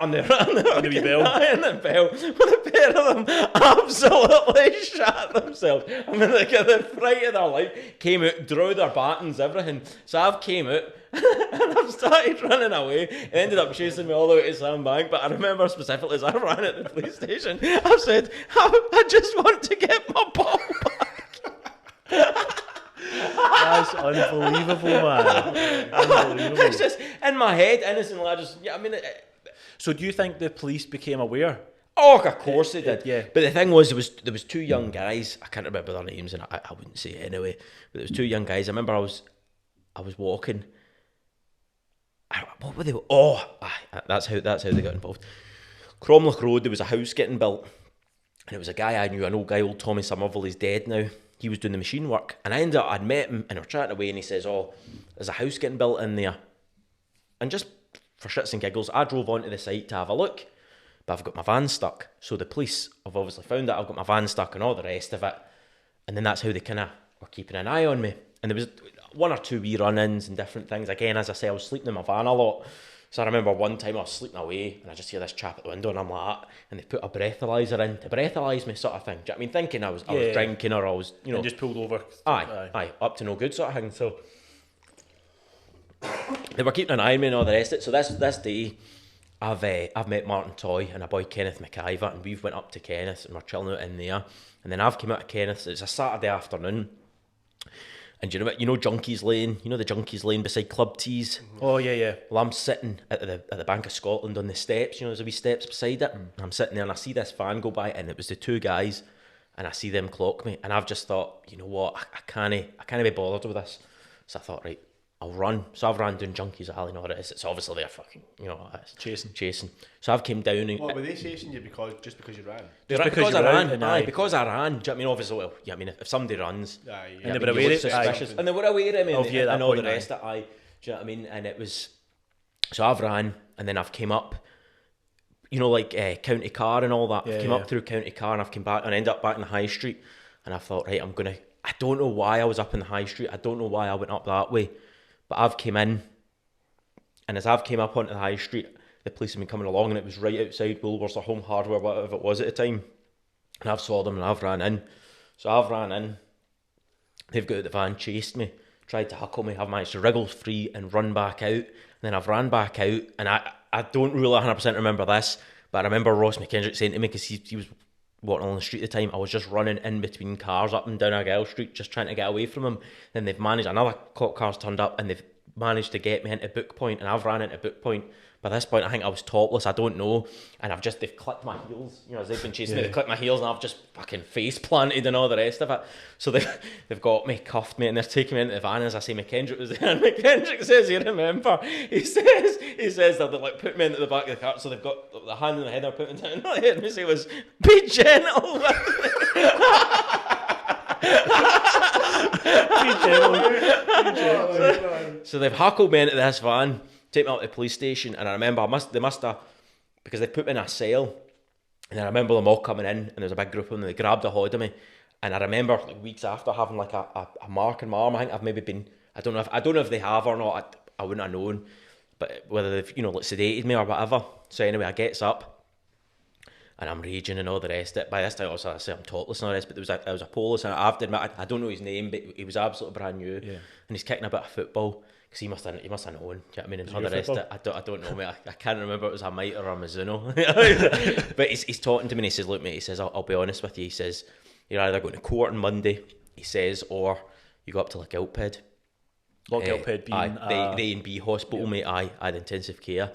Speaker 2: on the wee bell. And the bell. With a pair of them absolutely shat themselves. I mean, like, the fright of their life, came out, drew their battens, everything. So I've came out and I've started running away. It ended up chasing me all the way to Sandbank. But I remember specifically as I ran at the police station, I said, I just want to get my ball back.
Speaker 1: That's unbelievable, man. Unbelievable.
Speaker 2: It's just in my head, innocently. I mean.
Speaker 1: So do you think the police became aware?
Speaker 2: Oh, of course they did.
Speaker 1: Yeah.
Speaker 2: But the thing was, there was 2 young guys. I can't remember their names, and I wouldn't say it anyway. But there was 2 young guys. I remember I was walking. What were they? That's how they got involved. Cromlech Road. There was a house getting built, and it was a guy I knew, an old guy, old Tommy Somerville. He's dead now. He was doing the machine work, and I'd met him, and we're chatting away, and he says, "Oh, there's a house getting built in there," and just for shits and giggles, I drove onto the site to have a look, but I've got my van stuck. So the police have obviously found that I've got my van stuck and all the rest of it, and then that's how they kind of were keeping an eye on me. and there was 1 or 2 wee run-ins and different things. Again, as I say, I was sleeping in my van a lot. So I remember one time I was sleeping away and I just hear this chap at the window and I'm like that, and they put a breathalyzer in to breathalyze me, sort of thing. Do you know what I mean? Thinking I was drinking or I was,
Speaker 1: And just pulled over.
Speaker 2: Aye, up to no good sort of thing. So they were keeping an eye on me and all the rest of it. So this day, I've met Martin Toy and a boy Kenneth McIver, and we've went up to Kenneth and we're chilling out in there. And then I've come out of Kenneth. It's a Saturday afternoon. And you know what? You know Junkies Lane? You know the Junkies Lane beside Club Tees?
Speaker 1: Oh, yeah.
Speaker 2: Well, I'm sitting at the Bank of Scotland on the steps. You know, there's a wee steps beside it. And I'm sitting there and I see this van go by, and it was the 2 guys, and I see them clock me. And I've just thought, you know what? I can't be bothered with this. So I thought, right, I'll run. So I've ran down Junkies Alley, and all it is. It's obviously they're fucking, you know, it's chasing. So I've came down and...
Speaker 4: What, were they chasing you because you ran?
Speaker 2: Because I ran. Aye, because I ran. Do you know what I mean? Obviously, well, yeah, I mean, if somebody runs...
Speaker 4: Aye,
Speaker 1: and they were aware of it.
Speaker 2: And they were aware of me and all the
Speaker 1: point,
Speaker 2: rest of it. Aye. Do you know what I mean? And it was... So I've ran, and then I've came up, you know, like County Car and all that. I've came up through County Car, and I've come back and ended up back in the High Street. And I thought, right, I'm going to... I don't know why I was up in the High Street. I don't know why I went up that way. But I've came in, and as I've came up onto the High Street, the police have been coming along, and it was right outside Woolworths or Home Hardware, whatever it was at the time. And I've saw them and I've ran in. So I've ran in. They've got out the van, chased me, tried to huckle me. I've managed to wriggle free and run back out. And then I've ran back out, and I don't really 100% remember this, but I remember Ross McKendrick saying to me, because he was walking along the street at the time, I was just running in between cars up and down Argyle Street, just trying to get away from him. Then they've managed, another cop car's turned up, and they've managed to get me into Book Point, and I've ran into Book Point. By this point, I think I was topless, I don't know, and they've clipped my heels, you know, as they've been chasing me, they've clipped my heels, and I've just fucking face planted and all the rest of it. So they've got me, cuffed me, and they're taking me into the van. As I say, McKendrick was there, and McKendrick says, you remember, he says that they like put me into the back of the car, so they've got the hand in the head, they're putting down the head, and they say it was, be gentle. So they've huckled me into this van, take me out to the police station, and I remember they must have, because they put me in a cell, and I remember them all coming in, and there was a big group of them, and they grabbed a hold of me, and I remember like weeks after having like a mark in my arm. I think I've maybe been, I don't know if they have or not, I wouldn't have known, but whether they've, you know, like sedated me or whatever. So anyway, I gets up, and I'm raging and all the rest of it. By this time, also, I say I'm topless and all the rest, but there was a police, and I have to admit, I don't know his name, but he was absolutely brand new, and he's kicking a bit of football. Because he must have known, do you know what I mean? And all the rest of it, I don't know, mate. I can't remember if it was a Mitre or a Mizuno. But he's talking to me and he says, look, mate, he says, I'll be honest with you. He says, you're either going to court on Monday, he says, or you go up to like Gilphead.
Speaker 1: Gilphead being...
Speaker 2: the A&B hospital, mate, the intensive care.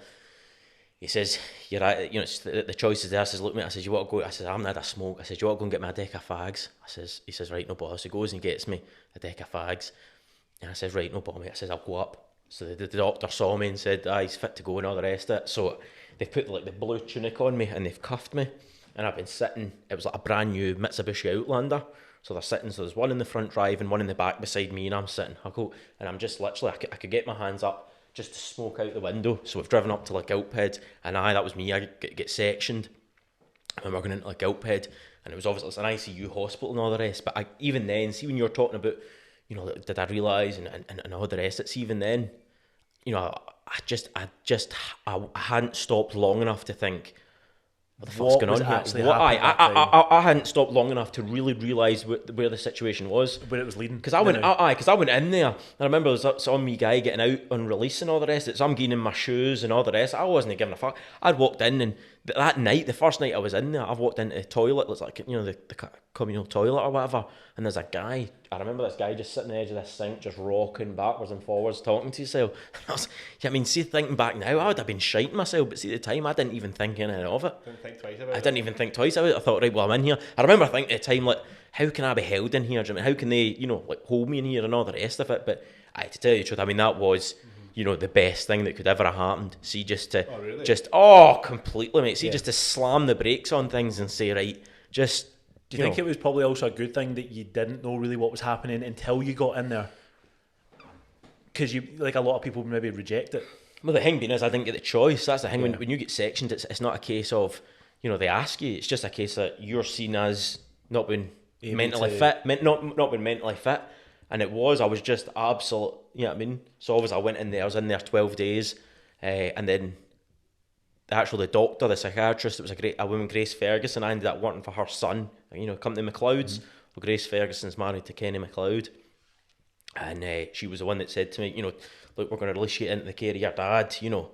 Speaker 2: He says, you're right, you know, the choice is there. I says, look, mate, I says, you want to go? I says, I haven't had a smoke. I says, you want to go and get me a deck of fags? He says, right, no bother. So he goes and gets me a deck of fags. And I says, right, no bother, mate. I says, I'll go up. So the doctor saw me and said, he's fit to go and all the rest of it. So they've put like the blue tunic on me and they've cuffed me. And I've been sitting, it was like a brand new Mitsubishi Outlander. So they're sitting, so there's one in the front drive and one in the back beside me, and I'm sitting, and I'm just literally, I could get my hands up just to smoke out the window. So we've driven up to like Gilphead, and that was me, I get sectioned. And we're going into like Gilphead, and it was obviously, it's an ICU hospital and all the rest. But even then, see when you're talking about, you know, did I realise and all the rest, it's even then, you know, I hadn't stopped long enough to think, what the fuck's going on here? I hadn't stopped long enough to really realise where the situation was.
Speaker 1: Where it was leading.
Speaker 2: Because I went in there, and I remember there was some wee guy getting out on release and all the rest. So I'm getting in my shoes and all the rest. I wasn't giving a fuck. I'd walked in, and that night, the first night I was in there, I've walked into the toilet. It was like, you know, the communal toilet or whatever. And there's a guy. I remember this guy just sitting on the edge of this sink, just rocking backwards and forwards, talking to himself. And I was, I mean, see, thinking back now, I would have been shiting myself, but see, at the time, I didn't even think anything of it. I didn't even think twice about it. I thought, right, well, I'm in here. I remember thinking at the time, like, how can I be held in here? Do you know, how can they, you know, like, hold me in here and all the rest of it? But to tell you the truth, I mean, that was, you know, the best thing that could ever have happened. See, just to, completely, mate. See, just to slam the brakes on things and say, right, just.
Speaker 1: Do you think it was probably also a good thing that you didn't know really what was happening until you got in there? Because you, like a lot of people maybe reject it.
Speaker 2: Well, the thing being is, I didn't get the choice. That's the thing. When you get sectioned, it's not a case of, you know, they ask you. It's just a case that you're seen as not being mentally fit, not being mentally fit, And I was just absolute, you know what I mean? So obviously I went in there, I was in there 12 days, and then the doctor, the psychiatrist, it was a woman, Grace Ferguson. I ended up working for her son, you know, Company McLeod's. Well, Grace Ferguson's married to Kenny McLeod, and she was the one that said to me, you know, look, we're going to release you into the care of your dad, you know.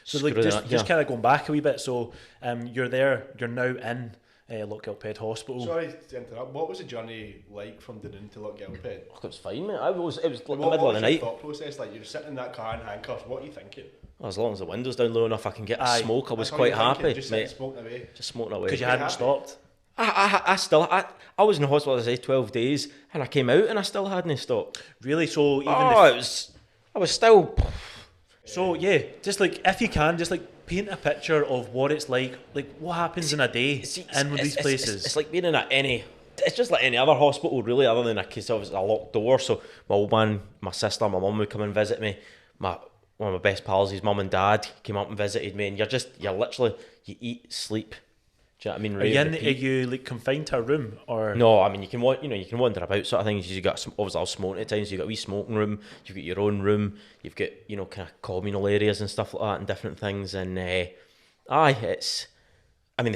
Speaker 1: So like, just kind of going back a wee bit, so you're now in Lochgilphead Hospital.
Speaker 4: Sorry to interrupt, what was the journey like from Dunoon to Lochgilphead?
Speaker 2: It was fine, mate. It was like the
Speaker 4: What
Speaker 2: middle of the
Speaker 4: was
Speaker 2: night.
Speaker 4: your thought process? Like, you're sitting in that car in handcuffs, what are you thinking?
Speaker 2: Well, as long as the window's down low enough I can get a smoke, I was quite happy,
Speaker 4: Just
Speaker 2: mate.
Speaker 4: smoking away.
Speaker 2: Just smoking away.
Speaker 1: Because you hadn't stopped.
Speaker 2: I was in the hospital, as I say, 12 days, and I came out and I still hadn't stopped.
Speaker 1: Really? So even
Speaker 2: I was still...
Speaker 1: So yeah, just like, if you can, just like paint a picture of what it's like what happens in a day in these places.
Speaker 2: It's like being in it's just like any other hospital really, other than a case of a locked door. So my old man, my sister, my mum would come and visit me. One of my best pals, his mum and dad came up and visited me, and you're literally, you eat, sleep. Do you know what I mean?
Speaker 1: Are you like confined to a room, or
Speaker 2: no? I mean, you can wander about sort of things. You've got obviously I was smoking at times. You've got a wee smoking room. You've got your own room. You've got, you know, kind of communal areas and stuff like that, and different things. And the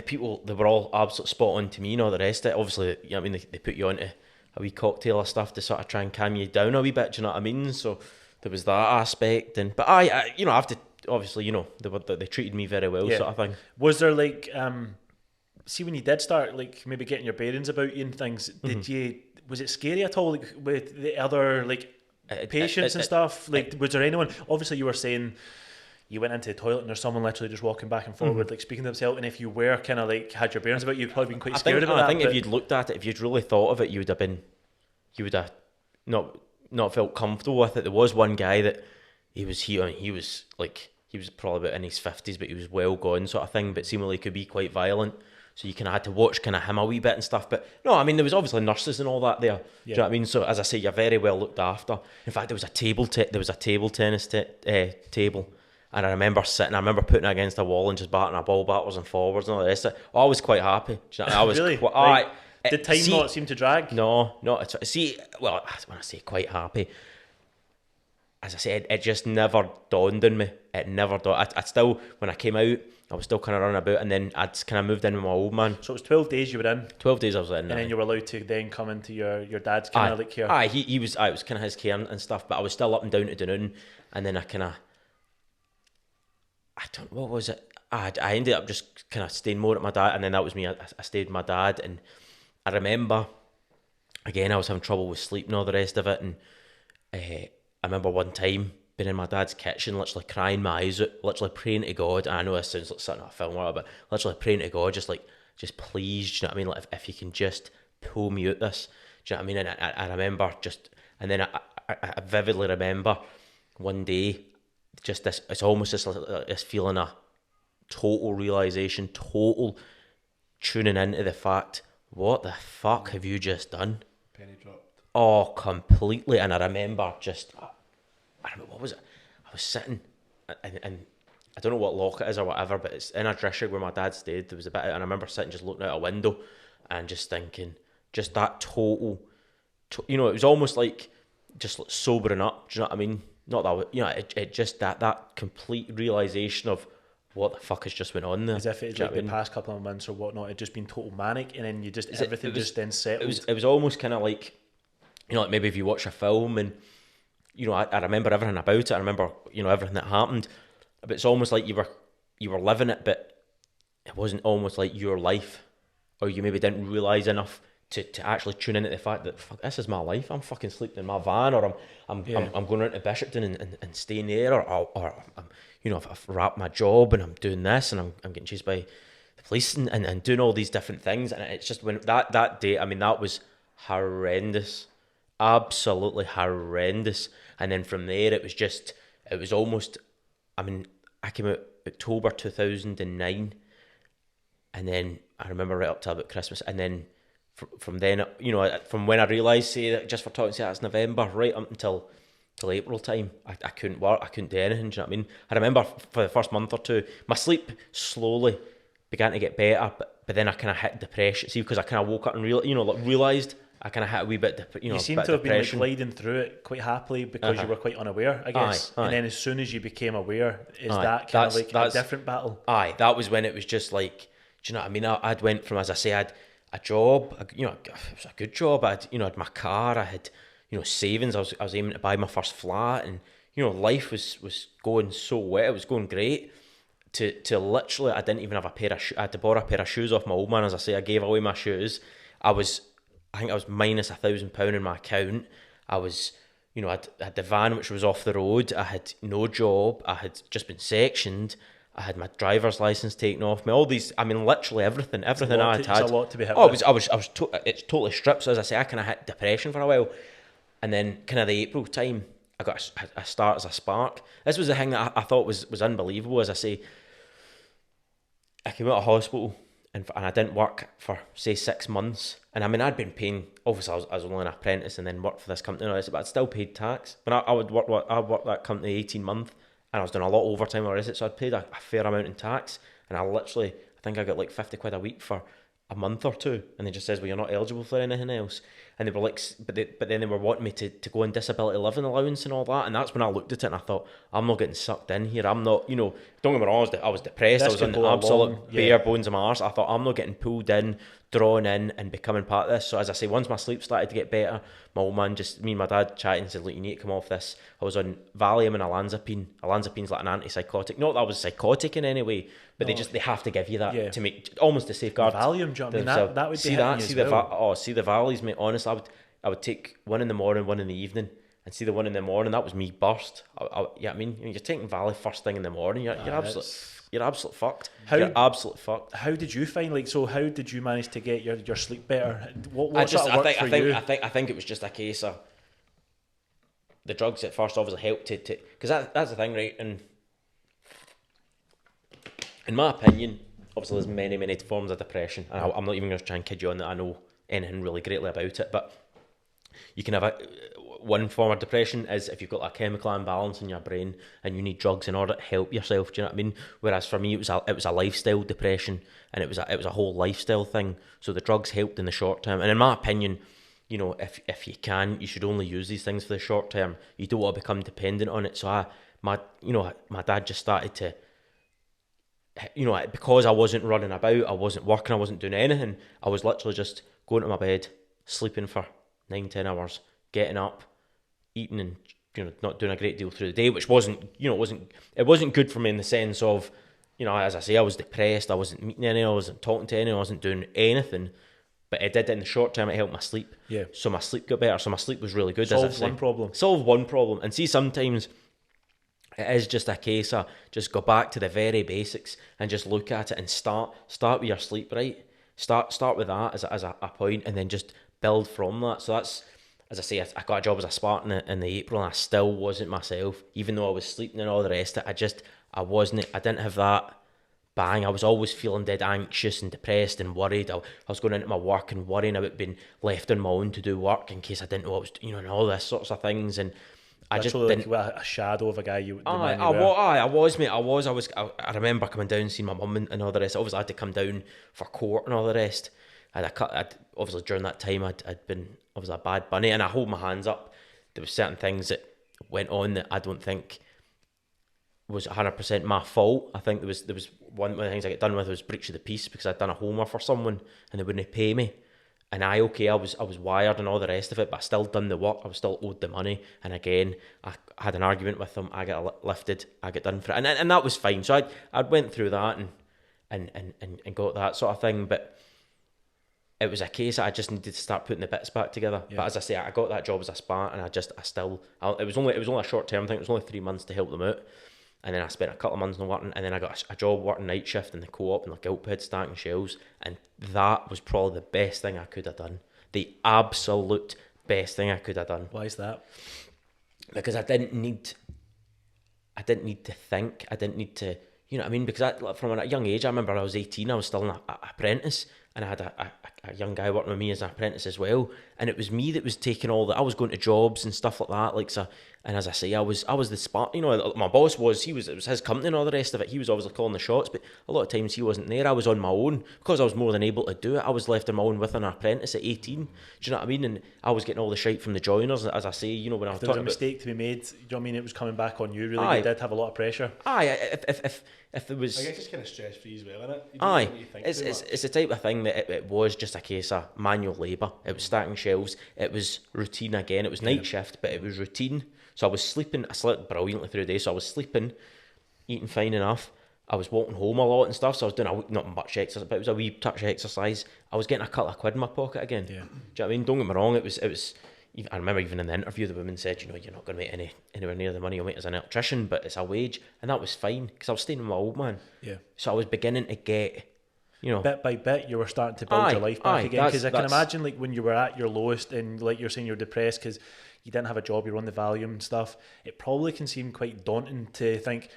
Speaker 2: people, they were all absolutely spot on to me. You know, the rest of it, obviously, you know what I mean, they put you onto a wee cocktail or stuff to sort of try and calm you down a wee bit. Do you know what I mean? So there was that aspect, but I you know, I have to, obviously, you know, they treated me very well, sort of thing.
Speaker 1: Was there like see, when you did start like maybe getting your bearings about you and things, was it scary at all, like with the other like patients and stuff? Like, was there anyone? Obviously, you were saying you went into the toilet and there's someone literally just walking back and forward, like speaking to themselves. And if you were kind of like had your bearings about you, you'd probably been quite scared about that.
Speaker 2: I think if you'd looked at it, if you'd really thought of it, you would have not felt comfortable with it. There was one guy that he was probably about in his 50s, but he was well gone sort of thing, but seemingly could be quite violent. So you kind of had to watch kind of him a wee bit and stuff. But no, I mean, there was obviously nurses and all that there. Do you know what I mean? So as I say, you're very well looked after. In fact, there was a table tennis table. And I remember putting it against a wall and just batting a ball backwards and forwards and all the rest of it. I was quite happy. Do you know, I was
Speaker 1: really? Did time not seem to drag?
Speaker 2: No. When I say quite happy, as I said, it just never dawned on me. It never dawned. I still, when I came out, I was still kind of running about, and then I'd kind of moved in with my old man.
Speaker 1: So it was 12 days you were in?
Speaker 2: 12 days I was in.
Speaker 1: And then you were allowed to then come into your dad's kind of like care?
Speaker 2: He was kind of his care and stuff, but I was still up and down to Dunoon, and then what was it? I ended up just kind of staying more at my dad, and then that was me. I stayed with my dad, and I remember, again, I was having trouble with sleep and all the rest of it, and I remember one time being in my dad's kitchen, literally crying my eyes out, literally praying to God. And I know this sounds like something out of a film, but literally praying to God, just please, do you know what I mean? Like, if you can just pull me out this, do you know what I mean? And I remember and then I vividly remember one day, just this, it's almost this feeling of total realisation, total tuning into the fact, what the fuck have you just done?
Speaker 4: Penny dropped.
Speaker 2: Oh, completely. And I remember what was it? I was sitting, and I don't know what lock it is or whatever, but it's in a drishig where my dad stayed. There was a bit, and I remember sitting just looking out a window and just thinking, just that total, you know, it was almost like just like sobering up. Do you know what I mean? Not that, you know, it just that complete realisation of what the fuck has just went on there.
Speaker 1: As if it's like the past couple of months or whatnot, it just been total manic, and then you just everything just then settled.
Speaker 2: It was almost kind of like, you know, like maybe if you watch a film and, you know, I remember everything about it. I remember, you know, everything that happened. But it's almost like you were living it, but it wasn't almost like your life, or you maybe didn't realise enough to actually tune into the fact that, fuck, this is my life. I'm fucking sleeping in my van, or I'm going around to Bishopton and staying there, or I'm, you know, I've wrapped my job and I'm doing this, and I'm getting chased by the police and doing all these different things. And it's just, when that day, I mean, that was horrendous, absolutely horrendous. And then from there, it was almost, I mean, I came out October 2009, and then I remember right up to about Christmas, and then from then, you know, from when I realised, say, that just for talking, say that's November, right up until April time, I couldn't work, I couldn't do anything. Do you know what I mean? I remember for the first month or two, my sleep slowly began to get better, but then I kind of hit depression. See, because I kind of woke up and realised I kind of had a wee bit,
Speaker 1: you seem to have been like gliding through it quite happly because you were quite unaware, I guess. And then as soon as you became aware, that kind of like a different battle?
Speaker 2: Aye, that was when it was just like, do you know what I mean? I'd went from, as I say, I had a job, it was a good job. I had my car, I had, savings. I was aiming to buy my first flat, and life was going so well. It was going great. To literally, I didn't even have a pair of shoes. I had to borrow a pair of shoes off my old man. As I say, I gave away my shoes. I think I was minus £1,000 in my account. I was, I had the van which was off the road. I had no job. I had just been sectioned. I had my driver's license taken off me. All these, literally everything I had had.
Speaker 1: It's a lot to be hit
Speaker 2: with. It's totally stripped. So as I say, I kind of hit depression for a while, and then kind of the April time, I got a start as a spark. This was the thing that I thought was unbelievable. As I say, I came out of hospital and I didn't work for, say, 6 months. And I'd been paying, obviously I was only an apprentice and then worked for this company and all this, but I'd still paid tax. But I worked that company 18 months and I was doing a lot of overtime or so I'd paid a fair amount in tax. And I think I got like 50 quid a week for a month or two. And they just says, well, you're not eligible for anything else. And they were like, but then they were wanting me to go on disability living allowance and all that. And that's when I looked at it and I thought, I'm not getting sucked in here. I'm not, don't get me wrong, I was depressed. I was on the absolute bare bones of my arse. I thought, I'm not getting pulled in, drawn in and becoming part of this. So as I say, once my sleep started to get better, my old man me and my dad chatted and said, look, you need to come off this. I was on Valium and olanzapine. Olanzapine's like an antipsychotic. Not that I was psychotic in any way, but they have to give you that to make, almost to safeguard.
Speaker 1: Valium, do you know what I mean? That would be
Speaker 2: the Valleys, mate. Honestly, I would take one in the morning, one in the evening, and see the one in the morning. That was me burst. You're taking Valley first thing in the morning. You're absolutely fucked. You're absolutely fucked.
Speaker 1: How did you find how did you manage to get your sleep better? What
Speaker 2: I think it was just a case of the drugs at first obviously helped to because that's the thing, right? And in my opinion, obviously there's many forms of depression, and I'm not even going to try and kid you on that I know anything really greatly about it, but you can have one form of depression is if you've got a chemical imbalance in your brain and you need drugs in order to help yourself. Do you know what I mean? Whereas for me, it was a lifestyle depression, and it was a whole lifestyle thing. So the drugs helped in the short term, and in my opinion, if you can, you should only use these things for the short term. You don't want to become dependent on it. So my dad just started to, because I wasn't running about, I wasn't working, I wasn't doing anything. I was literally just going to my bed, sleeping for 9-10 hours, getting up, eating, and not doing a great deal through the day, which wasn't good for me in the sense of, as I say, I was depressed, I wasn't meeting anyone, I wasn't talking to anyone, I wasn't doing anything. But it did in the short term, it helped my sleep. Yeah. So my sleep got better. So my sleep was really good.
Speaker 1: Solved one problem.
Speaker 2: And see, sometimes it is just a case of just go back to the very basics and just look at it and start with your sleep, right? Start with that as a point, and then just build from that. So that's, as I say, I got a job as a Spartan in the April, and I still wasn't myself, even though I was sleeping and all the rest of it. I didn't have that bang. I was always feeling dead anxious and depressed and worried. I was going into my work and worrying about being left on my own to do work in case I didn't know what I was doing, and all this sorts of things. And I just didn't.
Speaker 1: Like a shadow of a guy you.
Speaker 2: I was, mate. I remember coming down and seeing my mum and all the rest. Obviously, I had to come down for court and all the rest. Obviously during that time I'd been obviously a bad bunny, and I hold my hands up. There were certain things that went on that I don't think was 100% my fault. I think there was one of the things I got done with was breach of the peace, because I'd done a homer for someone and they wouldn't pay me. And I was wired and all the rest of it, but I still done the work. I was still owed the money. And again, I had an argument with them. I got lifted. I got done for it, and that was fine. So I went through that and got that sort of thing. But it was a case that I just needed to start putting the bits back together. Yeah. But as I say, I got that job as a Spark, and it was only a short term thing. It was only 3 months to help them out. And then I spent a couple of months not working, and then I got a job working night shift in the co-op in the Gilphead stacking shelves, and that was probably the best thing I could have done. The absolute best thing I could have done.
Speaker 1: Why is that?
Speaker 2: Because I didn't need to think. I didn't need to, you know what I mean? Because from a young age, I remember I was 18, I was still an apprentice, and I had a young guy working with me as an apprentice as well, and it was me that was taking all the. I was going to jobs and stuff like that, like so. And as I say, I was the spark. You know, my boss was. It was his company and all the rest of it. He was obviously calling the shots, but a lot of times he wasn't there. I was on my own because I was more than able to do it. I was left on my own with an apprentice at 18. Do you know what I mean? And I was getting all the shite from the joiners, as I say. You know, when I was
Speaker 1: talking about, there was a mistake to be made. Do you know what I mean? It was coming back on you. Really, you did have a lot of pressure.
Speaker 2: If there was,
Speaker 4: I guess it's kind of stress free as well, isn't it?
Speaker 2: It's the type of thing that it was just a case of manual labour. It was stacking shelves. It was routine again. It was night shift, but it was routine. So I was sleeping. I slept brilliantly through the day. So I was sleeping, eating fine enough. I was walking home a lot and stuff. So I was doing not much exercise, but it was a wee touch of exercise. I was getting a couple of quid in my pocket again. Yeah. Do you know what I mean? Don't get me wrong. It was. I remember even in the interview, the woman said, you know, you're not going to make anywhere near the money you'll make as an electrician, but it's a wage, and that was fine because I was staying with my old man. Yeah. So I was beginning to get, you know,
Speaker 1: bit by bit, you were starting to build your life back again. Because I can imagine, like when you were at your lowest, and like you're saying, you're depressed because you didn't have a job, you're on the Valium and stuff. It probably can seem quite daunting to think,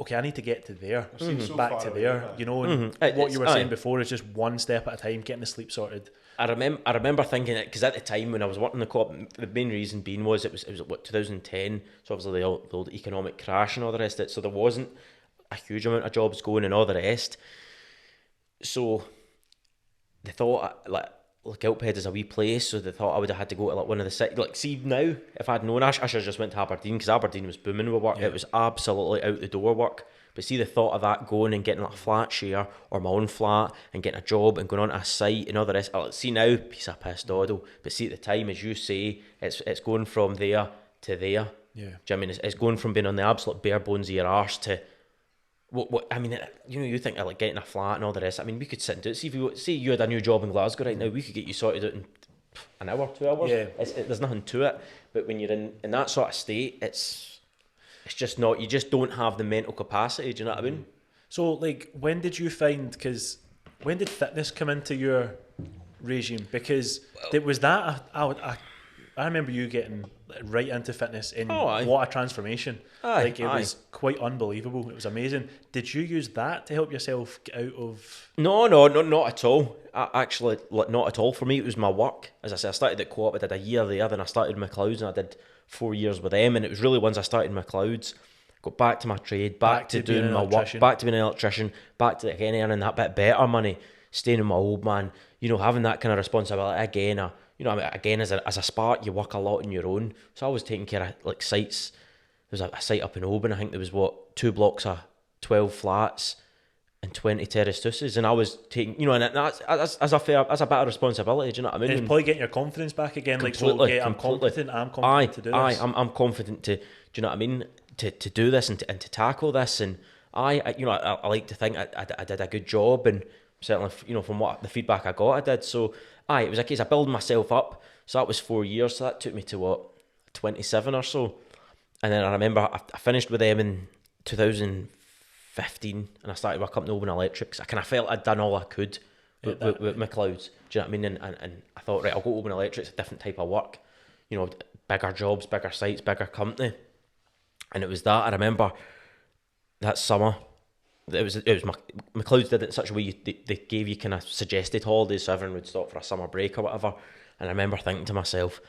Speaker 1: okay, I need to get to there, back to there, you know. And what you were saying before is just one step at a time, getting the sleep sorted.
Speaker 2: I remember thinking it because at the time when I was working the co-op, the main reason being was it was what 2010, so obviously the old economic crash and all the rest of it. So there wasn't a huge amount of jobs going and all the rest. So they thought like Gilphead is a wee place, so they thought I would have had to go to like one of the cities. Like, see now, if I'd known, I should have just went to Aberdeen because Aberdeen was booming with work. Yeah. It was absolutely out the door work. But see, the thought of that going and getting like a flat share or my own flat and getting a job and going on to a site and all the rest. See now, piece of piss doddle. But see, at the time, as you say, it's going from there to there. Yeah. Do you know what I mean? It's going from being on the absolute bare bones of your arse to what I mean, you know, you think of like getting a flat and all the rest. I mean, we could sit and do it. See, you had a new job in Glasgow right now, we could get you sorted out in an hour, 2 hours. Yeah. There's nothing to it. But when you're in that sort of state, it's just not, you just don't have the mental capacity, do you know what I mean?
Speaker 1: So, like, when did fitness come into your regime? Because was that, I remember you getting right into fitness and what a transformation. It was quite unbelievable. It was amazing. Did you use that to help yourself get out of...
Speaker 2: No, not at all. Actually, not at all. For me, it was my work. As I said, I started at Co-op, I did a year there, then I started McLeod's and I did 4 years with them, and it was really once I started McLeod's, got back to my trade, back to doing my work, back to being an electrician, back to again earning that bit better money, staying with my old man, you know, having that kind of responsibility again. You know, again, as a spark, you work a lot on your own. So I was taking care of like sites. There was a site up in Oban, I think there was 2 blocks of 12 flats and 20 terraced houses, and I was taking, you know, and that's a bit of responsibility. Do you know what I mean?
Speaker 1: And it's probably getting your confidence back again. Completely, I'm confident to do this.
Speaker 2: I'm confident to. Do you know what I mean? To do this and to tackle this, and I you know, I like to think I did a good job, and certainly, you know, from what the feedback I got, I did. So it was a case of building myself up. So that was 4 years. So that took me to 27 or so, and then I remember I finished with them in 2015, and I started working up in Oban Electrics. I kind of felt I'd done all I could with McLeod's. Do you know what I mean? And I thought, right, I'll go to Oban Electrics, a different type of work. You know, bigger jobs, bigger sites, bigger company. And it was that, I remember that summer, it was McLeod's did it in such a way they gave you kind of suggested holidays so everyone would stop for a summer break or whatever. And I remember thinking to myself,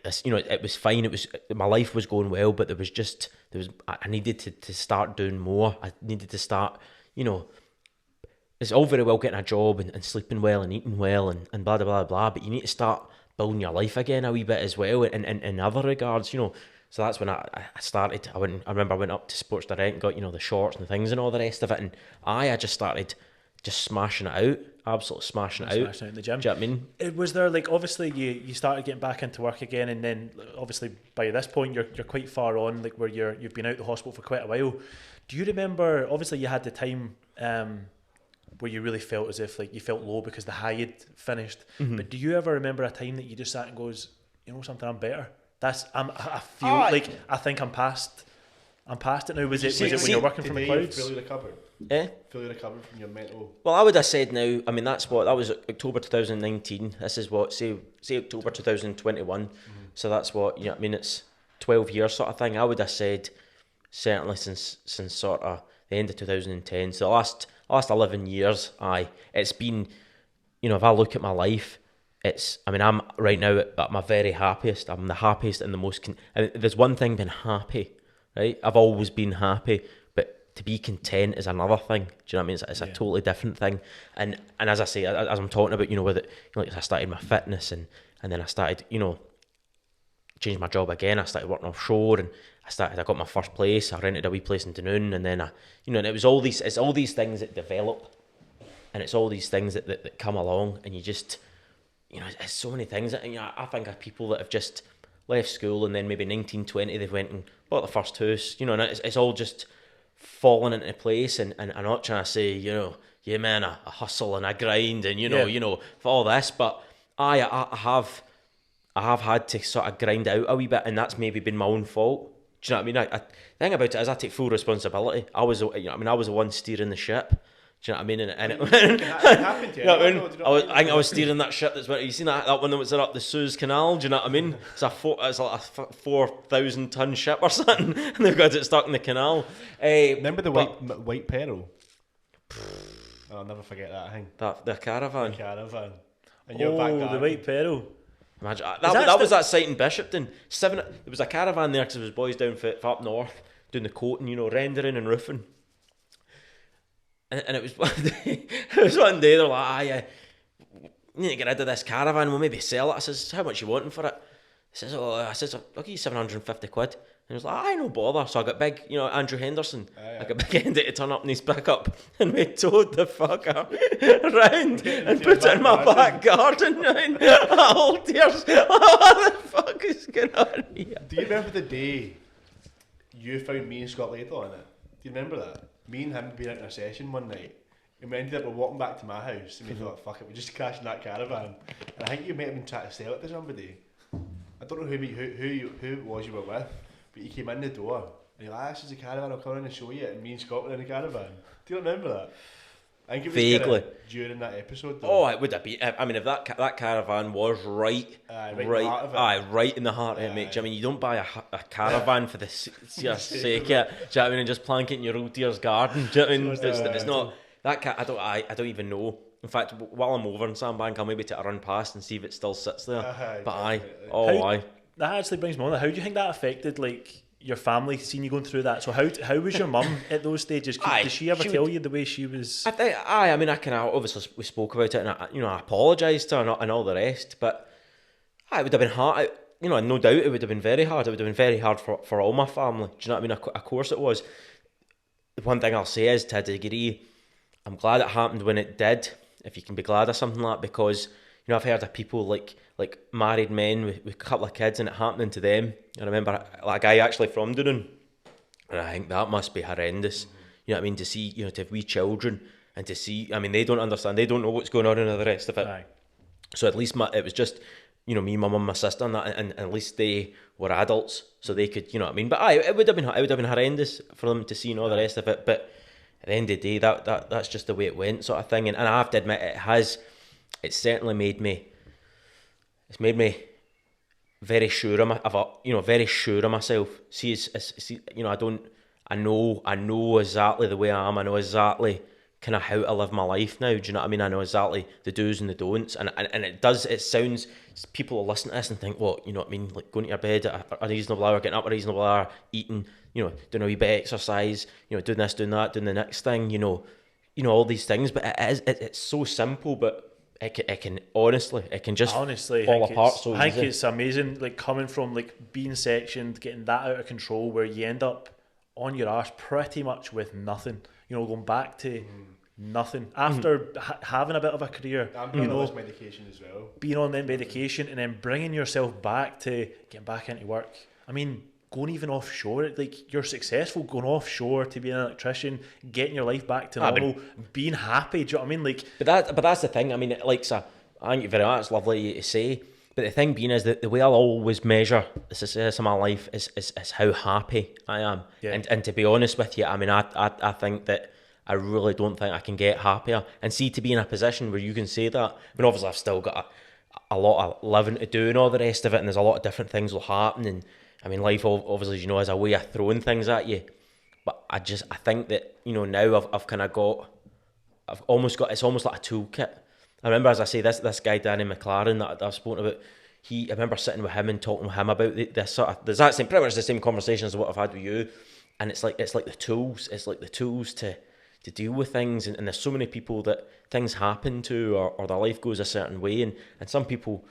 Speaker 2: this, you know, it was fine. It was, my life was going well, but I needed to start doing more. I needed to start, you know, it's all very well getting a job and sleeping well and eating well and blah, blah, blah, blah, but you need to start building your life again a wee bit as well in other regards, you know. So that's when I started. I remember I went up to Sports Direct and got, you know, the shorts and the things and all the rest of it, and I just started smashing it out, absolutely smashing it out.
Speaker 1: Smashing it in the gym.
Speaker 2: Do you know what I mean?
Speaker 1: Was there, like, obviously you started getting back into work again, and then obviously by this point you're quite far on, like where you've been out of the hospital for quite a while. Do you remember? Obviously you had the time where you really felt as if like you felt low because the high had finished. Mm-hmm. But do you ever remember a time that you just sat and goes, you know something, I'm better? I feel like I think I'm past it now. Was it when you're working from McLeod's?
Speaker 4: Fully recovered? Fully recovered from your mental...
Speaker 2: Well, I would have said now, I mean, that was October 2019. This is what, say October 2021. Mm-hmm. So that's what, you know what I mean, it's 12 years sort of thing. I would have said, certainly since sort of the end of 2010. So the last 11 years, it's been you know, if I look at my life, I'm right now at my very happiest. I'm the happiest and the most, and there's one thing being happy, right? I've always been happy, but to be content is another thing. Do you know what I mean? It's a totally different thing. And as I say, as I'm talking about, you know, with it, you know, like I started my fitness and then I started, you know, changed my job again. I started working offshore and I got my first place. I rented a wee place in Dunoon, and then and it was all these things that develop, and it's all these things that come along, and you just, you know, it's so many things. And, you know, I think of people that have just left school and then maybe 19, 20, they've went and bought the first house, you know, and it's all just falling into place. And I'm not trying to say, you know, yeah, man, I hustle and I grind and, you know, for all this, but I have had to sort of grind out a wee bit, and that's maybe been my own fault. Do you know what I mean? The thing about it is I take full responsibility. I was the one steering the ship. Do you know what I mean? And it
Speaker 4: happened to you.
Speaker 2: I think I was steering that ship that's went. You seen that one that was up the Suez Canal? Do you know what I mean? It's like a 4,000 ton ship or something, and they've got it stuck in the canal.
Speaker 4: Remember the white pearl? I'll never forget that thing.
Speaker 2: The caravan.
Speaker 4: The caravan. And your back garden.
Speaker 1: The white pearl.
Speaker 2: Imagine that was that site in Bishopton. There was a caravan there because there was boys down for up north doing the coating, you know, rendering and roofing. And it was one day. They're like, you need to get rid of this caravan. We'll maybe sell it. I says, how much you wanting for it? He says, I'll give you 750 quid. And he was like, no bother. So I got big, you know, Andrew Henderson. I got big Andy to turn up in his pickup, and we towed the fucker round and put it in my back garden. Round. Oh, tears. What the fuck is going on here?
Speaker 4: Do you remember the day you found me and Scott Laidlaw in it? Do you remember that? Me and him had been out in a session one night, and we ended up walking back to my house, and we thought, fuck it, we just crashed in that caravan. And I think you might have been trying to sell it to somebody. I don't know who it was you were with, but you came in the door, and you're like, this is a caravan, I'll come in and show you it, and me and Scott were in the caravan. Do you remember that? I think it was
Speaker 2: vaguely
Speaker 4: during that episode though.
Speaker 2: Oh, it would have been. I mean, if that caravan was right in the heart of it, mate. Do you know what I mean, you don't buy a caravan for the sake of it. Do you know what I mean, and just plank it in your old dear's garden. Do you know what I mean? It's not that I don't even know. In fact, while I'm over in Sandbank, I'll maybe take a run past and see if it still sits there. That
Speaker 1: actually brings me on. How do you think that affected, like, your family, seeing you going through that? So how was your mum at those stages? Did she ever tell you the way she was?
Speaker 2: I mean, I kind of obviously we spoke about it, and I apologised to her and all the rest. But it would have been hard. No doubt it would have been very hard. It would have been very hard for all my family. Do you know what I mean? Of course it was. The one thing I'll say is, to a degree, I'm glad it happened when it did. If you can be glad of something like that, because I've heard of people like married men with a couple of kids and it happening to them. I remember like a guy actually from Dunoon, and I think that must be horrendous. You know what I mean? To see, to have wee children and to see, I mean, they don't understand, they don't know what's going on in the rest of it.
Speaker 1: Aye.
Speaker 2: So at least it was just, me, my mum, my sister, and that, and at least they were adults, so they could, you know what I mean. But it would have been horrendous for them to see all the rest of it. But at the end of the day, that's just the way it went, sort of thing. And I have to admit, it's certainly made me. It's made me very sure of myself. I know exactly the way I am. I know exactly kind of how to live my life now. Do you know what I mean? I know exactly the do's and the don'ts, and it sounds, people will listen to this and think, well, you know what I mean, like going to your bed at a reasonable hour, getting up at a reasonable hour, eating, doing a wee bit of exercise, doing this, doing that, doing the next thing, all these things. But it's so simple, but it can honestly just fall apart so easy.
Speaker 1: I think it's amazing, like, coming from like being sectioned, getting that out of control, where you end up on your arse pretty much with nothing, going back to nothing after having a bit of a career,
Speaker 4: being on medication as well,
Speaker 1: being on that medication, and then bringing yourself back to getting back into work. I mean, going even offshore, like, you're successful going offshore to be an electrician, getting your life back to normal, being happy. Do you know what I mean? Like,
Speaker 2: but that's the thing. I mean, like, so thank you very much. It's lovely to say. But the thing being is that the way I'll always measure the success of my life is how happy I am. Yeah. And to be honest with you, I mean, I think that I really don't think I can get happier. And see, to be in a position where you can say that, I mean, obviously I've still got a lot of living to do and all the rest of it, and there's a lot of different things will happen, and I mean, life obviously, has a way of throwing things at you. But I think that, now I've almost got, it's almost like a toolkit. I remember, as I say, this guy Danny McLaren that I've spoken about. I remember sitting with him and talking with him about this sort of. There's pretty much the same conversation as what I've had with you, and it's like the tools. It's like the tools to deal with things, and there's so many people that things happen to, or their life goes a certain way, and some people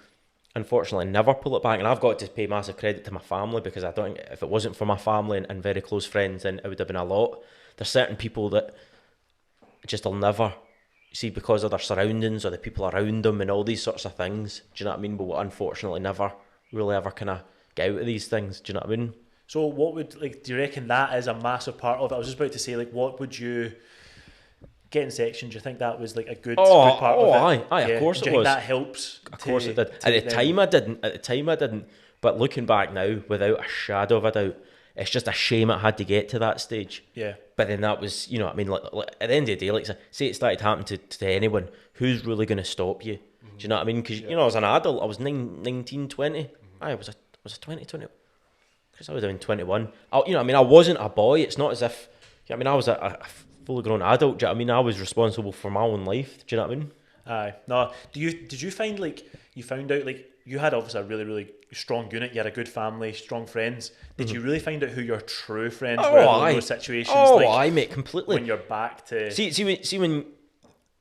Speaker 2: unfortunately never pull it back. And I've got to pay massive credit to my family, because I don't think if it wasn't for my family and very close friends, then it would have been a lot. There's certain people that just will never. See, because of their surroundings or the people around them and all these sorts of things, do you know what I mean? But we'll unfortunately never really ever kind of get out of these things, do you know what I mean?
Speaker 1: So what would, do you reckon that is a massive part of it? I was just about to say, what would you, getting sectioned, do you think that was a good part of it?
Speaker 2: Aye, of course it was.
Speaker 1: Do you think that helps?
Speaker 2: Of course it did. At the time I didn't, but looking back now, without a shadow of a doubt, it's just a shame it had to get to that stage.
Speaker 1: Yeah.
Speaker 2: But then that was, you know what I mean, at the end of the day, say it started happening to anyone, who's really going to stop you? Mm-hmm. Do you know what I mean? Because, you know, as an adult, I was 19, 20. Mm-hmm. I was a 20. Because I was doing 21. You know what I mean? I wasn't a boy. It's not as if, you know what I mean, I was a fully grown adult. Do you know what I mean? I was responsible for my own life. Do you know what I mean?
Speaker 1: Aye. No, did you find, you found out, you had obviously a really, really strong unit, you had a good family, strong friends. Did you really find out who your true friends were in those situations?
Speaker 2: Aye, mate, completely.
Speaker 1: When you're back to...
Speaker 2: See when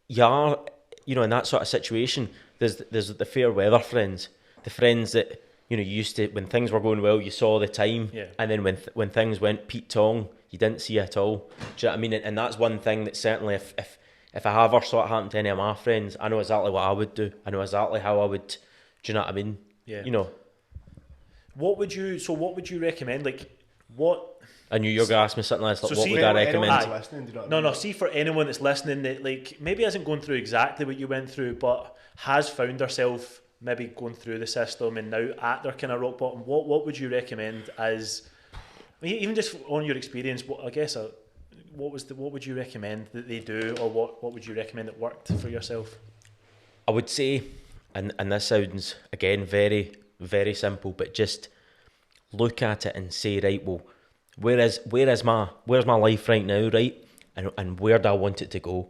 Speaker 2: you are, you know, in that sort of situation, there's the fair weather friends, the friends that, you know, you used to, when things were going well, you saw the time, and then when things went Pete Tong, you didn't see it at all. Do you know what I mean? And that's one thing that certainly, if I ever saw it happen to any of my friends, I know exactly what I would do. I know exactly how I would... Do you know what I mean?
Speaker 1: Yeah.
Speaker 2: You know.
Speaker 1: What would you recommend? What?
Speaker 2: I knew you were going to ask me something like that. What would I recommend?
Speaker 1: No. See, for anyone that's listening that maybe isn't going through exactly what you went through, but has found herself maybe going through the system and now at their kind of rock bottom. What would you recommend as, even just on your experience? What would you recommend that they do, or what would you recommend that worked for yourself?
Speaker 2: I would say. And this sounds, again, very, very simple, but just look at it and say, right, well, where's my life right now, right? And where do I want it to go?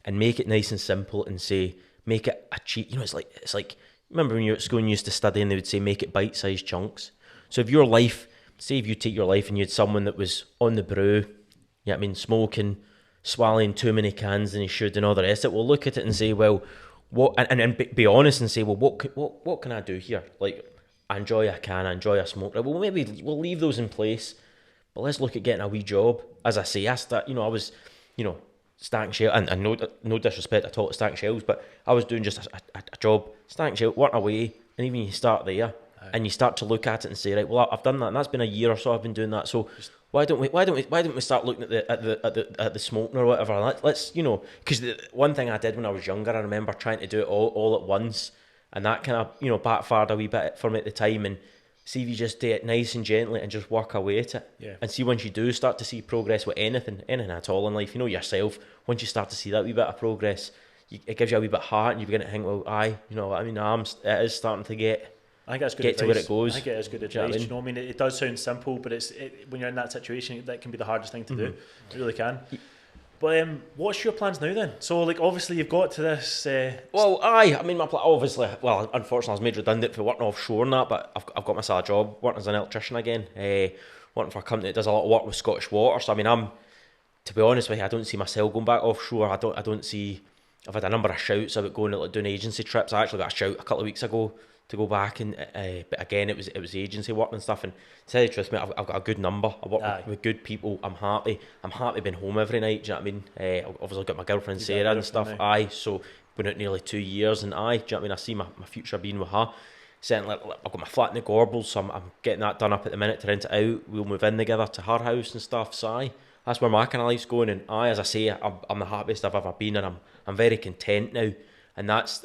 Speaker 2: And make it nice and simple, and say, make it a cheat. You know, it's like remember when you were at school and you used to study, and they would say, make it bite-sized chunks. So if your life, say if you take your life and you had someone that was on the brew, you know what I mean, smoking, swallowing too many cans than he should, and all the rest of it, well, look at it and say, well, what, and be honest and say, well, what can I do here? I enjoy a can, I enjoy a smoke. Well, maybe we'll leave those in place, but let's look at getting a wee job. As I say, I was, stacking shelves, and no disrespect at all to stacking shelves, but I was doing just a job, stacking shelves, working away, and even you start there, and you start to look at it and say, right, well, I've done that, and that's been a year or so I've been doing that, so why don't we start looking at the smoking or whatever? Let's because the one thing I did when I was younger, I remember trying to do it all at once, and that kind of backfired a wee bit for me at the time. And see if you just do it nice and gently and just work away at it, and see once you do start to see progress with anything at all in life, yourself. Once you start to see that wee bit of progress, it gives you a wee bit of heart, and you begin to think, well, it is starting to get.
Speaker 1: I think that's good
Speaker 2: get
Speaker 1: advice.
Speaker 2: to where it goes.
Speaker 1: I think it is good advice. You know what I mean? It does sound simple, but when you're in that situation, that can be the hardest thing to do. It really can. But what's your plans now then? So, obviously you've got to this...
Speaker 2: my plan, obviously, unfortunately I was made redundant for working offshore and that, but I've got myself a job working as an electrician again, working for a company that does a lot of work with Scottish Water. So, to be honest with you, I don't see myself going back offshore. I don't see... I've had a number of shouts about doing agency trips. I actually got a shout a couple of weeks ago to go back, and but again it was agency work and stuff. And to tell you the truth, mate, I've got a good number. I work with good people. I'm happy being home every night. Do you know what I mean? Obviously I've got my girlfriend Sarah and stuff. So been out nearly 2 years, and do you know what I mean? I see my future being with her. Certainly, I've got my flat in the Gorbals, so I'm getting that done up at the minute to rent it out. We'll move in together to her house and stuff. So that's where my kind of life's going. And as I say, I'm the happiest I've ever been, and I'm very content now. And that's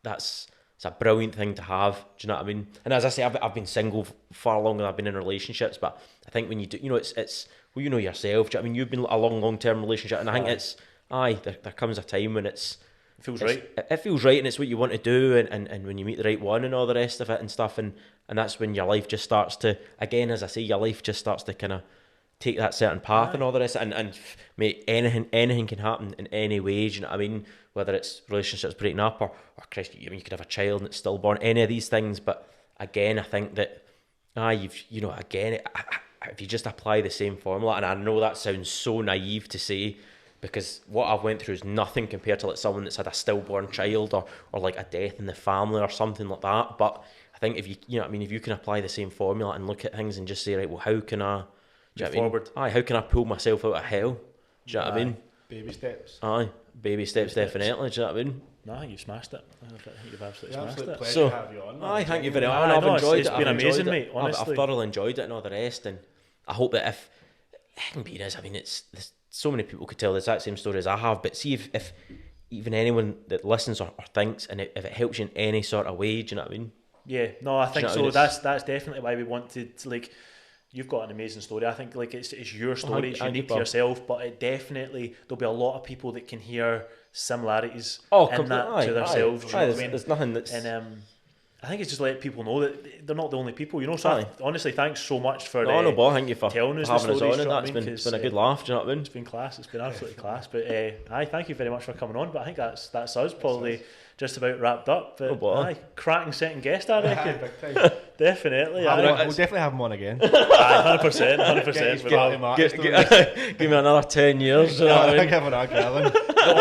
Speaker 2: it's a brilliant thing to have. Do you know what I mean? And as I say, I've been single far longer than I've been in relationships. But I think when you do, it's well, yourself. Do you know what I mean? You've been a long-term relationship, and I think there comes a time when it
Speaker 1: feels right.
Speaker 2: It feels right, and it's what you want to do, and when you meet the right one and all the rest of it and stuff, and that's when your life just starts to, again, as I say, your life just starts to kind of take that certain path and all the rest, and mate, anything can happen in any way. Do you know what I mean? Whether it's relationships breaking up or Christ, you could have a child and it's stillborn, any of these things. But again, I think that if you just apply the same formula, and I know that sounds so naive to say, because what I've went through is nothing compared to like someone that's had a stillborn child or like a death in the family or something like that. But I think if if you can apply the same formula and look at things and just say, right, well, how can I move forward? How can I pull myself out of hell? Do you know what I mean?
Speaker 4: Baby steps.
Speaker 2: Baby steps, definitely. Do you know what I mean?
Speaker 1: No, I think you've smashed it. I think you've absolutely smashed it.
Speaker 4: Pleasure to have you on.
Speaker 2: Thank you very much. I've enjoyed it.
Speaker 1: It's been amazing, mate. Honestly,
Speaker 2: I've thoroughly enjoyed it and all the rest, and I hope that if there's so many people could tell the exact same story as I have, but see if even anyone that listens or thinks, and if it helps you in any sort of way, do you know what I mean?
Speaker 1: Yeah, no, I think so. That's definitely why we wanted to, like, you've got an amazing story. I think like it's your story, it's unique to yourself, but it definitely there'll be a lot of people that can hear similarities in that to themselves. Do you know what I mean?
Speaker 2: There's nothing that's
Speaker 1: I think it's just let people know that they're not the only people, you know. So honestly, thanks so much for
Speaker 2: thank you for
Speaker 1: telling us
Speaker 2: having
Speaker 1: the
Speaker 2: us on,
Speaker 1: stories.
Speaker 2: and it's been a good laugh. Do you know what I mean?
Speaker 1: It's been class. It's been absolutely class. But thank you very much for coming on. But I think that's us probably just about wrapped up. But cracking second guest, I reckon. Definitely.
Speaker 4: We'll definitely have him on again.
Speaker 1: 100%.
Speaker 2: Give me another 10 years. You know what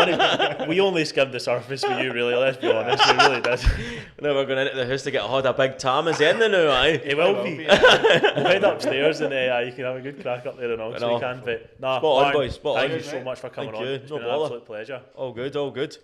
Speaker 2: I mean?
Speaker 1: We only skimmed the surface with you, really. Let's be honest. We really did.
Speaker 2: Now we're going into the house to get a big Thomas in the now, aye?
Speaker 1: It will be. We'll head upstairs and you can have a good crack up there and all. So we can. But
Speaker 2: spot on, boys.
Speaker 1: Thank you so much for coming on. It's been an absolute pleasure.
Speaker 2: All good.